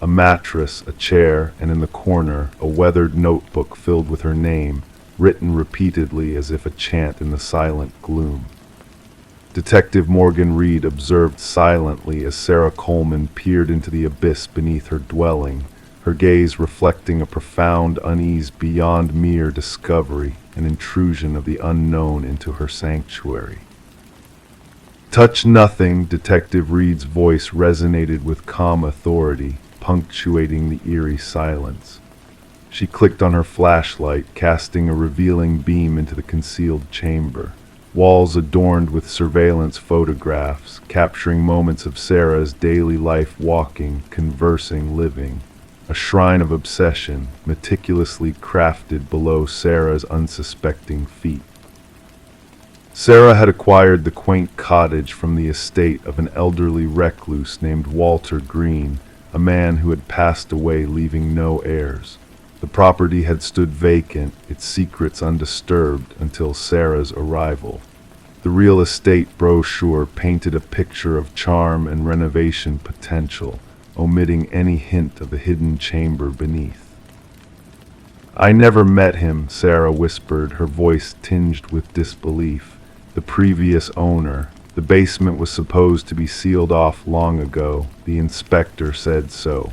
A mattress, a chair, and in the corner, a weathered notebook filled with her name, written repeatedly as if a chant in the silent gloom. Detective Morgan Reed observed silently as Sarah Coleman peered into the abyss beneath her dwelling, her gaze reflecting a profound unease beyond mere discovery, an intrusion of the unknown into her sanctuary. "Touch nothing," Detective Reed's voice resonated with calm authority, punctuating the eerie silence. She clicked on her flashlight, casting a revealing beam into the concealed chamber. Walls adorned with surveillance photographs, capturing moments of Sarah's daily life, walking, conversing, living. A shrine of obsession, meticulously crafted below Sarah's unsuspecting feet. Sarah had acquired the quaint cottage from the estate of an elderly recluse named Walter Green, a man who had passed away leaving no heirs. The property had stood vacant, its secrets undisturbed until Sarah's arrival. The real estate brochure painted a picture of charm and renovation potential, omitting any hint of the hidden chamber beneath. "I never met him," Sarah whispered, her voice tinged with disbelief. "The previous owner. The basement was supposed to be sealed off long ago. The inspector said so."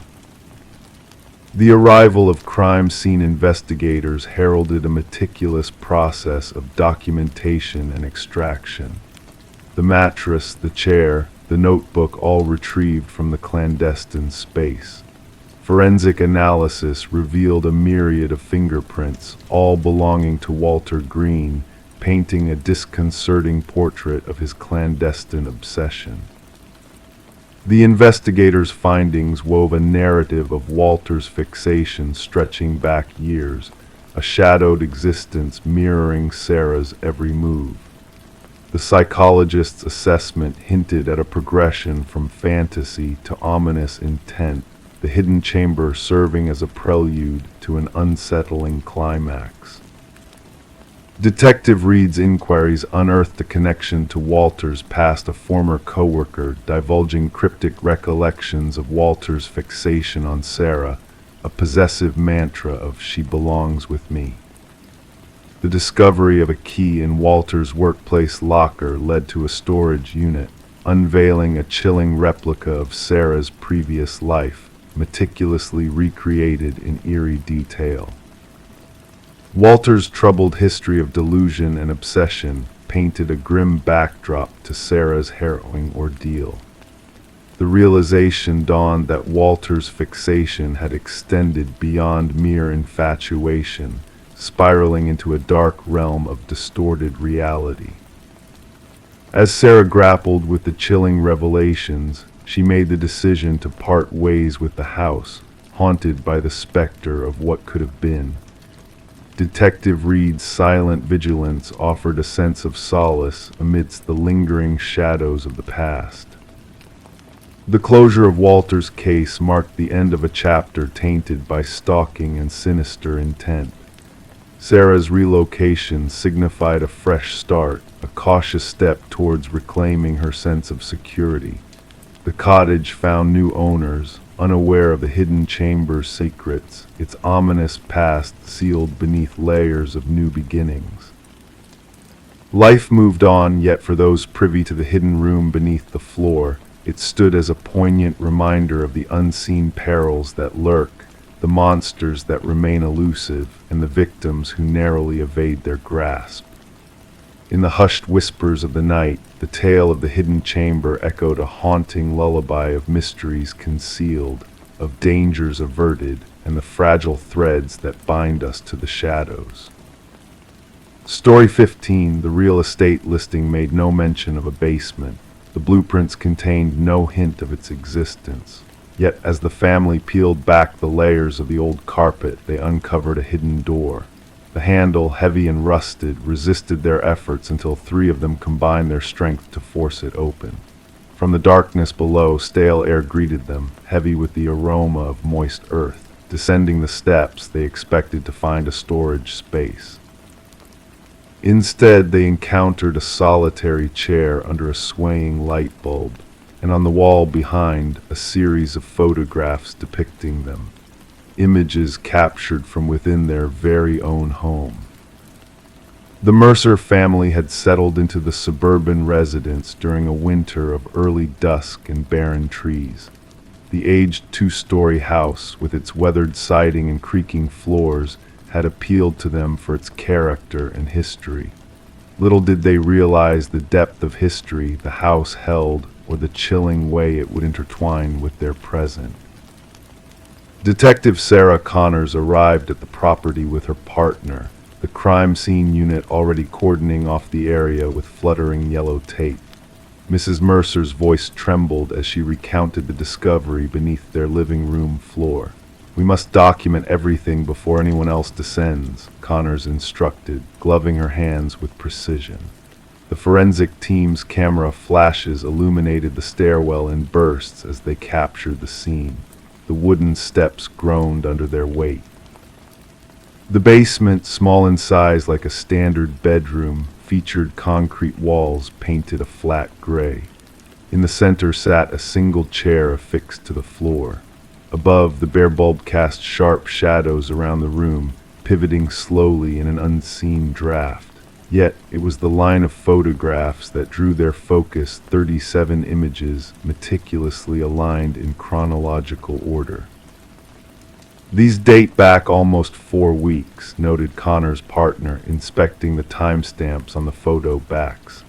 The arrival of crime scene investigators heralded a meticulous process of documentation and extraction. The mattress, the chair, the notebook all retrieved from the clandestine space. Forensic analysis revealed a myriad of fingerprints, all belonging to Walter Green, painting a disconcerting portrait of his clandestine obsession. The investigators' findings wove a narrative of Walter's fixation stretching back years, a shadowed existence mirroring Sarah's every move. The psychologist's assessment hinted at a progression from fantasy to ominous intent, the hidden chamber serving as a prelude to an unsettling climax. Detective Reed's inquiries unearthed a connection to Walter's past, a former coworker divulging cryptic recollections of Walter's fixation on Sarah, a possessive mantra of "she belongs with me." The discovery of a key in Walter's workplace locker led to a storage unit, unveiling a chilling replica of Sarah's previous life, meticulously recreated in eerie detail. Walter's troubled history of delusion and obsession painted a grim backdrop to Sarah's harrowing ordeal. The realization dawned that Walter's fixation had extended beyond mere infatuation, spiraling into a dark realm of distorted reality. As Sarah grappled with the chilling revelations, she made the decision to part ways with the house, haunted by the specter of what could have been. Detective Reed's silent vigilance offered a sense of solace amidst the lingering shadows of the past. The closure of Walter's case marked the end of a chapter tainted by stalking and sinister intent. Sarah's relocation signified a fresh start, a cautious step towards reclaiming her sense of security. The cottage found new owners, unaware of the hidden chamber's secrets, its ominous past sealed beneath layers of new beginnings. Life moved on, yet for those privy to the hidden room beneath the floor, it stood as a poignant reminder of the unseen perils that lurk, the monsters that remain elusive, and the victims who narrowly evade their grasp. In the hushed whispers of the night, the tale of the hidden chamber echoed a haunting lullaby of mysteries concealed, of dangers averted, and the fragile threads that bind us to the shadows. Story 15, the real estate listing made no mention of a basement. The blueprints contained no hint of its existence. Yet as the family peeled back the layers of the old carpet, they uncovered a hidden door. The handle, heavy and rusted, resisted their efforts until three of them combined their strength to force it open. From the darkness below, stale air greeted them, heavy with the aroma of moist earth. Descending the steps, they expected to find a storage space. Instead, they encountered a solitary chair under a swaying light bulb, and on the wall behind, a series of photographs depicting them. Images captured from within their very own home. The Mercer family had settled into the suburban residence during a winter of early dusk and barren trees. The aged two-story house, with its weathered siding and creaking floors, had appealed to them for its character and history. Little did they realize the depth of history the house held, or the chilling way it would intertwine with their present. Detective Sarah Connors arrived at the property with her partner, the crime scene unit already cordoning off the area with fluttering yellow tape. Mrs. Mercer's voice trembled as she recounted the discovery beneath their living room floor. "We must document everything before anyone else descends," Connors instructed, gloving her hands with precision. The forensic team's camera flashes illuminated the stairwell in bursts as they captured the scene. The wooden steps groaned under their weight. The basement, small in size like a standard bedroom, featured concrete walls painted a flat gray. In the center sat a single chair affixed to the floor. Above, the bare bulb cast sharp shadows around the room, pivoting slowly in an unseen draft. Yet it was the line of photographs that drew their focus, 37 images meticulously aligned in chronological order. "These date back almost 4 weeks," noted Connor's partner, inspecting the timestamps on the photo backs.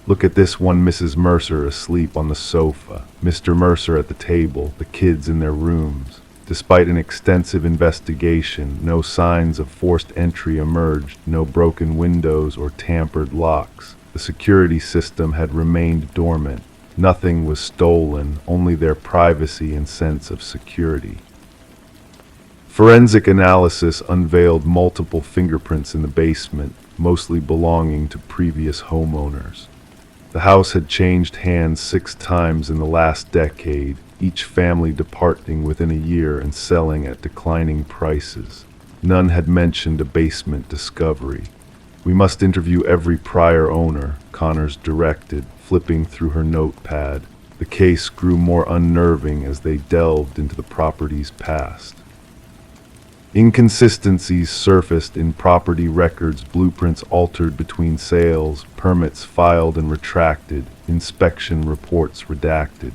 "Look at this one, Mrs. Mercer asleep on the sofa, Mr. Mercer at the table, the kids in their rooms." Despite an extensive investigation, no signs of forced entry emerged, no broken windows or tampered locks. The security system had remained dormant. Nothing was stolen, only their privacy and sense of security. Forensic analysis unveiled multiple fingerprints in the basement, mostly belonging to previous homeowners. The house had changed hands 6 times in the last decade, each family departing within a year and selling at declining prices. None had mentioned a basement discovery. "We must interview every prior owner," Connors directed, flipping through her notepad. The case grew more unnerving as they delved into the property's past. Inconsistencies surfaced in property records, blueprints altered between sales, permits filed and retracted, inspection reports redacted.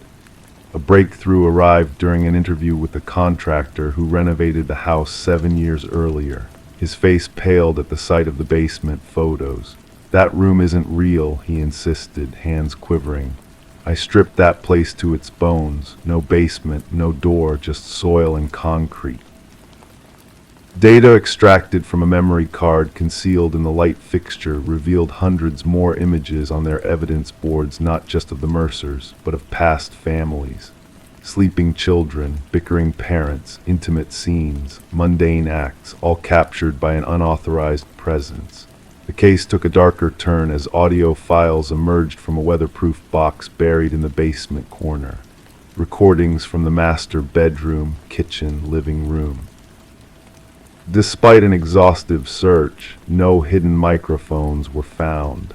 A breakthrough arrived during an interview with the contractor who renovated the house 7 years earlier. His face paled at the sight of the basement photos. "That room isn't real," he insisted, hands quivering. "I stripped that place to its bones. No basement, no door, just soil and concrete." Data extracted from a memory card concealed in the light fixture revealed hundreds more images on their evidence boards, not just of the Mercers, but of past families. Sleeping children, bickering parents, intimate scenes, mundane acts, all captured by an unauthorized presence. The case took a darker turn as audio files emerged from a weatherproof box buried in the basement corner. Recordings from the master bedroom, kitchen, living room. Despite an exhaustive search, no hidden microphones were found.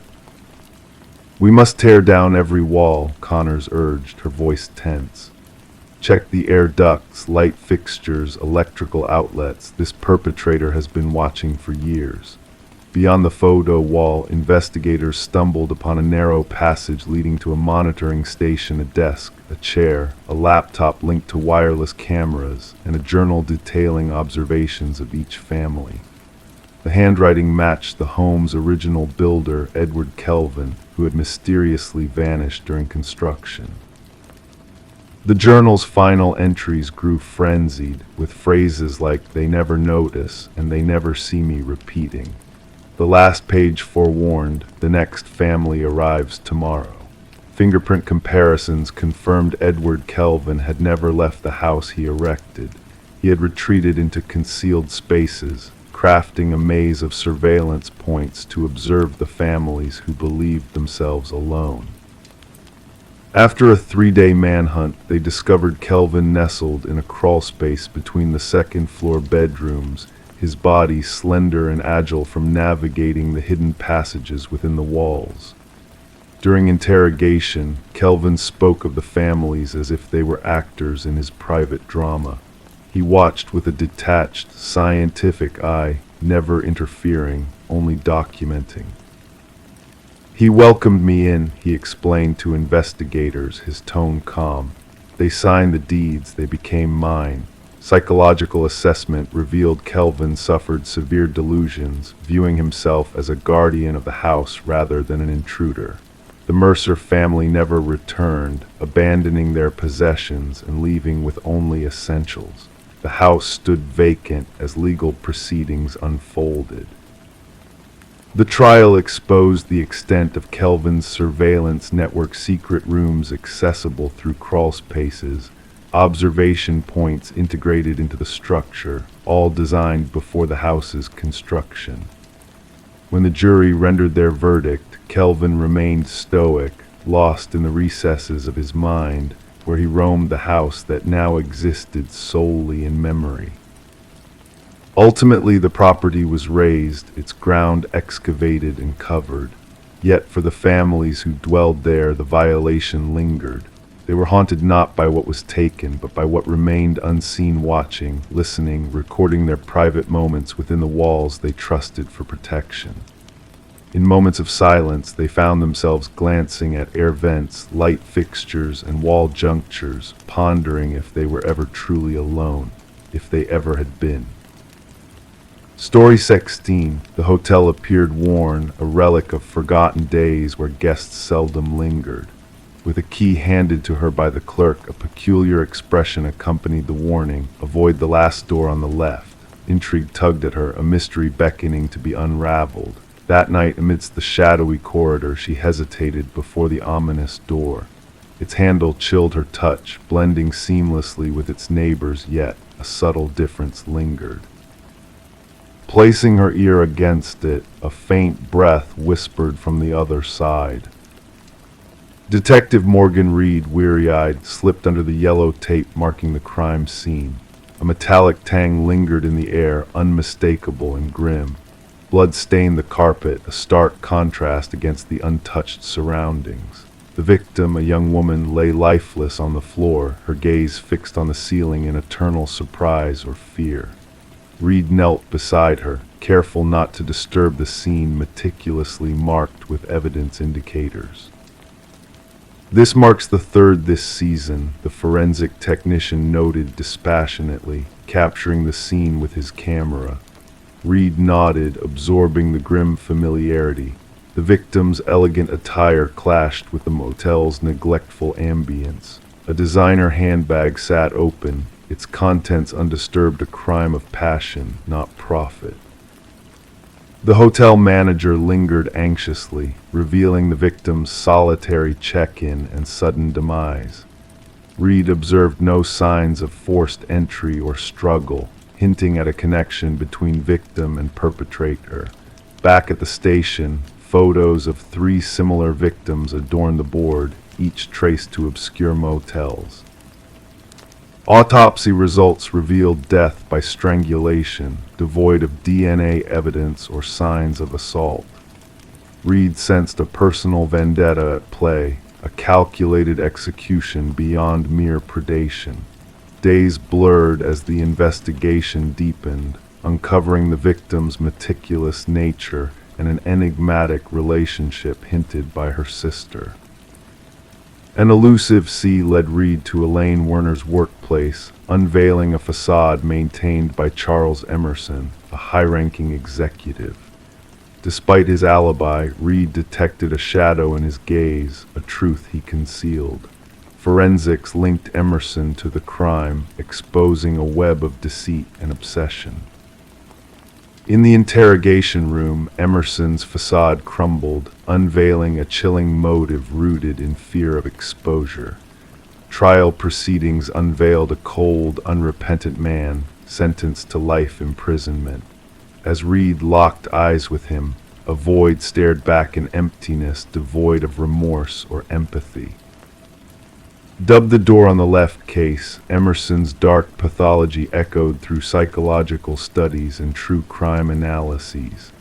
"We must tear down every wall," Connors urged, her voice tense. "Check the air ducts, light fixtures, electrical outlets. This perpetrator has been watching for years." Beyond the photo wall, investigators stumbled upon a narrow passage leading to a monitoring station, a desk, a chair, a laptop linked to wireless cameras, and a journal detailing observations of each family. The handwriting matched the home's original builder, Edward Kelvin, who had mysteriously vanished during construction. The journal's final entries grew frenzied, with phrases like, "They never notice," and "They never see me," repeating. The last page forewarned, "The next family arrives tomorrow." Fingerprint comparisons confirmed Edward Kelvin had never left the house he erected. He had retreated into concealed spaces, crafting a maze of surveillance points to observe the families who believed themselves alone. After a 3-day manhunt, they discovered Kelvin nestled in a crawlspace between the second-floor bedrooms, his body slender and agile from navigating the hidden passages within the walls. During interrogation, Kelvin spoke of the families as if they were actors in his private drama. He watched with a detached, scientific eye, never interfering, only documenting. "He welcomed me in," he explained to investigators, his tone calm. "They signed the deeds, they became mine." Psychological assessment revealed Kelvin suffered severe delusions, viewing himself as a guardian of the house rather than an intruder. The Mercer family never returned, abandoning their possessions and leaving with only essentials. The house stood vacant as legal proceedings unfolded. The trial exposed the extent of Kelvin's surveillance network, secret rooms accessible through crawl spaces, observation points integrated into the structure, all designed before the house's construction. When the jury rendered their verdict, Kelvin remained stoic, lost in the recesses of his mind, where he roamed the house that now existed solely in memory. Ultimately, the property was razed, its ground excavated and covered. Yet for the families who dwelled there, the violation lingered. They were haunted not by what was taken, but by what remained unseen, watching, listening, recording their private moments within the walls they trusted for protection. In moments of silence, they found themselves glancing at air vents, light fixtures, and wall junctures, pondering if they were ever truly alone, if they ever had been. Story 16. The hotel appeared worn, a relic of forgotten days where guests seldom lingered. With a key handed to her by the clerk, a peculiar expression accompanied the warning, "Avoid the last door on the left." Intrigue tugged at her, a mystery beckoning to be unraveled. That night, amidst the shadowy corridor, she hesitated before the ominous door. Its handle chilled her touch, blending seamlessly with its neighbors, yet a subtle difference lingered. Placing her ear against it, a faint breath whispered from the other side. Detective Morgan Reed, weary-eyed, slipped under the yellow tape marking the crime scene. A metallic tang lingered in the air, unmistakable and grim. Blood stained the carpet, a stark contrast against the untouched surroundings. The victim, a young woman, lay lifeless on the floor, her gaze fixed on the ceiling in eternal surprise or fear. Reed knelt beside her, careful not to disturb the scene meticulously marked with evidence indicators. "This marks the third this season," the forensic technician noted dispassionately, capturing the scene with his camera. Reed nodded, absorbing the grim familiarity. The victim's elegant attire clashed with the motel's neglectful ambience. A designer handbag sat open, its contents undisturbed, a crime of passion, not profit. The hotel manager lingered anxiously, revealing the victim's solitary check-in and sudden demise. Reed observed no signs of forced entry or struggle, hinting at a connection between victim and perpetrator. Back at the station, photos of 3 similar victims adorned the board, each traced to obscure motels. Autopsy results revealed death by strangulation, devoid of DNA evidence or signs of assault. Reed sensed a personal vendetta at play, a calculated execution beyond mere predation. Days blurred as the investigation deepened, uncovering the victim's meticulous nature, and an enigmatic relationship hinted by her sister. An elusive sea led Reed to Elaine Werner's workplace, unveiling a facade maintained by Charles Emerson, a high-ranking executive. Despite his alibi, Reed detected a shadow in his gaze, a truth he concealed. Forensics linked Emerson to the crime, exposing a web of deceit and obsession. In the interrogation room, Emerson's facade crumbled, unveiling a chilling motive rooted in fear of exposure. Trial proceedings unveiled a cold, unrepentant man sentenced to life imprisonment. As Reed locked eyes with him, a void stared back in emptiness devoid of remorse or empathy. Dubbed the door on the left case, Emerson's dark pathology echoed through psychological studies and true crime analyses.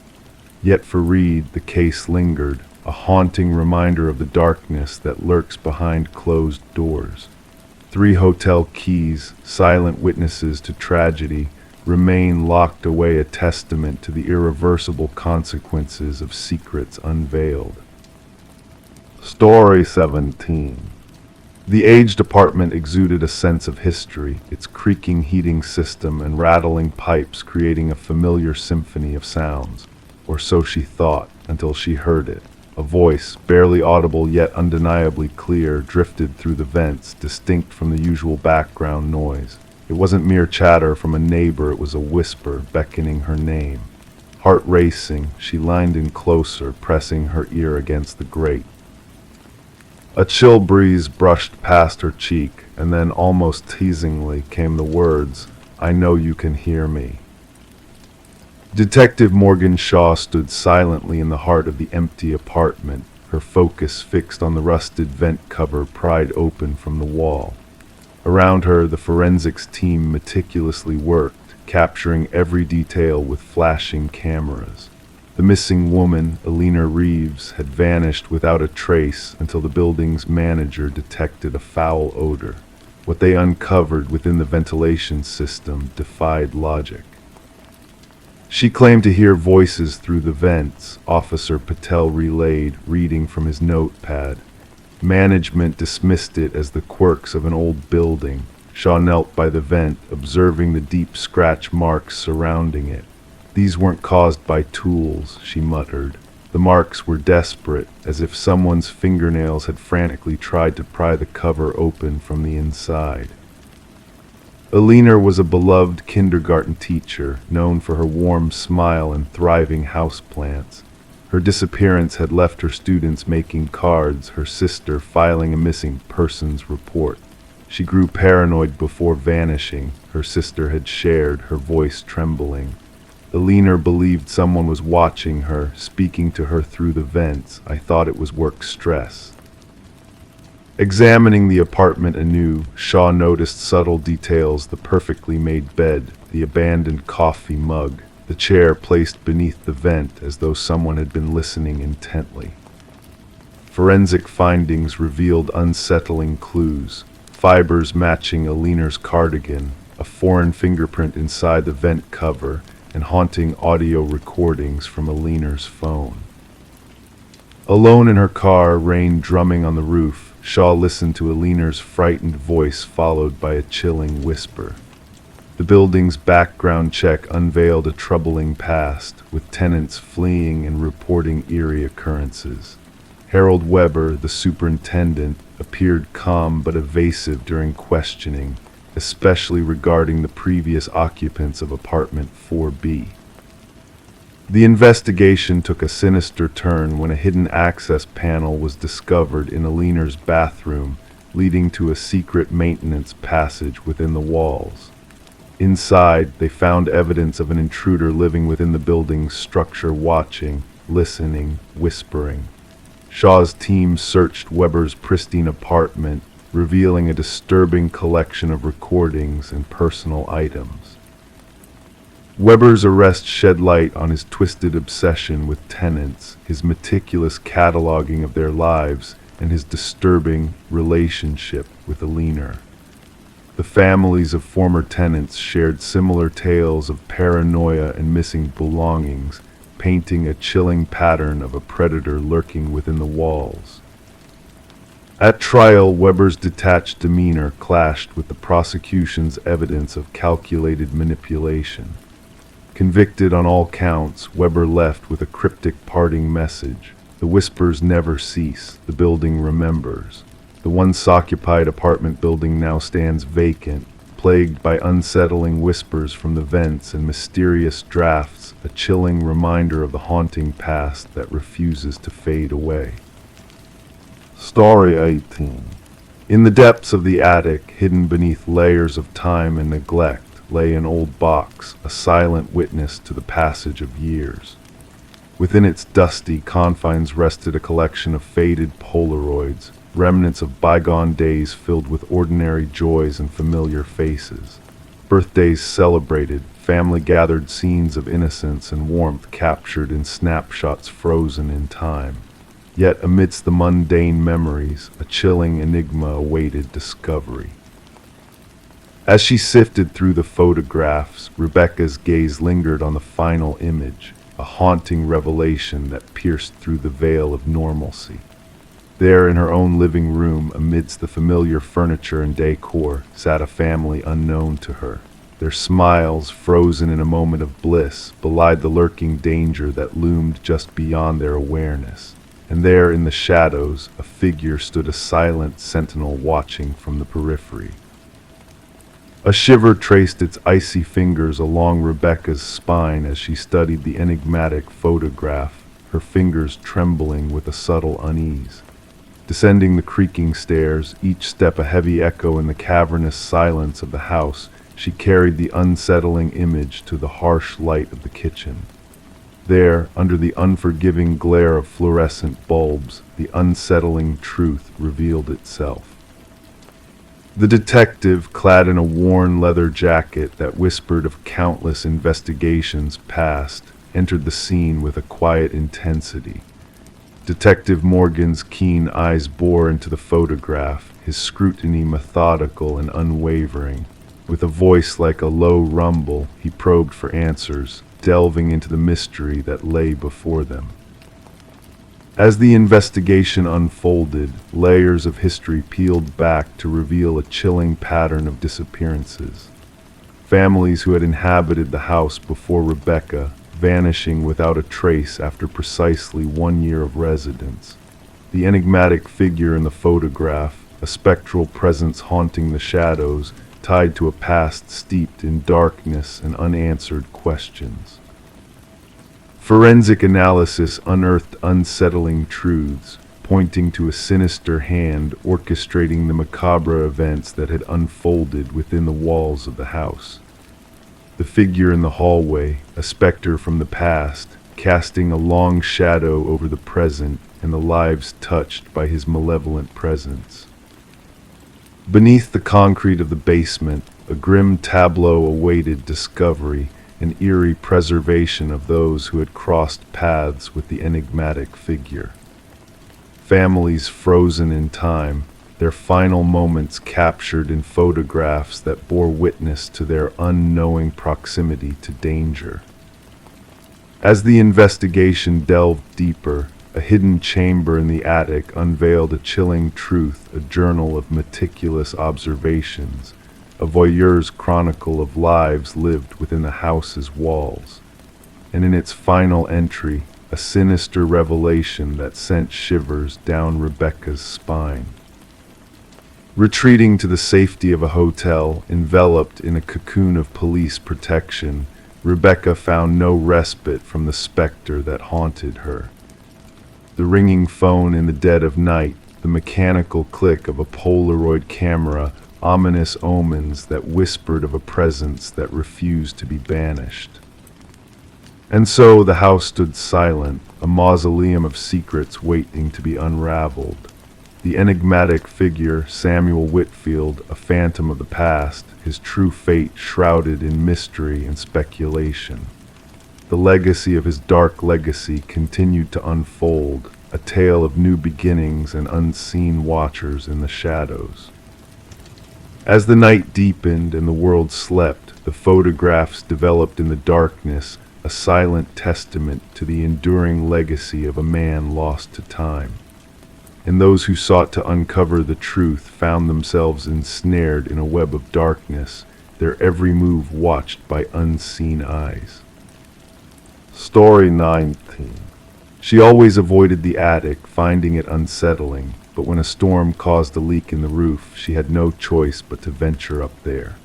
Yet for Reed, the case lingered, a haunting reminder of the darkness that lurks behind closed doors. 3 hotel keys, silent witnesses to tragedy, remain locked away, a testament to the irreversible consequences of secrets unveiled. Story 17. The aged apartment exuded a sense of history, its creaking heating system and rattling pipes creating a familiar symphony of sounds. Or so she thought, until she heard it. A voice, barely audible yet undeniably clear, drifted through the vents, distinct from the usual background noise. It wasn't mere chatter from a neighbor, it was a whisper beckoning her name. Heart racing, she leaned in closer, pressing her ear against the grate. A chill breeze brushed past her cheek, and then almost teasingly came the words, "I know you can hear me." Detective Morgan Shaw stood silently in the heart of the empty apartment, her focus fixed on the rusted vent cover pried open from the wall. Around her, the forensics team meticulously worked, capturing every detail with flashing cameras. The missing woman, Elena Reeves, had vanished without a trace until the building's manager detected a foul odor. What they uncovered within the ventilation system defied logic. She claimed to hear voices through the vents, Officer Patel relayed, reading from his notepad. Management dismissed it as the quirks of an old building. Shaw knelt by the vent, observing the deep scratch marks surrounding it. These weren't caused by tools, she muttered. The marks were desperate, as if someone's fingernails had frantically tried to pry the cover open from the inside. Elena was a beloved kindergarten teacher, known for her warm smile and thriving houseplants. Her disappearance had left her students making cards, her sister filing a missing persons report. She grew paranoid before vanishing, her sister had shared, her voice trembling. Elena believed someone was watching her, speaking to her through the vents. I thought it was work stress. Examining the apartment anew, Shaw noticed subtle details: the perfectly made bed, the abandoned coffee mug, the chair placed beneath the vent as though someone had been listening intently. Forensic findings revealed unsettling clues: fibers matching Elena's cardigan, a foreign fingerprint inside the vent cover, and haunting audio recordings from Elena's phone. Alone in her car, rain drumming on the roof, Shaw listened to Elena's frightened voice followed by a chilling whisper. The building's background check unveiled a troubling past, with tenants fleeing and reporting eerie occurrences. Harold Weber, the superintendent, appeared calm but evasive during questioning, especially regarding the previous occupants of apartment 4B. The investigation took a sinister turn when a hidden access panel was discovered in Elena's bathroom, leading to a secret maintenance passage within the walls. Inside, they found evidence of an intruder living within the building's structure, watching, listening, whispering. Shaw's team searched Weber's pristine apartment, revealing a disturbing collection of recordings and personal items. Weber's arrest shed light on his twisted obsession with tenants, his meticulous cataloging of their lives, and his disturbing relationship with Elena. The families of former tenants shared similar tales of paranoia and missing belongings, painting a chilling pattern of a predator lurking within the walls. At trial, Weber's detached demeanor clashed with the prosecution's evidence of calculated manipulation. Convicted on all counts, Weber left with a cryptic parting message. The whispers never cease, the building remembers. The once-occupied apartment building now stands vacant, plagued by unsettling whispers from the vents and mysterious drafts, a chilling reminder of the haunting past that refuses to fade away. Story 18. In the depths of the attic, hidden beneath layers of time and neglect, lay an old box, a silent witness to the passage of years. Within its dusty confines rested a collection of faded Polaroids, remnants of bygone days filled with ordinary joys and familiar faces. Birthdays celebrated, family-gathered scenes of innocence and warmth captured in snapshots frozen in time. Yet amidst the mundane memories, a chilling enigma awaited discovery. As she sifted through the photographs, Rebecca's gaze lingered on the final image, a haunting revelation that pierced through the veil of normalcy. There in her own living room, amidst the familiar furniture and decor, sat a family unknown to her. Their smiles, frozen in a moment of bliss, belied the lurking danger that loomed just beyond their awareness. And there in the shadows, a figure stood, a silent sentinel watching from the periphery. A shiver traced its icy fingers along Rebecca's spine as she studied the enigmatic photograph, her fingers trembling with a subtle unease. Descending the creaking stairs, each step a heavy echo in the cavernous silence of the house, she carried the unsettling image to the harsh light of the kitchen. There, under the unforgiving glare of fluorescent bulbs, the unsettling truth revealed itself. The detective, clad in a worn leather jacket that whispered of countless investigations past, entered the scene with a quiet intensity. Detective Morgan's keen eyes bore into the photograph, his scrutiny methodical and unwavering. With a voice like a low rumble, he probed for answers, delving into the mystery that lay before them. As the investigation unfolded, layers of history peeled back to reveal a chilling pattern of disappearances. Families who had inhabited the house before Rebecca, vanishing without a trace after precisely 1 year of residence. The enigmatic figure in the photograph, a spectral presence haunting the shadows, tied to a past steeped in darkness and unanswered questions. Forensic analysis unearthed unsettling truths, pointing to a sinister hand orchestrating the macabre events that had unfolded within the walls of the house. The figure in the hallway, a specter from the past, casting a long shadow over the present and the lives touched by his malevolent presence. Beneath the concrete of the basement, a grim tableau awaited discovery, an eerie preservation of those who had crossed paths with the enigmatic figure. Families frozen in time, their final moments captured in photographs that bore witness to their unknowing proximity to danger. As the investigation delved deeper, a hidden chamber in the attic unveiled a chilling truth, a journal of meticulous observations, a voyeur's chronicle of lives lived within the house's walls. And in its final entry, a sinister revelation that sent shivers down Rebecca's spine. Retreating to the safety of a hotel, enveloped in a cocoon of police protection, Rebecca found no respite from the specter that haunted her. The ringing phone in the dead of night, the mechanical click of a Polaroid camera, ominous omens that whispered of a presence that refused to be banished. And so the house stood silent, a mausoleum of secrets waiting to be unraveled. The enigmatic figure, Samuel Whitfield, a phantom of the past, his true fate shrouded in mystery and speculation. The legacy of his dark legacy continued to unfold, a tale of new beginnings and unseen watchers in the shadows. As the night deepened and the world slept, the photographs developed in the darkness, a silent testament to the enduring legacy of a man lost to time. And those who sought to uncover the truth found themselves ensnared in a web of darkness, their every move watched by unseen eyes. Story 19. She always avoided the attic, finding it unsettling, but when a storm caused a leak in the roof, she had no choice but to venture up there.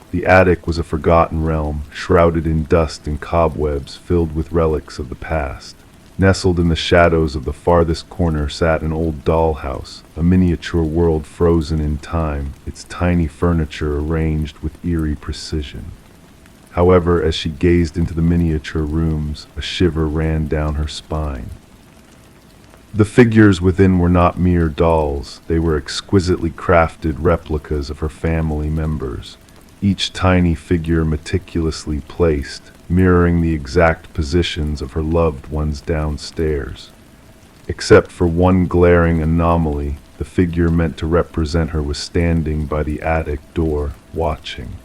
The attic was a forgotten realm, shrouded in dust and cobwebs, filled with relics of the past. Nestled in the shadows of the farthest corner sat an old dollhouse, a miniature world frozen in time, its tiny furniture arranged with eerie precision. However, as she gazed into the miniature rooms, a shiver ran down her spine. The figures within were not mere dolls, they were exquisitely crafted replicas of her family members, each tiny figure meticulously placed, mirroring the exact positions of her loved ones downstairs. Except for one glaring anomaly, the figure meant to represent her was standing by the attic door, watching.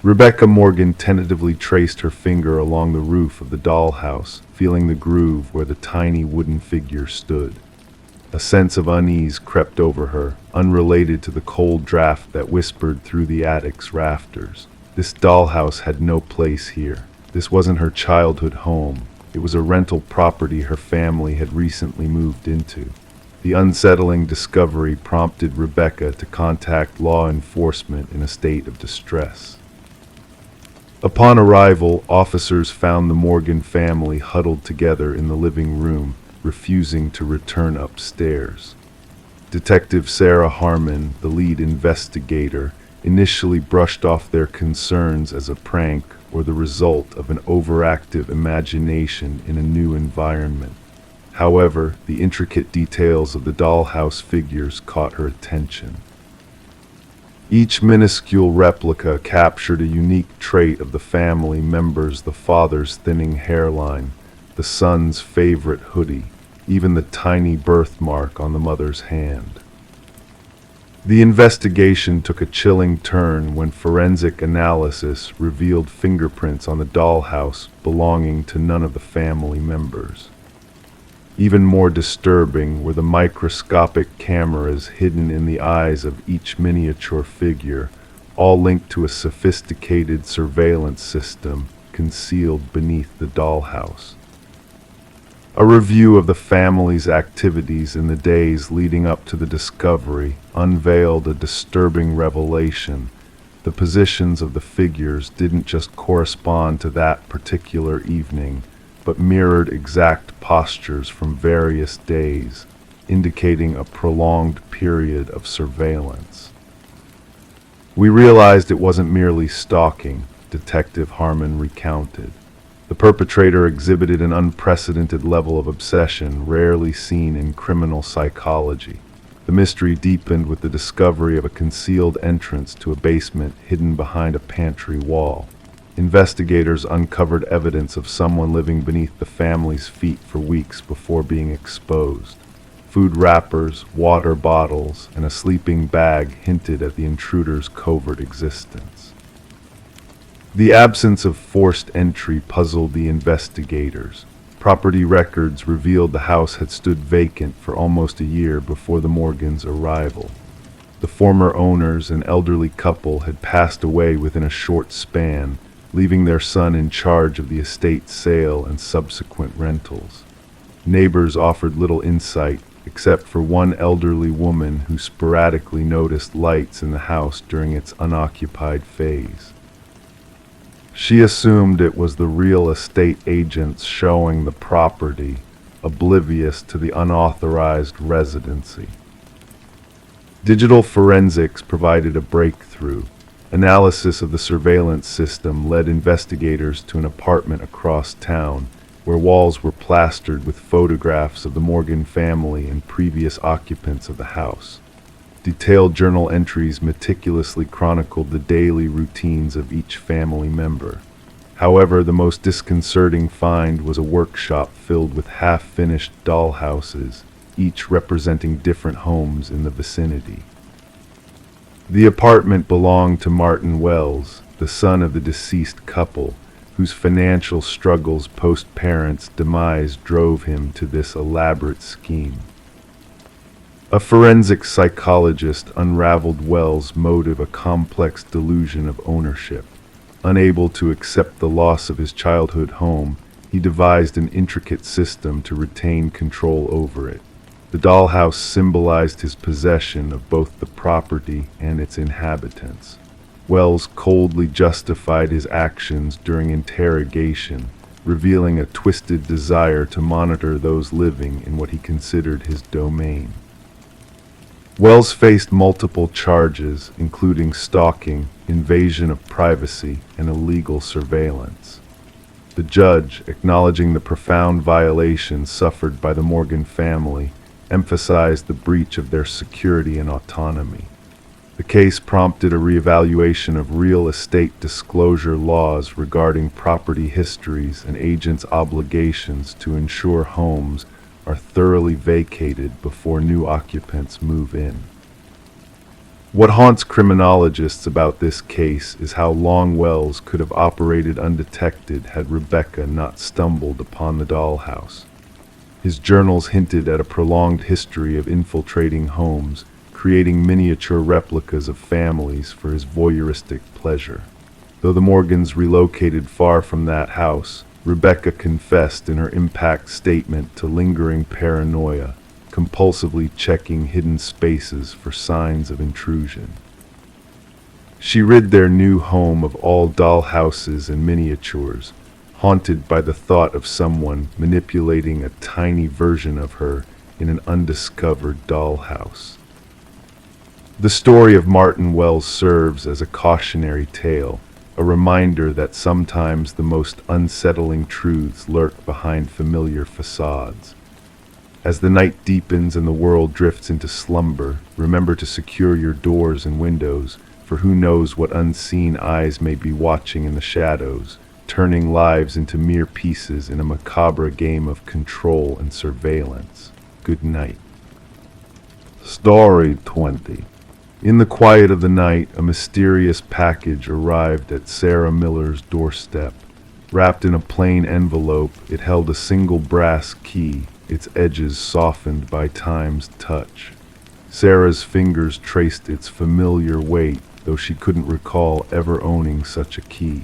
Rebecca Morgan tentatively traced her finger along the roof of the dollhouse, feeling the groove where the tiny wooden figure stood. A sense of unease crept over her, unrelated to the cold draft that whispered through the attic's rafters. This dollhouse had no place here. This wasn't her childhood home. It was a rental property her family had recently moved into. The unsettling discovery prompted Rebecca to contact law enforcement in a state of distress. Upon arrival, officers found the Morgan family huddled together in the living room, refusing to return upstairs. Detective Sarah Harmon, the lead investigator, initially brushed off their concerns as a prank or the result of an overactive imagination in a new environment. However, the intricate details of the dollhouse figures caught her attention. Each minuscule replica captured a unique trait of the family members: the father's thinning hairline, the son's favorite hoodie, even the tiny birthmark on the mother's hand. The investigation took a chilling turn when forensic analysis revealed fingerprints on the dollhouse belonging to none of the family members. Even more disturbing were the microscopic cameras hidden in the eyes of each miniature figure, all linked to a sophisticated surveillance system concealed beneath the dollhouse. A review of the family's activities in the days leading up to the discovery unveiled a disturbing revelation. The positions of the figures didn't just correspond to that particular evening, but mirrored exact postures from various days, indicating a prolonged period of surveillance. "We realized it wasn't merely stalking," Detective Harmon recounted. "The perpetrator exhibited an unprecedented level of obsession rarely seen in criminal psychology. The mystery deepened with the discovery of a concealed entrance to a basement hidden behind a pantry wall. Investigators uncovered evidence of someone living beneath the family's feet for weeks before being exposed. Food wrappers, water bottles, and a sleeping bag hinted at the intruder's covert existence. The absence of forced entry puzzled the investigators. Property records revealed the house had stood vacant for almost a year before the Morgans' arrival. The former owners, an elderly couple, had passed away within a short span, leaving their son in charge of the estate's sale and subsequent rentals. Neighbors offered little insight, except for one elderly woman who sporadically noticed lights in the house during its unoccupied phase. She assumed it was the real estate agents showing the property, oblivious to the unauthorized residency. Digital forensics provided a breakthrough. Analysis of the surveillance system led investigators to an apartment across town, where walls were plastered with photographs of the Morgan family and previous occupants of the house. Detailed journal entries meticulously chronicled the daily routines of each family member. However, the most disconcerting find was a workshop filled with half-finished dollhouses, each representing different homes in the vicinity. The apartment belonged to Martin Wells, the son of the deceased couple, whose financial struggles post-parents' demise drove him to this elaborate scheme. A forensic psychologist unraveled Wells' motive, a complex delusion of ownership. Unable to accept the loss of his childhood home, he devised an intricate system to retain control over it. The dollhouse symbolized his possession of both the property and its inhabitants. Wells coldly justified his actions during interrogation, revealing a twisted desire to monitor those living in what he considered his domain. Wells faced multiple charges, including stalking, invasion of privacy, and illegal surveillance. The judge, acknowledging the profound violations suffered by the Morgan family, emphasized the breach of their security and autonomy. The case prompted a reevaluation of real estate disclosure laws regarding property histories and agents' obligations to ensure homes are thoroughly vacated before new occupants move in. What haunts criminologists about this case is how long Wells could have operated undetected had Rebecca not stumbled upon the dollhouse. His journals hinted at a prolonged history of infiltrating homes, creating miniature replicas of families for his voyeuristic pleasure. Though the Morgans relocated far from that house, Rebecca confessed in her impact statement to lingering paranoia, compulsively checking hidden spaces for signs of intrusion. She rid their new home of all dollhouses and miniatures, haunted by the thought of someone manipulating a tiny version of her in an undiscovered dollhouse. The story of Martin Wells serves as a cautionary tale, a reminder that sometimes the most unsettling truths lurk behind familiar facades. As the night deepens and the world drifts into slumber, remember to secure your doors and windows, for who knows what unseen eyes may be watching in the shadows, turning lives into mere pieces in a macabre game of control and surveillance. Good night. Story 20. In the quiet of the night, a mysterious package arrived at Sarah Miller's doorstep. Wrapped in a plain envelope, it held a single brass key, its edges softened by time's touch. Sarah's fingers traced its familiar weight, though she couldn't recall ever owning such a key.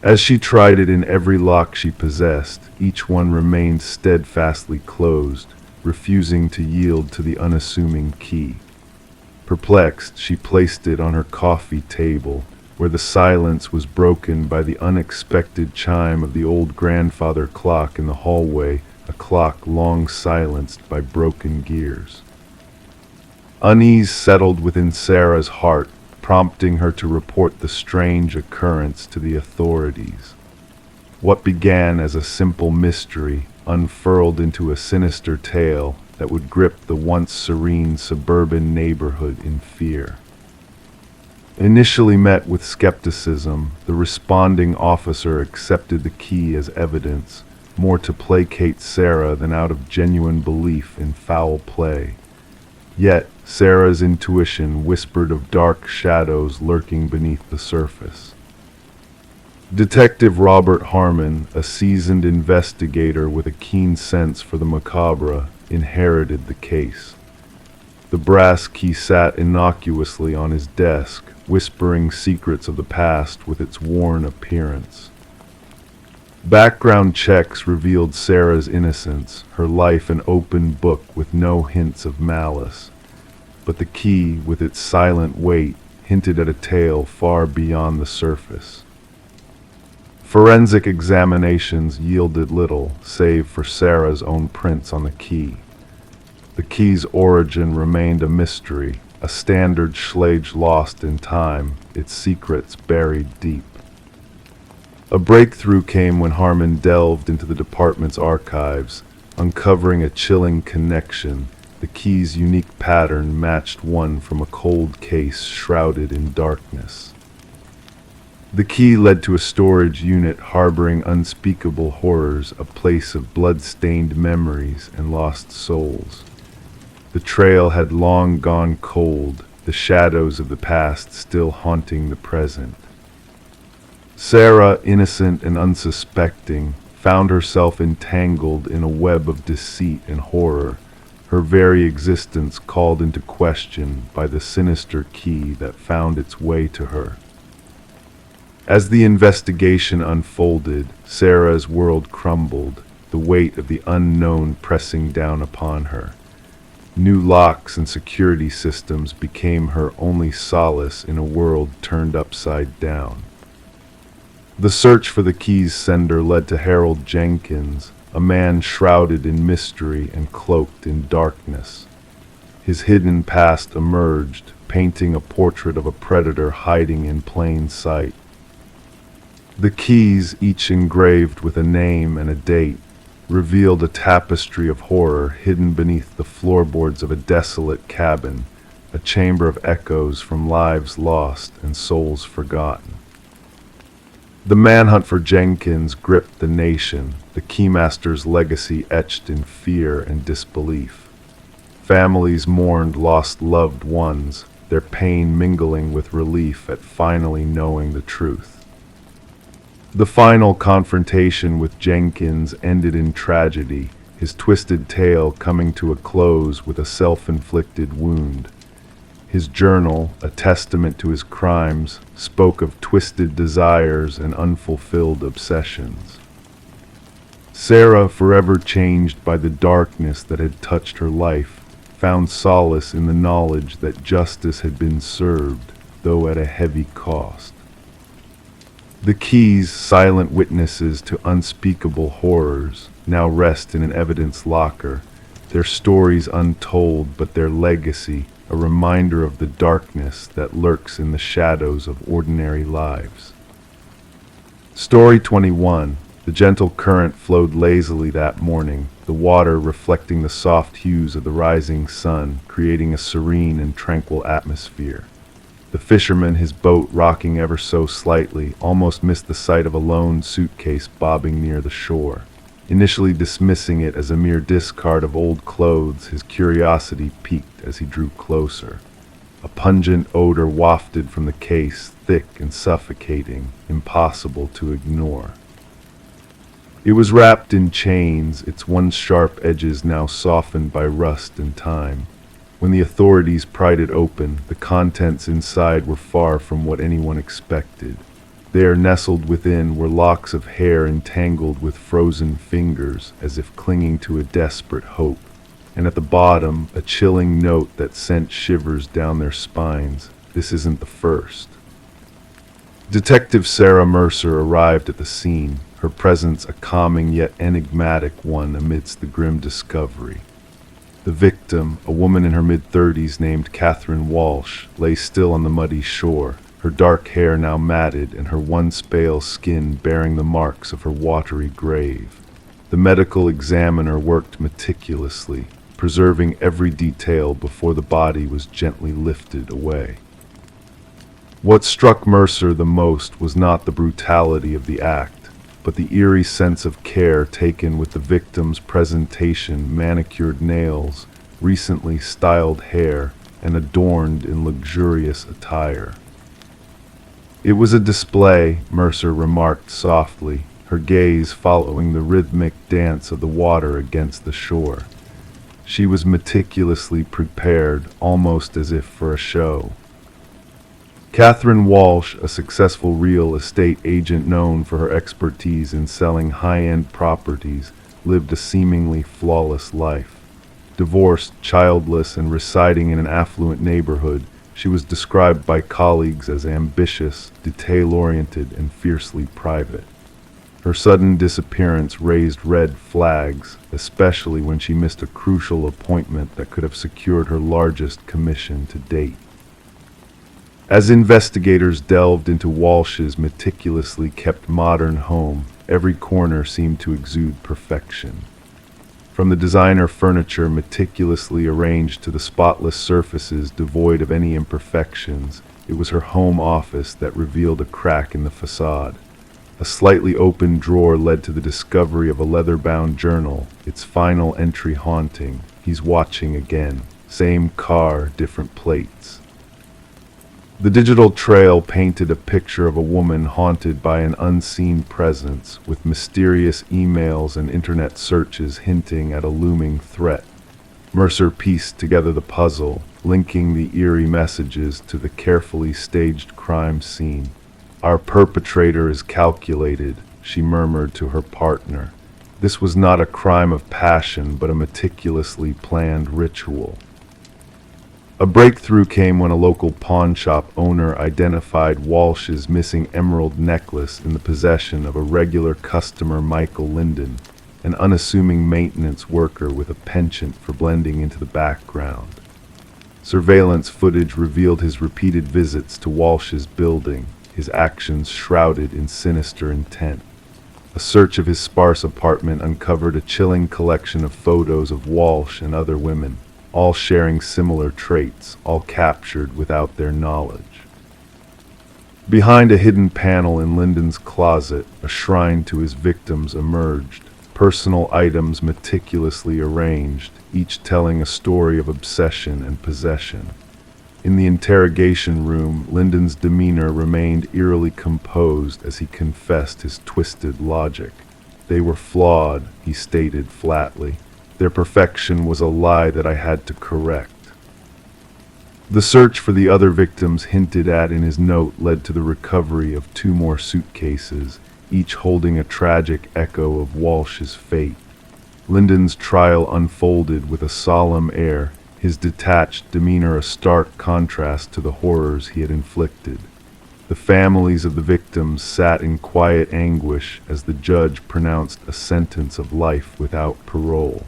As she tried it in every lock she possessed, each one remained steadfastly closed, refusing to yield to the unassuming key. Perplexed, she placed it on her coffee table, where the silence was broken by the unexpected chime of the old grandfather clock in the hallway, a clock long silenced by broken gears. Unease settled within Sarah's heart, prompting her to report the strange occurrence to the authorities. What began as a simple mystery unfurled into a sinister tale that would grip the once serene suburban neighborhood in fear. Initially met with skepticism, the responding officer accepted the key as evidence, more to placate Sarah than out of genuine belief in foul play. Yet, Sarah's intuition whispered of dark shadows lurking beneath the surface. Detective Robert Harmon, a seasoned investigator with a keen sense for the macabre, inherited the case. The brass key sat innocuously on his desk, whispering secrets of the past with its worn appearance. Background checks revealed Sarah's innocence, her life an open book with no hints of malice. But the key, with its silent weight, hinted at a tale far beyond the surface. Forensic examinations yielded little, save for Sarah's own prints on the key. The key's origin remained a mystery, a standard Schlage lost in time, its secrets buried deep. A breakthrough came when Harmon delved into the department's archives, uncovering a chilling connection. The key's unique pattern matched one from a cold case shrouded in darkness. The key led to a storage unit harboring unspeakable horrors, a place of blood-stained memories and lost souls. The trail had long gone cold, the shadows of the past still haunting the present. Sarah, innocent and unsuspecting, found herself entangled in a web of deceit and horror, her very existence called into question by the sinister key that found its way to her. As the investigation unfolded, Sarah's world crumbled, the weight of the unknown pressing down upon her. New locks and security systems became her only solace in a world turned upside down. The search for the key's sender led to Harold Jenkins, a man shrouded in mystery and cloaked in darkness. His hidden past emerged, painting a portrait of a predator hiding in plain sight. The keys, each engraved with a name and a date, revealed a tapestry of horror hidden beneath the floorboards of a desolate cabin, a chamber of echoes from lives lost and souls forgotten. The manhunt for Jenkins gripped the nation, the Keymaster's legacy etched in fear and disbelief. Families mourned lost loved ones, their pain mingling with relief at finally knowing the truth. The final confrontation with Jenkins ended in tragedy, his twisted tale coming to a close with a self-inflicted wound. His journal, a testament to his crimes, spoke of twisted desires and unfulfilled obsessions. Sarah, forever changed by the darkness that had touched her life, found solace in the knowledge that justice had been served, though at a heavy cost. The keys, silent witnesses to unspeakable horrors, now rest in an evidence locker, their stories untold but their legacy a reminder of the darkness that lurks in the shadows of ordinary lives. Story 21. The gentle current flowed lazily that morning, the water reflecting the soft hues of the rising sun, creating a serene and tranquil atmosphere. The fisherman, his boat rocking ever so slightly, almost missed the sight of a lone suitcase bobbing near the shore. Initially dismissing it as a mere discard of old clothes, his curiosity piqued as he drew closer. A pungent odor wafted from the case, thick and suffocating, impossible to ignore. It was wrapped in chains, its once sharp edges now softened by rust and time. When the authorities pried it open, the contents inside were far from what anyone expected. There, nestled within, were locks of hair entangled with frozen fingers, as if clinging to a desperate hope. And at the bottom, a chilling note that sent shivers down their spines. This isn't the first. Detective Sarah Mercer arrived at the scene, her presence a calming yet enigmatic one amidst the grim discovery. The victim, a woman in her mid-30s named Catherine Walsh, lay still on the muddy shore, her dark hair now matted and her once pale skin bearing the marks of her watery grave. The medical examiner worked meticulously, preserving every detail before the body was gently lifted away. What struck Mercer the most was not the brutality of the act, but the eerie sense of care taken with the victim's presentation, manicured nails, recently styled hair, and adorned in luxurious attire. It was a display, Mercer remarked softly, her gaze following the rhythmic dance of the water against the shore. She was meticulously prepared, almost as if for a show. Catherine Walsh, a successful real estate agent known for her expertise in selling high-end properties, lived a seemingly flawless life. Divorced, childless, and residing in an affluent neighborhood, she was described by colleagues as ambitious, detail-oriented, and fiercely private. Her sudden disappearance raised red flags, especially when she missed a crucial appointment that could have secured her largest commission to date. As investigators delved into Walsh's meticulously kept modern home, every corner seemed to exude perfection. From the designer furniture meticulously arranged to the spotless surfaces devoid of any imperfections, it was her home office that revealed a crack in the facade. A slightly open drawer led to the discovery of a leather-bound journal, its final entry haunting. "He's watching again. Same car, different plates." The digital trail painted a picture of a woman haunted by an unseen presence, with mysterious emails and internet searches hinting at a looming threat. Mercer pieced together the puzzle, linking the eerie messages to the carefully staged crime scene. "Our perpetrator is calculated," she murmured to her partner. This was not a crime of passion, but a meticulously planned ritual. A breakthrough came when a local pawn shop owner identified Walsh's missing emerald necklace in the possession of a regular customer, Michael Linden, an unassuming maintenance worker with a penchant for blending into the background. Surveillance footage revealed his repeated visits to Walsh's building, his actions shrouded in sinister intent. A search of his sparse apartment uncovered a chilling collection of photos of Walsh and other women, all sharing similar traits, all captured without their knowledge. Behind a hidden panel in Linden's closet, a shrine to his victims emerged, personal items meticulously arranged, each telling a story of obsession and possession. In the interrogation room, Linden's demeanor remained eerily composed as he confessed his twisted logic. "They were flawed," he stated flatly. "Their perfection was a lie that I had to correct." The search for the other victims hinted at in his note led to the recovery of 2 more suitcases, each holding a tragic echo of Walsh's fate. Linden's trial unfolded with a solemn air, his detached demeanor a stark contrast to the horrors he had inflicted. The families of the victims sat in quiet anguish as the judge pronounced a sentence of life without parole.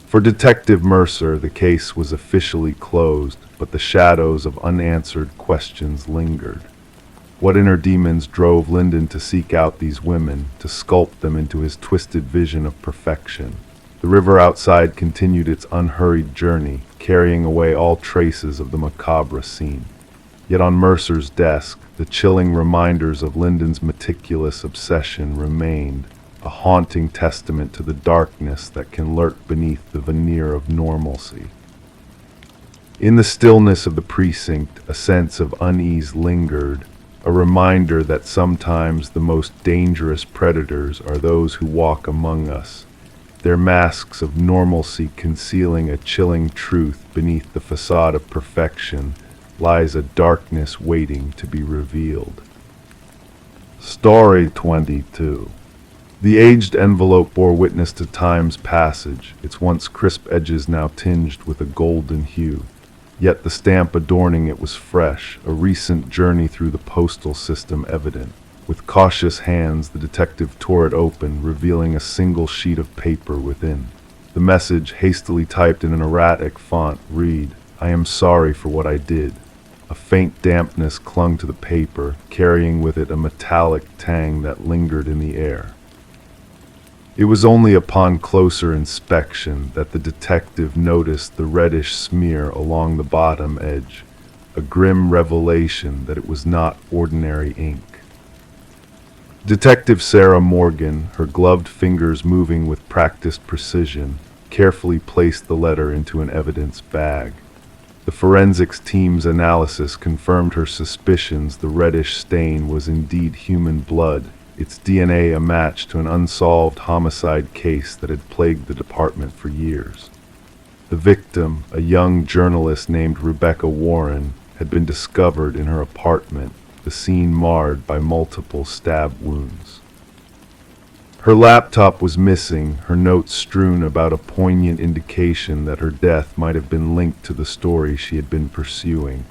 For Detective Mercer, the case was officially closed, but the shadows of unanswered questions lingered. What inner demons drove Linden to seek out these women, to sculpt them into his twisted vision of perfection? The river outside continued its unhurried journey, carrying away all traces of the macabre scene. Yet on Mercer's desk, the chilling reminders of Linden's meticulous obsession remained, a haunting testament to the darkness that can lurk beneath the veneer of normalcy. In the stillness of the precinct, a sense of unease lingered, a reminder that sometimes the most dangerous predators are those who walk among us, their masks of normalcy concealing a chilling truth. Beneath the facade of perfection lies a darkness waiting to be revealed. Story 22. The aged envelope bore witness to time's passage, its once crisp edges now tinged with a golden hue. Yet the stamp adorning it was fresh, a recent journey through the postal system evident. With cautious hands, the detective tore it open, revealing a single sheet of paper within. The message, hastily typed in an erratic font, read, "I am sorry for what I did." A faint dampness clung to the paper, carrying with it a metallic tang that lingered in the air. It was only upon closer inspection that the detective noticed the reddish smear along the bottom edge, a grim revelation that it was not ordinary ink. Detective Sarah Morgan, her gloved fingers moving with practiced precision, carefully placed the letter into an evidence bag. The forensics team's analysis confirmed her suspicions. The reddish stain was indeed human blood, its DNA a match to an unsolved homicide case that had plagued the department for years. The victim, a young journalist named Rebecca Warren, had been discovered in her apartment, the scene marred by multiple stab wounds. Her laptop was missing, her notes strewn about, a poignant indication that her death might have been linked to the story she had been pursuing.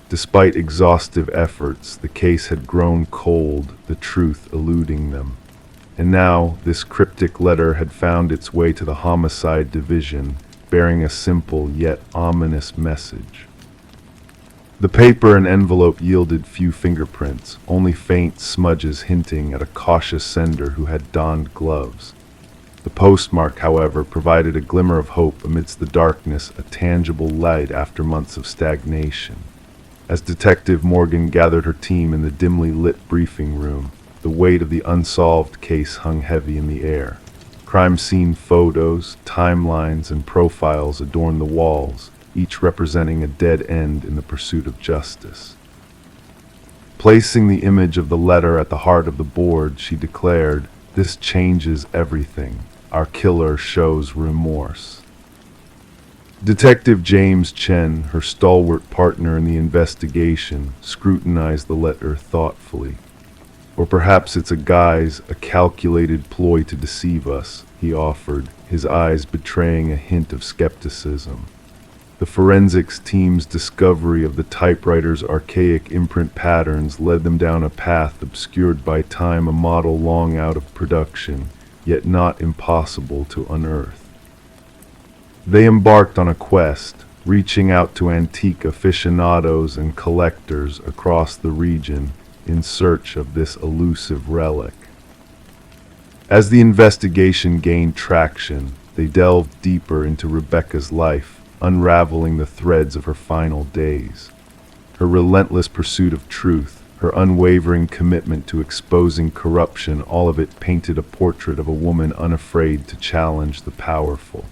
Despite exhaustive efforts, the case had grown cold, the truth eluding them. And now, this cryptic letter had found its way to the homicide division, bearing a simple yet ominous message. The paper and envelope yielded few fingerprints, only faint smudges hinting at a cautious sender who had donned gloves. The postmark, however, provided a glimmer of hope amidst the darkness, a tangible light after months of stagnation. As Detective Morgan gathered her team in the dimly lit briefing room, the weight of the unsolved case hung heavy in the air. Crime scene photos, timelines, and profiles adorned the walls, each representing a dead end in the pursuit of justice. Placing the image of the letter at the heart of the board, she declared, "This changes everything. Our killer shows remorse." Detective James Chen, her stalwart partner in the investigation, scrutinized the letter thoughtfully. "Or perhaps it's a guise, a calculated ploy to deceive us," he offered, his eyes betraying a hint of skepticism. The forensics team's discovery of the typewriter's archaic imprint patterns led them down a path obscured by time, a model long out of production, yet not impossible to unearth. They embarked on a quest, reaching out to antique aficionados and collectors across the region in search of this elusive relic. As the investigation gained traction, they delved deeper into Rebecca's life, unraveling the threads of her final days. Her relentless pursuit of truth, her unwavering commitment to exposing corruption, all of it painted a portrait of a woman unafraid to challenge the powerful.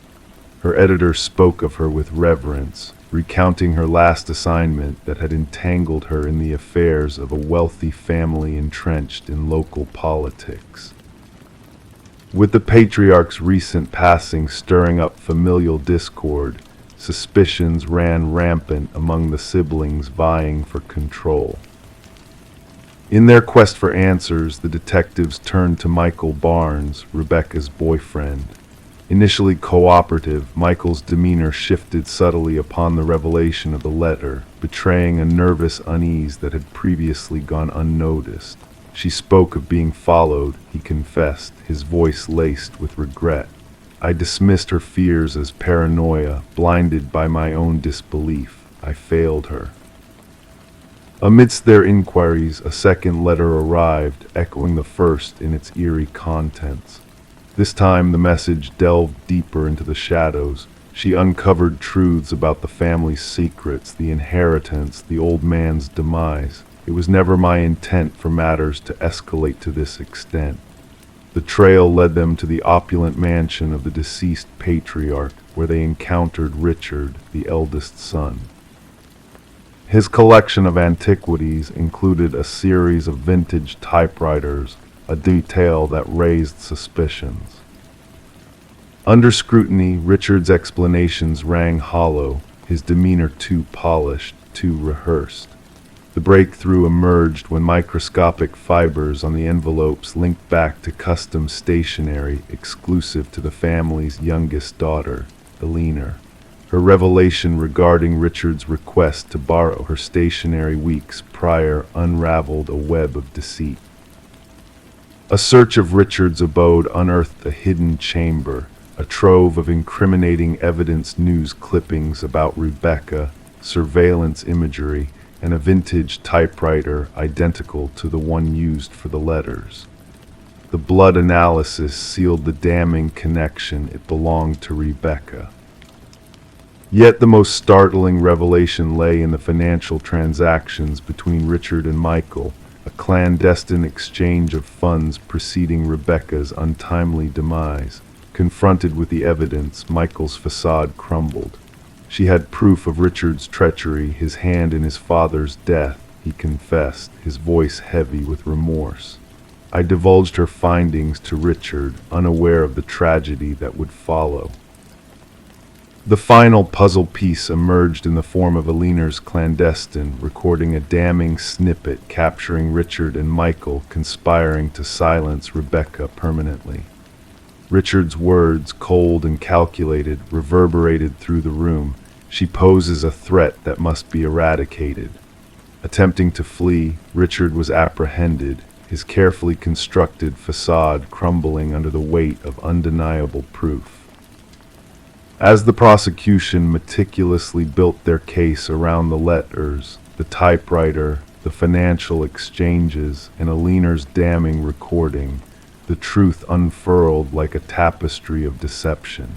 Her editor spoke of her with reverence, recounting her last assignment that had entangled her in the affairs of a wealthy family entrenched in local politics. With the patriarch's recent passing stirring up familial discord, suspicions ran rampant among the siblings vying for control. In their quest for answers, the detectives turned to Michael Barnes, Rebecca's boyfriend. Initially cooperative, Michael's demeanor shifted subtly upon the revelation of the letter, betraying a nervous unease that had previously gone unnoticed. "She spoke of being followed," he confessed, his voice laced with regret. "I dismissed her fears as paranoia, blinded by my own disbelief. I failed her." Amidst their inquiries, a second letter arrived, echoing the first in its eerie contents. This time the message delved deeper into the shadows. She uncovered truths about the family's secrets, the inheritance, the old man's demise. "It was never my intent for matters to escalate to this extent." The trail led them to the opulent mansion of the deceased patriarch, where they encountered Richard, the eldest son. His collection of antiquities included a series of vintage typewriters, a detail that raised suspicions. Under scrutiny, Richard's explanations rang hollow, his demeanor too polished, too rehearsed. The breakthrough emerged when microscopic fibers on the envelopes linked back to custom stationery exclusive to the family's youngest daughter, Eleanor. Her revelation regarding Richard's request to borrow her stationery weeks prior unraveled a web of deceit. A search of Richard's abode unearthed a hidden chamber, a trove of incriminating evidence, news clippings about Rebecca, surveillance imagery, and a vintage typewriter identical to the one used for the letters. The blood analysis sealed the damning connection. It belonged to Rebecca. Yet the most startling revelation lay in the financial transactions between Richard and Michael, a clandestine exchange of funds preceding Rebecca's untimely demise. Confronted with the evidence, Michael's facade crumbled. She had proof of Richard's treachery, his hand in his father's death, he confessed, his voice heavy with remorse. "I divulged her findings to Richard, unaware of the tragedy that would follow." The final puzzle piece emerged in the form of Eleanor's clandestine, recording a damning snippet capturing Richard and Michael conspiring to silence Rebecca permanently. Richard's words, cold and calculated, reverberated through the room. "She poses a threat that must be eradicated." Attempting to flee, Richard was apprehended, his carefully constructed facade crumbling under the weight of undeniable proof. As the prosecution meticulously built their case around the letters, the typewriter, the financial exchanges, and Eleanor's damning recording, the truth unfurled like a tapestry of deception.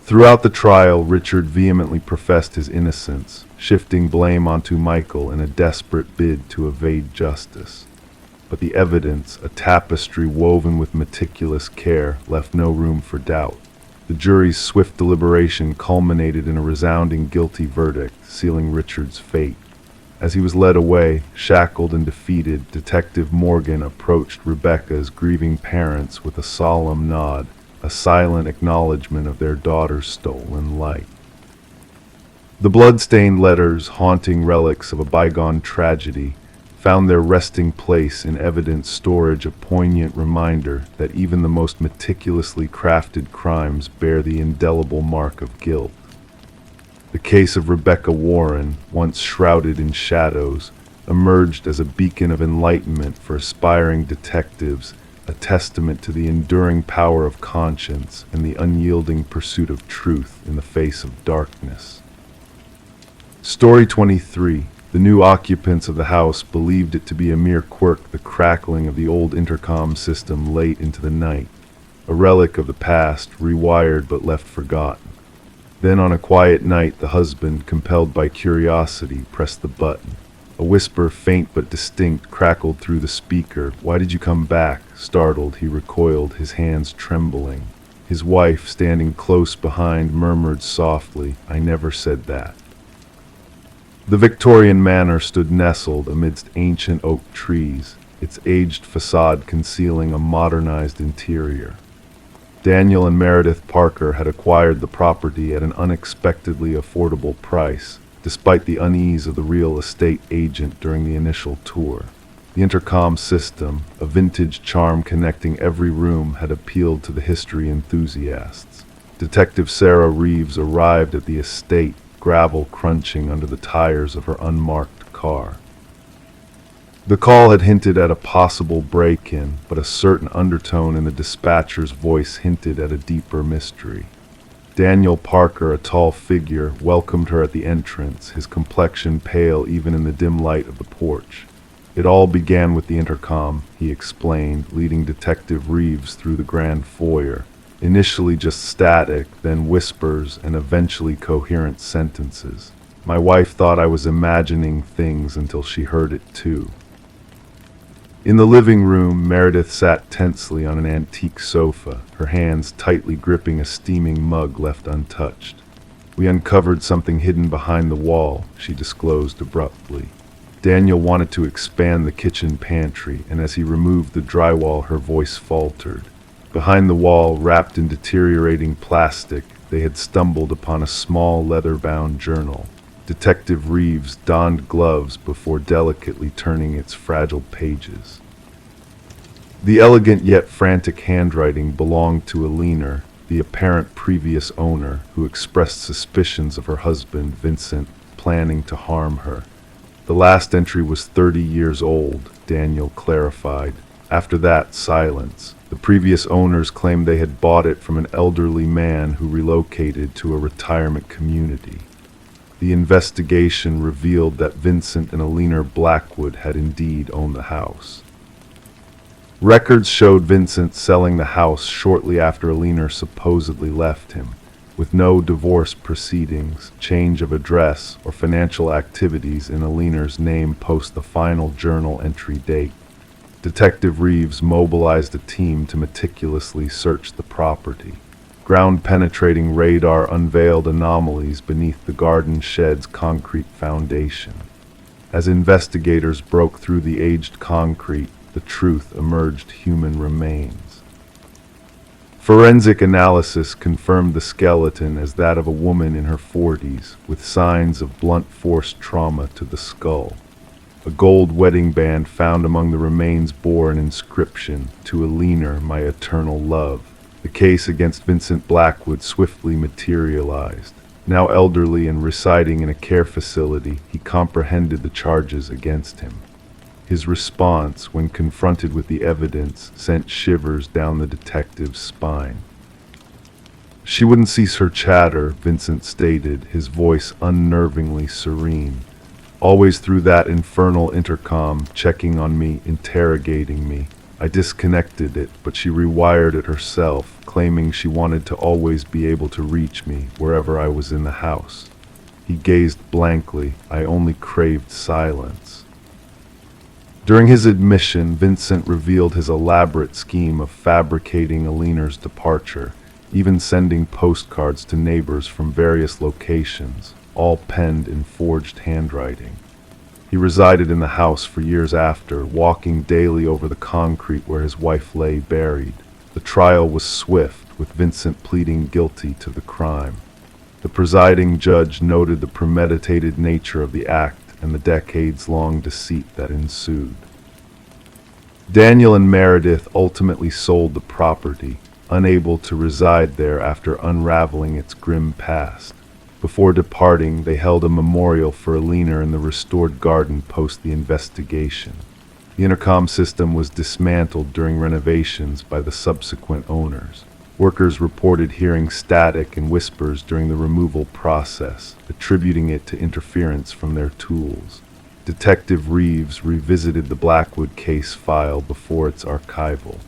Throughout the trial, Richard vehemently professed his innocence, shifting blame onto Michael in a desperate bid to evade justice. But the evidence, a tapestry woven with meticulous care, left no room for doubt. The jury's swift deliberation culminated in a resounding guilty verdict, sealing Richard's fate. As he was led away, shackled and defeated, Detective Morgan approached Rebecca's grieving parents with a solemn nod, a silent acknowledgement of their daughter's stolen life. The blood-stained letters, haunting relics of a bygone tragedy, found their resting place in evidence storage, a poignant reminder that even the most meticulously crafted crimes bear the indelible mark of guilt. The case of Rebecca Warren, once shrouded in shadows, emerged as a beacon of enlightenment for aspiring detectives, a testament to the enduring power of conscience and the unyielding pursuit of truth in the face of darkness. Story 23. The new occupants of the house believed it to be a mere quirk, the crackling of the old intercom system late into the night, a relic of the past, rewired but left forgotten. Then on a quiet night, the husband, compelled by curiosity, pressed the button. A whisper, faint but distinct, crackled through the speaker. "Why did you come back?" Startled, he recoiled, his hands trembling. His wife, standing close behind, murmured softly, "I never said that." The Victorian manor stood nestled amidst ancient oak trees, its aged facade concealing a modernized interior. Daniel and Meredith Parker had acquired the property at an unexpectedly affordable price, despite the unease of the real estate agent during the initial tour. The intercom system, a vintage charm connecting every room, had appealed to the history enthusiasts. Detective Sarah Reeves arrived at the estate, gravel crunching under the tires of her unmarked car. The call had hinted at a possible break-in, but a certain undertone in the dispatcher's voice hinted at a deeper mystery. Daniel Parker, a tall figure, welcomed her at the entrance, his complexion pale even in the dim light of the porch. "It all began with the intercom," he explained, leading Detective Reeves through the grand foyer. Initially just static, then whispers, and eventually coherent sentences. My wife thought I was imagining things until she heard it too. In the living room, Meredith sat tensely on an antique sofa, her hands tightly gripping a steaming mug left untouched. "We uncovered something hidden behind the wall," she disclosed abruptly. Daniel wanted to expand the kitchen pantry, and as he removed the drywall, her voice faltered. Behind the wall, wrapped in deteriorating plastic, they had stumbled upon a small leather-bound journal. Detective Reeves donned gloves before delicately turning its fragile pages. The elegant yet frantic handwriting belonged to Alina, the apparent previous owner, who expressed suspicions of her husband, Vincent, planning to harm her. The last entry was 30 years old, Daniel clarified. After that, silence. The previous owners claimed they had bought it from an elderly man who relocated to a retirement community. The investigation revealed that Vincent and Alina Blackwood had indeed owned the house. Records showed Vincent selling the house shortly after Alina supposedly left him, with no divorce proceedings, change of address, or financial activities in Alina's name post the final journal entry date. Detective Reeves mobilized a team to meticulously search the property. Ground-penetrating radar unveiled anomalies beneath the garden shed's concrete foundation. As investigators broke through the aged concrete, the truth emerged: human remains. Forensic analysis confirmed the skeleton as that of a woman in her 40s, with signs of blunt force trauma to the skull. A gold wedding band found among the remains bore an inscription, "To Alina, my eternal love." The case against Vincent Blackwood swiftly materialized. Now elderly and residing in a care facility, he comprehended the charges against him. His response, when confronted with the evidence, sent shivers down the detective's spine. "She wouldn't cease her chatter," Vincent stated, his voice unnervingly serene. "Always through that infernal intercom, checking on me, interrogating me. I disconnected it, but she rewired it herself, claiming she wanted to always be able to reach me wherever I was in the house." He gazed blankly. "I only craved silence." During his admission, Vincent revealed his elaborate scheme of fabricating Alina's departure, even sending postcards to neighbors from various locations, all penned in forged handwriting. He resided in the house for years after, walking daily over the concrete where his wife lay buried. The trial was swift, with Vincent pleading guilty to the crime. The presiding judge noted the premeditated nature of the act and the decades-long deceit that ensued. Daniel and Meredith ultimately sold the property, unable to reside there after unraveling its grim past. Before departing, they held a memorial for Alina in the restored garden post the investigation. The intercom system was dismantled during renovations by the subsequent owners. Workers reported hearing static and whispers during the removal process, attributing it to interference from their tools. Detective Reeves revisited the Blackwood case file before its archival.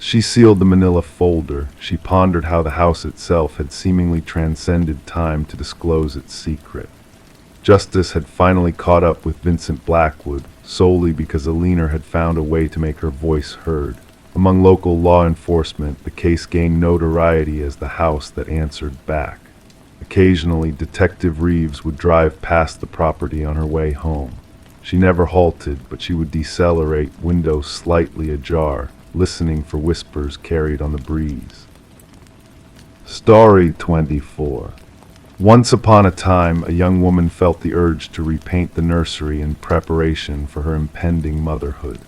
She sealed the manila folder. She pondered how the house itself had seemingly transcended time to disclose its secret. Justice had finally caught up with Vincent Blackwood, solely because Alina had found a way to make her voice heard. Among local law enforcement, the case gained notoriety as the house that answered back. Occasionally, Detective Reeves would drive past the property on her way home. She never halted, but she would decelerate, window slightly ajar, listening for whispers carried on the breeze. Story 24. Once upon a time, a young woman felt the urge to repaint the nursery in preparation for her impending motherhood.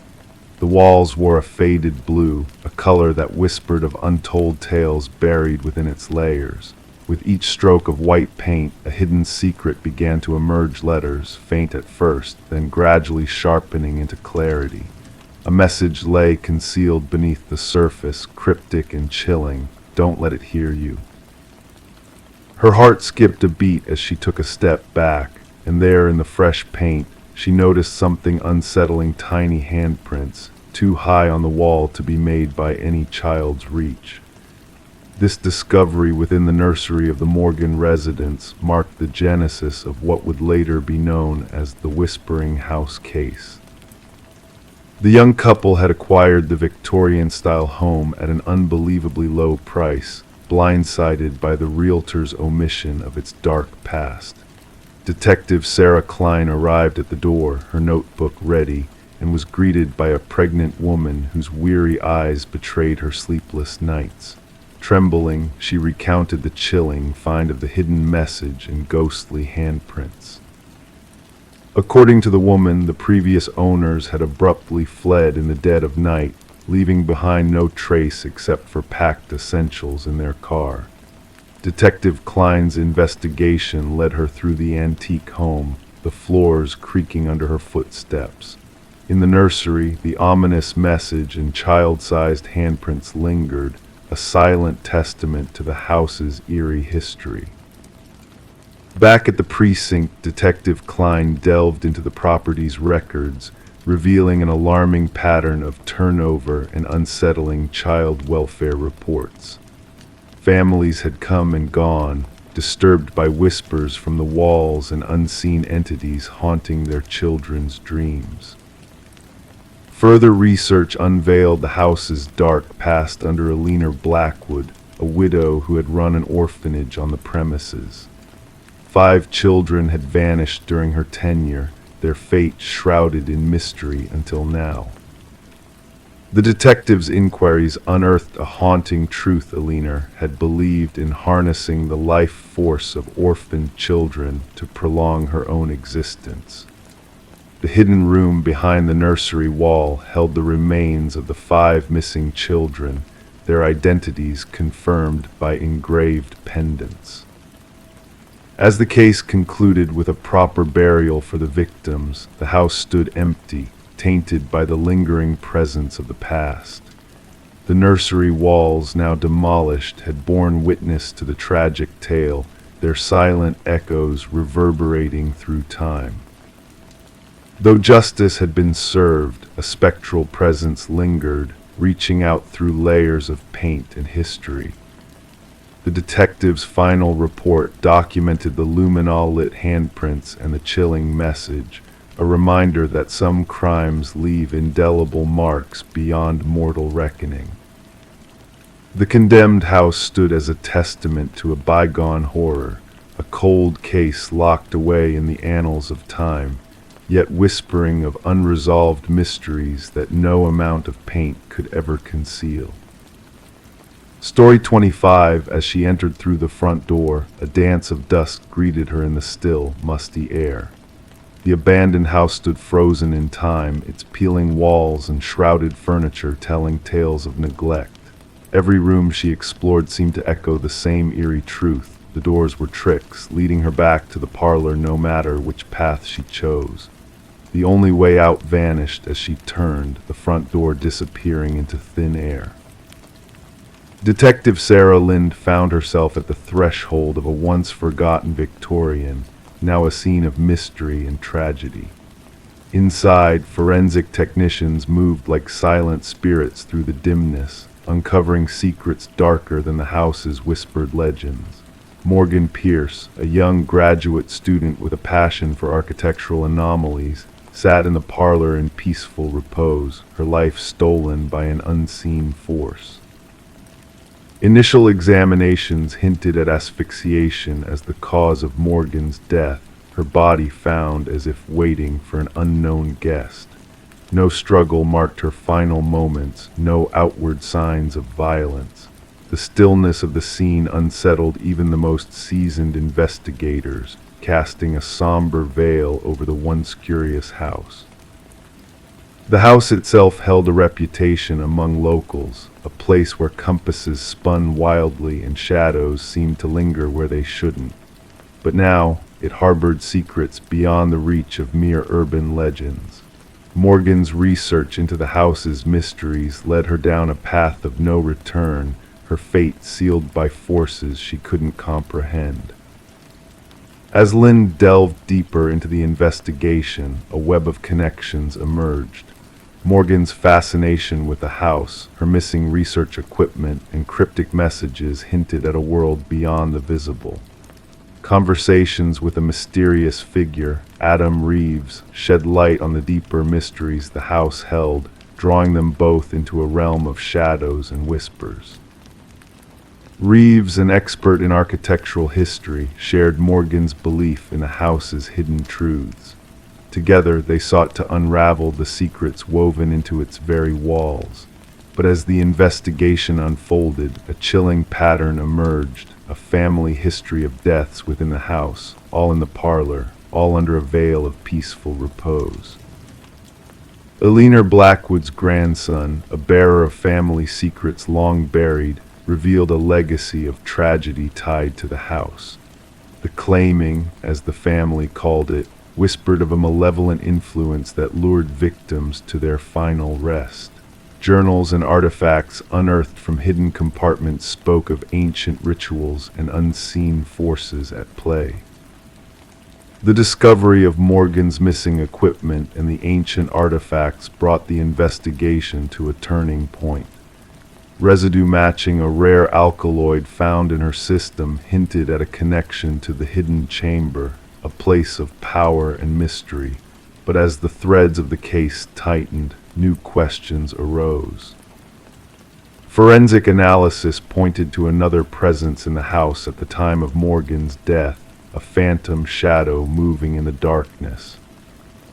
The walls wore a faded blue, a color that whispered of untold tales buried within its layers. With each stroke of white paint, a hidden secret began to emerge, letters, faint at first, then gradually sharpening into clarity. A message lay concealed beneath the surface, cryptic and chilling. Don't let it hear you. Her heart skipped a beat as she took a step back, and there in the fresh paint, she noticed something unsettling: tiny handprints, too high on the wall to be made by any child's reach. This discovery within the nursery of the Morgan residence marked the genesis of what would later be known as the Whispering House case. The young couple had acquired the Victorian-style home at an unbelievably low price, blindsided by the realtor's omission of its dark past. Detective Sarah Klein arrived at the door, her notebook ready, and was greeted by a pregnant woman whose weary eyes betrayed her sleepless nights. Trembling, she recounted the chilling find of the hidden message and ghostly handprints. According to the woman, the previous owners had abruptly fled in the dead of night, leaving behind no trace except for packed essentials in their car. Detective Klein's investigation led her through the antique home, the floors creaking under her footsteps. In the nursery, the ominous message and child-sized handprints lingered, a silent testament to the house's eerie history. Back at the precinct, Detective Klein delved into the property's records, revealing an alarming pattern of turnover and unsettling child welfare reports. Families had come and gone, disturbed by whispers from the walls and unseen entities haunting their children's dreams. Further research unveiled the house's dark past under Alina Blackwood, a widow who had run an orphanage on the premises. 5 children had vanished during her tenure, their fate shrouded in mystery until now. The detectives' inquiries unearthed a haunting truth. Alina had believed in harnessing the life force of orphaned children to prolong her own existence. The hidden room behind the nursery wall held the remains of the 5 missing children, their identities confirmed by engraved pendants. As the case concluded with a proper burial for the victims, the house stood empty, tainted by the lingering presence of the past. The nursery walls, now demolished, had borne witness to the tragic tale, their silent echoes reverberating through time. Though justice had been served, a spectral presence lingered, reaching out through layers of paint and history. The detective's final report documented the luminol-lit handprints and the chilling message, a reminder that some crimes leave indelible marks beyond mortal reckoning. The condemned house stood as a testament to a bygone horror, a cold case locked away in the annals of time, yet whispering of unresolved mysteries that no amount of paint could ever conceal. Story 25. As she entered through the front door, a dance of dust greeted her in the still, musty air. The abandoned house stood frozen in time, its peeling walls and shrouded furniture telling tales of neglect. Every room she explored seemed to echo the same eerie truth. The doors were tricks, leading her back to the parlor no matter which path she chose. The only way out vanished as she turned, the front door disappearing into thin air. Detective Sarah Lind found herself at the threshold of a once-forgotten Victorian, now a scene of mystery and tragedy. Inside, forensic technicians moved like silent spirits through the dimness, uncovering secrets darker than the house's whispered legends. Morgan Pierce, a young graduate student with a passion for architectural anomalies, sat in the parlor in peaceful repose, her life stolen by an unseen force. Initial examinations hinted at asphyxiation as the cause of Morgan's death, her body found as if waiting for an unknown guest. No struggle marked her final moments, no outward signs of violence. The stillness of the scene unsettled even the most seasoned investigators, casting a somber veil over the once curious house. The house itself held a reputation among locals, a place where compasses spun wildly and shadows seemed to linger where they shouldn't. But now, it harbored secrets beyond the reach of mere urban legends. Morgan's research into the house's mysteries led her down a path of no return, her fate sealed by forces she couldn't comprehend. As Lynn delved deeper into the investigation, a web of connections emerged. Morgan's fascination with the house, her missing research equipment, and cryptic messages hinted at a world beyond the visible. Conversations with a mysterious figure, Adam Reeves, shed light on the deeper mysteries the house held, drawing them both into a realm of shadows and whispers. Reeves, an expert in architectural history, shared Morgan's belief in the house's hidden truths. Together, they sought to unravel the secrets woven into its very walls. But as the investigation unfolded, a chilling pattern emerged, a family history of deaths within the house, all in the parlor, all under a veil of peaceful repose. Eleanor Blackwood's grandson, a bearer of family secrets long buried, revealed a legacy of tragedy tied to the house. The claiming, as the family called it, whispered of a malevolent influence that lured victims to their final rest. Journals and artifacts unearthed from hidden compartments spoke of ancient rituals and unseen forces at play. The discovery of Morgan's missing equipment and the ancient artifacts brought the investigation to a turning point. Residue matching a rare alkaloid found in her system hinted at a connection to the hidden chamber, a place of power and mystery. But as the threads of the case tightened, new questions arose. Forensic analysis pointed to another presence in the house at the time of Morgan's death, a phantom shadow moving in the darkness.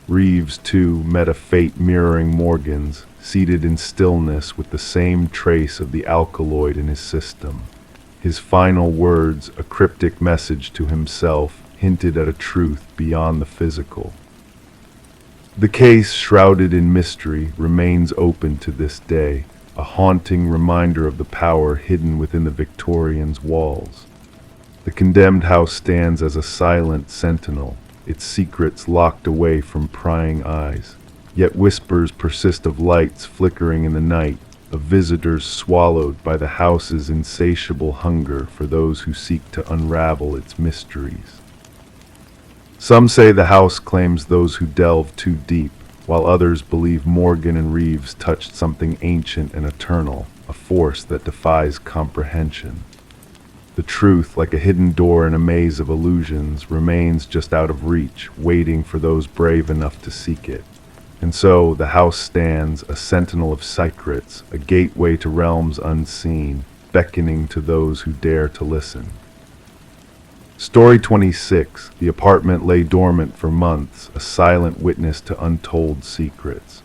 Reeves, too, met a fate mirroring Morgan's, seated in stillness with the same trace of the alkaloid in his system. His final words, a cryptic message to himself, hinted at a truth beyond the physical. The case, shrouded in mystery, remains open to this day, a haunting reminder of the power hidden within the Victorians' walls. The condemned house stands as a silent sentinel, its secrets locked away from prying eyes. Yet whispers persist of lights flickering in the night, of visitors swallowed by the house's insatiable hunger for those who seek to unravel its mysteries. Some say the house claims those who delve too deep, while others believe Morgan and Reeves touched something ancient and eternal, a force that defies comprehension. The truth, like a hidden door in a maze of illusions, remains just out of reach, waiting for those brave enough to seek it. And so the house stands, a sentinel of secrets, a gateway to realms unseen, beckoning to those who dare to listen. Story 26. The apartment lay dormant for months, a silent witness to untold secrets.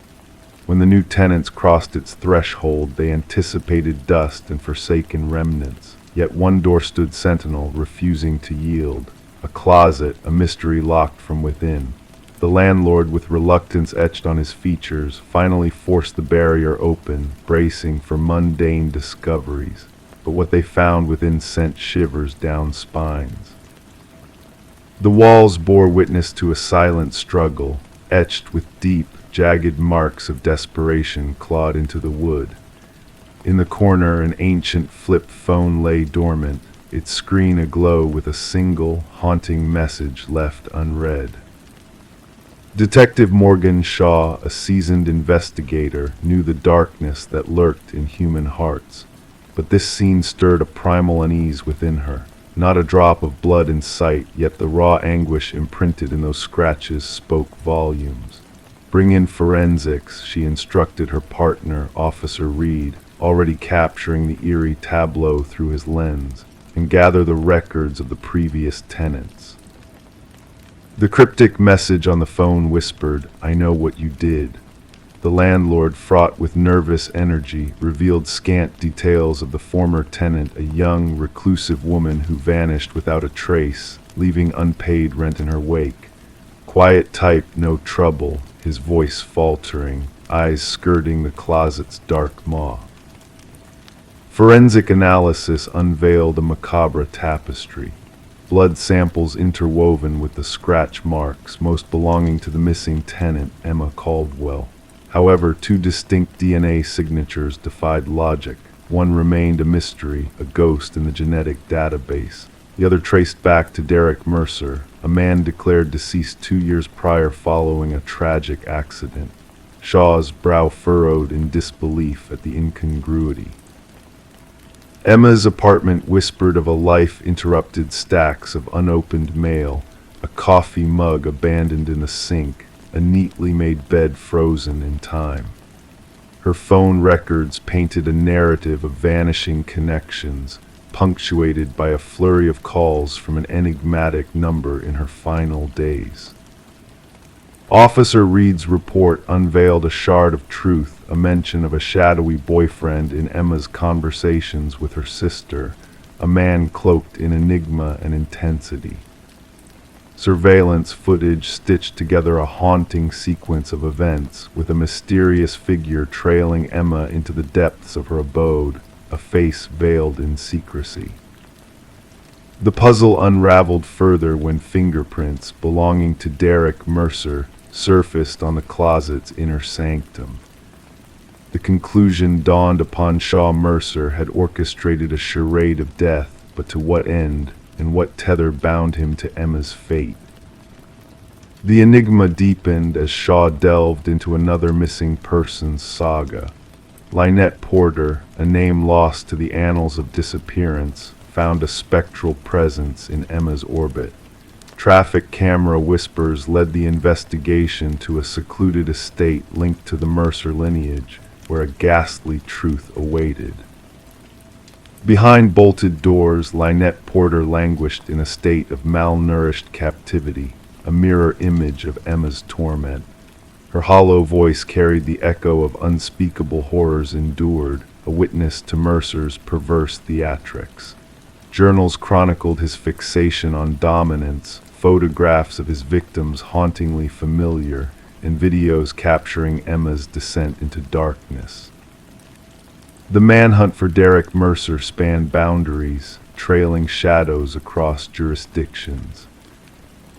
When the new tenants crossed its threshold, they anticipated dust and forsaken remnants. Yet one door stood sentinel, refusing to yield. A closet, a mystery locked from within. The landlord, with reluctance etched on his features, finally forced the barrier open, bracing for mundane discoveries. But what they found within sent shivers down spines. The walls bore witness to a silent struggle, etched with deep, jagged marks of desperation clawed into the wood. In the corner, an ancient flip phone lay dormant, its screen aglow with a single, haunting message left unread. Detective Morgan Shaw, a seasoned investigator, knew the darkness that lurked in human hearts. But this scene stirred a primal unease within her. Not a drop of blood in sight, yet the raw anguish imprinted in those scratches spoke volumes. Bring in forensics, she instructed her partner, Officer Reed, already capturing the eerie tableau through his lens, and gather the records of the previous tenants. The cryptic message on the phone whispered, "I know what you did." The landlord, fraught with nervous energy, revealed scant details of the former tenant, a young, reclusive woman who vanished without a trace, leaving unpaid rent in her wake. Quiet type, no trouble, his voice faltering, eyes skirting the closet's dark maw. Forensic analysis unveiled a macabre tapestry. Blood samples interwoven with the scratch marks, most belonging to the missing tenant, Emma Caldwell. However, two distinct DNA signatures defied logic. One remained a mystery, a ghost in the genetic database. The other traced back to Derek Mercer, a man declared deceased 2 years prior following a tragic accident. Shaw's brow furrowed in disbelief at the incongruity. Emma's apartment whispered of a life interrupted, stacks of unopened mail, a coffee mug abandoned in a sink, a neatly made bed frozen in time. Her phone records painted a narrative of vanishing connections, punctuated by a flurry of calls from an enigmatic number in her final days. Officer Reed's report unveiled a shard of truth, a mention of a shadowy boyfriend in Emma's conversations with her sister, a man cloaked in enigma and intensity. Surveillance footage stitched together a haunting sequence of events, with a mysterious figure trailing Emma into the depths of her abode, a face veiled in secrecy. The puzzle unraveled further when fingerprints belonging to Derek Mercer surfaced on the closet's inner sanctum. The conclusion dawned upon Shaw. Mercer had orchestrated a charade of death, but to what end, and what tether bound him to Emma's fate? The enigma deepened as Shaw delved into another missing persons saga. Lynette Porter, a name lost to the annals of disappearance, found a spectral presence in Emma's orbit. Traffic camera whispers led the investigation to a secluded estate linked to the Mercer lineage, where a ghastly truth awaited. Behind bolted doors, Lynette Porter languished in a state of malnourished captivity, a mirror image of Emma's torment. Her hollow voice carried the echo of unspeakable horrors endured, a witness to Mercer's perverse theatrics. Journals chronicled his fixation on dominance, photographs of his victims hauntingly familiar, and videos capturing Emma's descent into darkness. The manhunt for Derek Mercer spanned boundaries, trailing shadows across jurisdictions.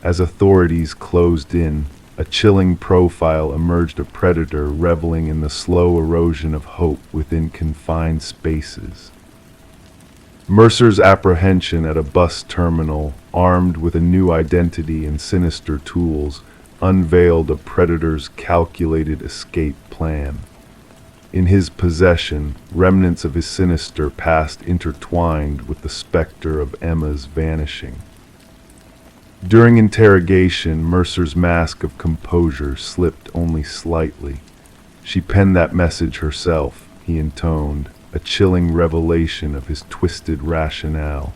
As authorities closed in, a chilling profile emerged, a predator reveling in the slow erosion of hope within confined spaces. Mercer's apprehension at a bus terminal, armed with a new identity and sinister tools, unveiled a predator's calculated escape plan. In his possession, remnants of his sinister past intertwined with the specter of Emma's vanishing. During interrogation, Mercer's mask of composure slipped only slightly. "She penned that message herself," he intoned, a chilling revelation of his twisted rationale.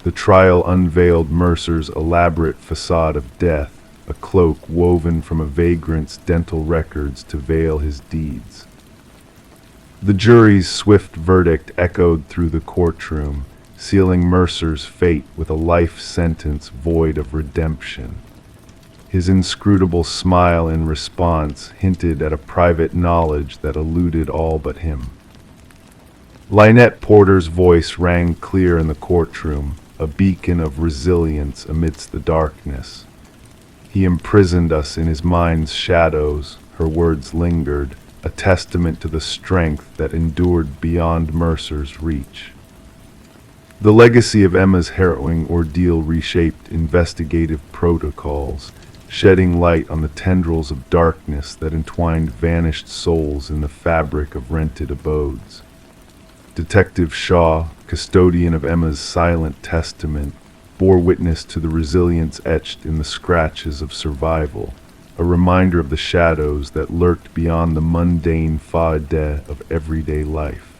The trial unveiled Mercer's elaborate facade of death, a cloak woven from a vagrant's dental records to veil his deeds. The jury's swift verdict echoed through the courtroom, sealing Mercer's fate with a life sentence void of redemption. His inscrutable smile in response hinted at a private knowledge that eluded all but him. Lynette Porter's voice rang clear in the courtroom, a beacon of resilience amidst the darkness. He imprisoned us in his mind's shadows, her words lingered, a testament to the strength that endured beyond Mercer's reach. The legacy of Emma's harrowing ordeal reshaped investigative protocols, shedding light on the tendrils of darkness that entwined vanished souls in the fabric of rented abodes. Detective Shaw, custodian of Emma's silent testament, bore witness to the resilience etched in the scratches of survival, a reminder of the shadows that lurked beyond the mundane fa-de of everyday life.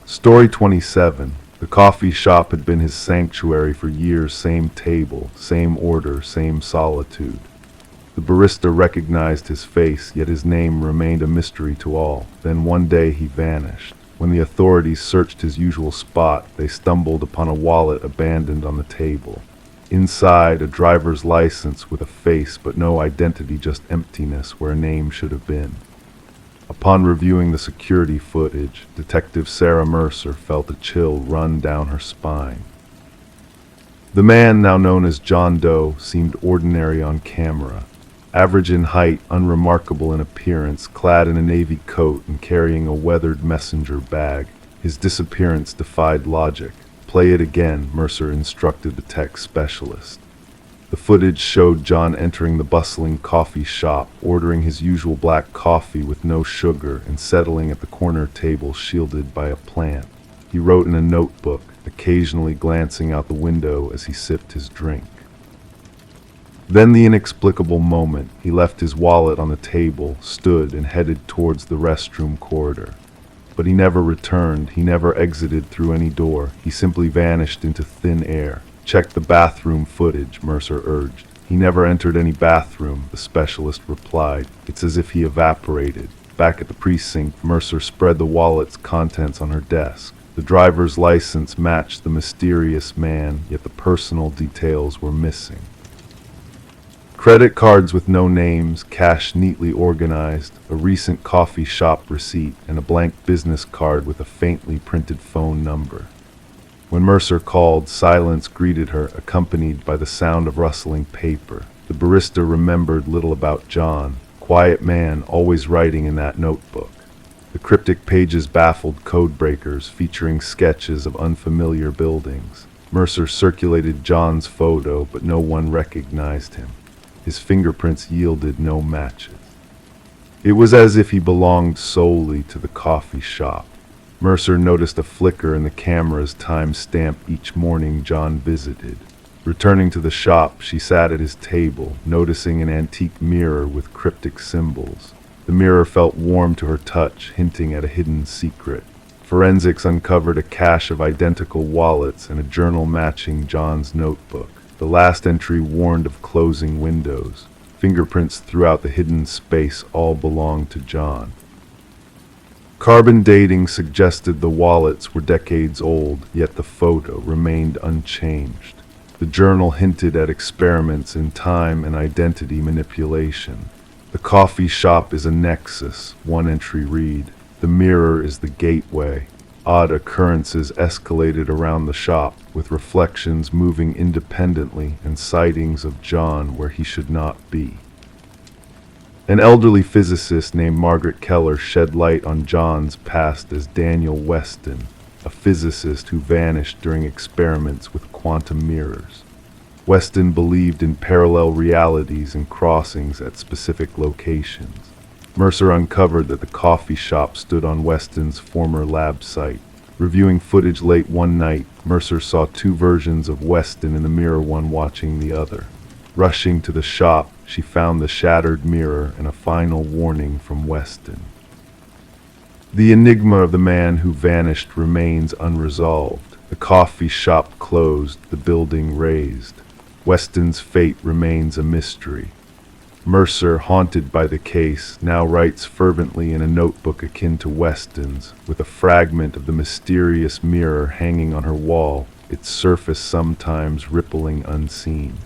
Story 27. The coffee shop had been his sanctuary for years, same table, same order, same solitude. The barista recognized his face, yet his name remained a mystery to all. Then one day he vanished. When the authorities searched his usual spot, they stumbled upon a wallet abandoned on the table. Inside, a driver's license with a face but no identity, just emptiness where a name should have been. Upon reviewing the security footage, Detective Sarah Mercer felt a chill run down her spine. The man, now known as John Doe, seemed ordinary on camera. Average in height, unremarkable in appearance, clad in a navy coat and carrying a weathered messenger bag. His disappearance defied logic. "Play it again," Mercer instructed the tech specialist. The footage showed John entering the bustling coffee shop, ordering his usual black coffee with no sugar, and settling at the corner table shielded by a plant. He wrote in a notebook, occasionally glancing out the window as he sipped his drink. Then the inexplicable moment. He left his wallet on the table, stood, and headed towards the restroom corridor. But he never returned. He never exited through any door. He simply vanished into thin air. "Check the bathroom footage," Mercer urged. "He never entered any bathroom," the specialist replied. "It's as if he evaporated." Back at the precinct, Mercer spread the wallet's contents on her desk. The driver's license matched the mysterious man, yet the personal details were missing. Credit cards with no names, cash neatly organized, a recent coffee shop receipt, and a blank business card with a faintly printed phone number. When Mercer called, silence greeted her, accompanied by the sound of rustling paper. The barista remembered little about John. Quiet man, always writing in that notebook. The cryptic pages baffled code breakers, featuring sketches of unfamiliar buildings. Mercer circulated John's photo, but no one recognized him. His fingerprints yielded no matches. It was as if he belonged solely to the coffee shop. Mercer noticed a flicker in the camera's time-stamp each morning John visited. Returning to the shop, she sat at his table, noticing an antique mirror with cryptic symbols. The mirror felt warm to her touch, hinting at a hidden secret. Forensics uncovered a cache of identical wallets and a journal matching John's notebook. The last entry warned of closing windows. Fingerprints throughout the hidden space all belonged to John. Carbon dating suggested the wallets were decades old, yet the photo remained unchanged. The journal hinted at experiments in time and identity manipulation. "The coffee shop is a nexus," one entry read. "The mirror is the gateway." Odd occurrences escalated around the shop, with reflections moving independently and sightings of John where he should not be. An elderly physicist named Margaret Keller shed light on John's past as Daniel Weston, a physicist who vanished during experiments with quantum mirrors. Weston believed in parallel realities and crossings at specific locations. Mercer uncovered that the coffee shop stood on Weston's former lab site. Reviewing footage late one night, Mercer saw two versions of Weston in the mirror, one watching the other. Rushing to the shop, she found the shattered mirror and a final warning from Weston. The enigma of the man who vanished remains unresolved. The coffee shop closed, the building razed. Weston's fate remains a mystery. Mercer, haunted by the case, now writes fervently in a notebook akin to Weston's, with a fragment of the mysterious mirror hanging on her wall, its surface sometimes rippling unseen.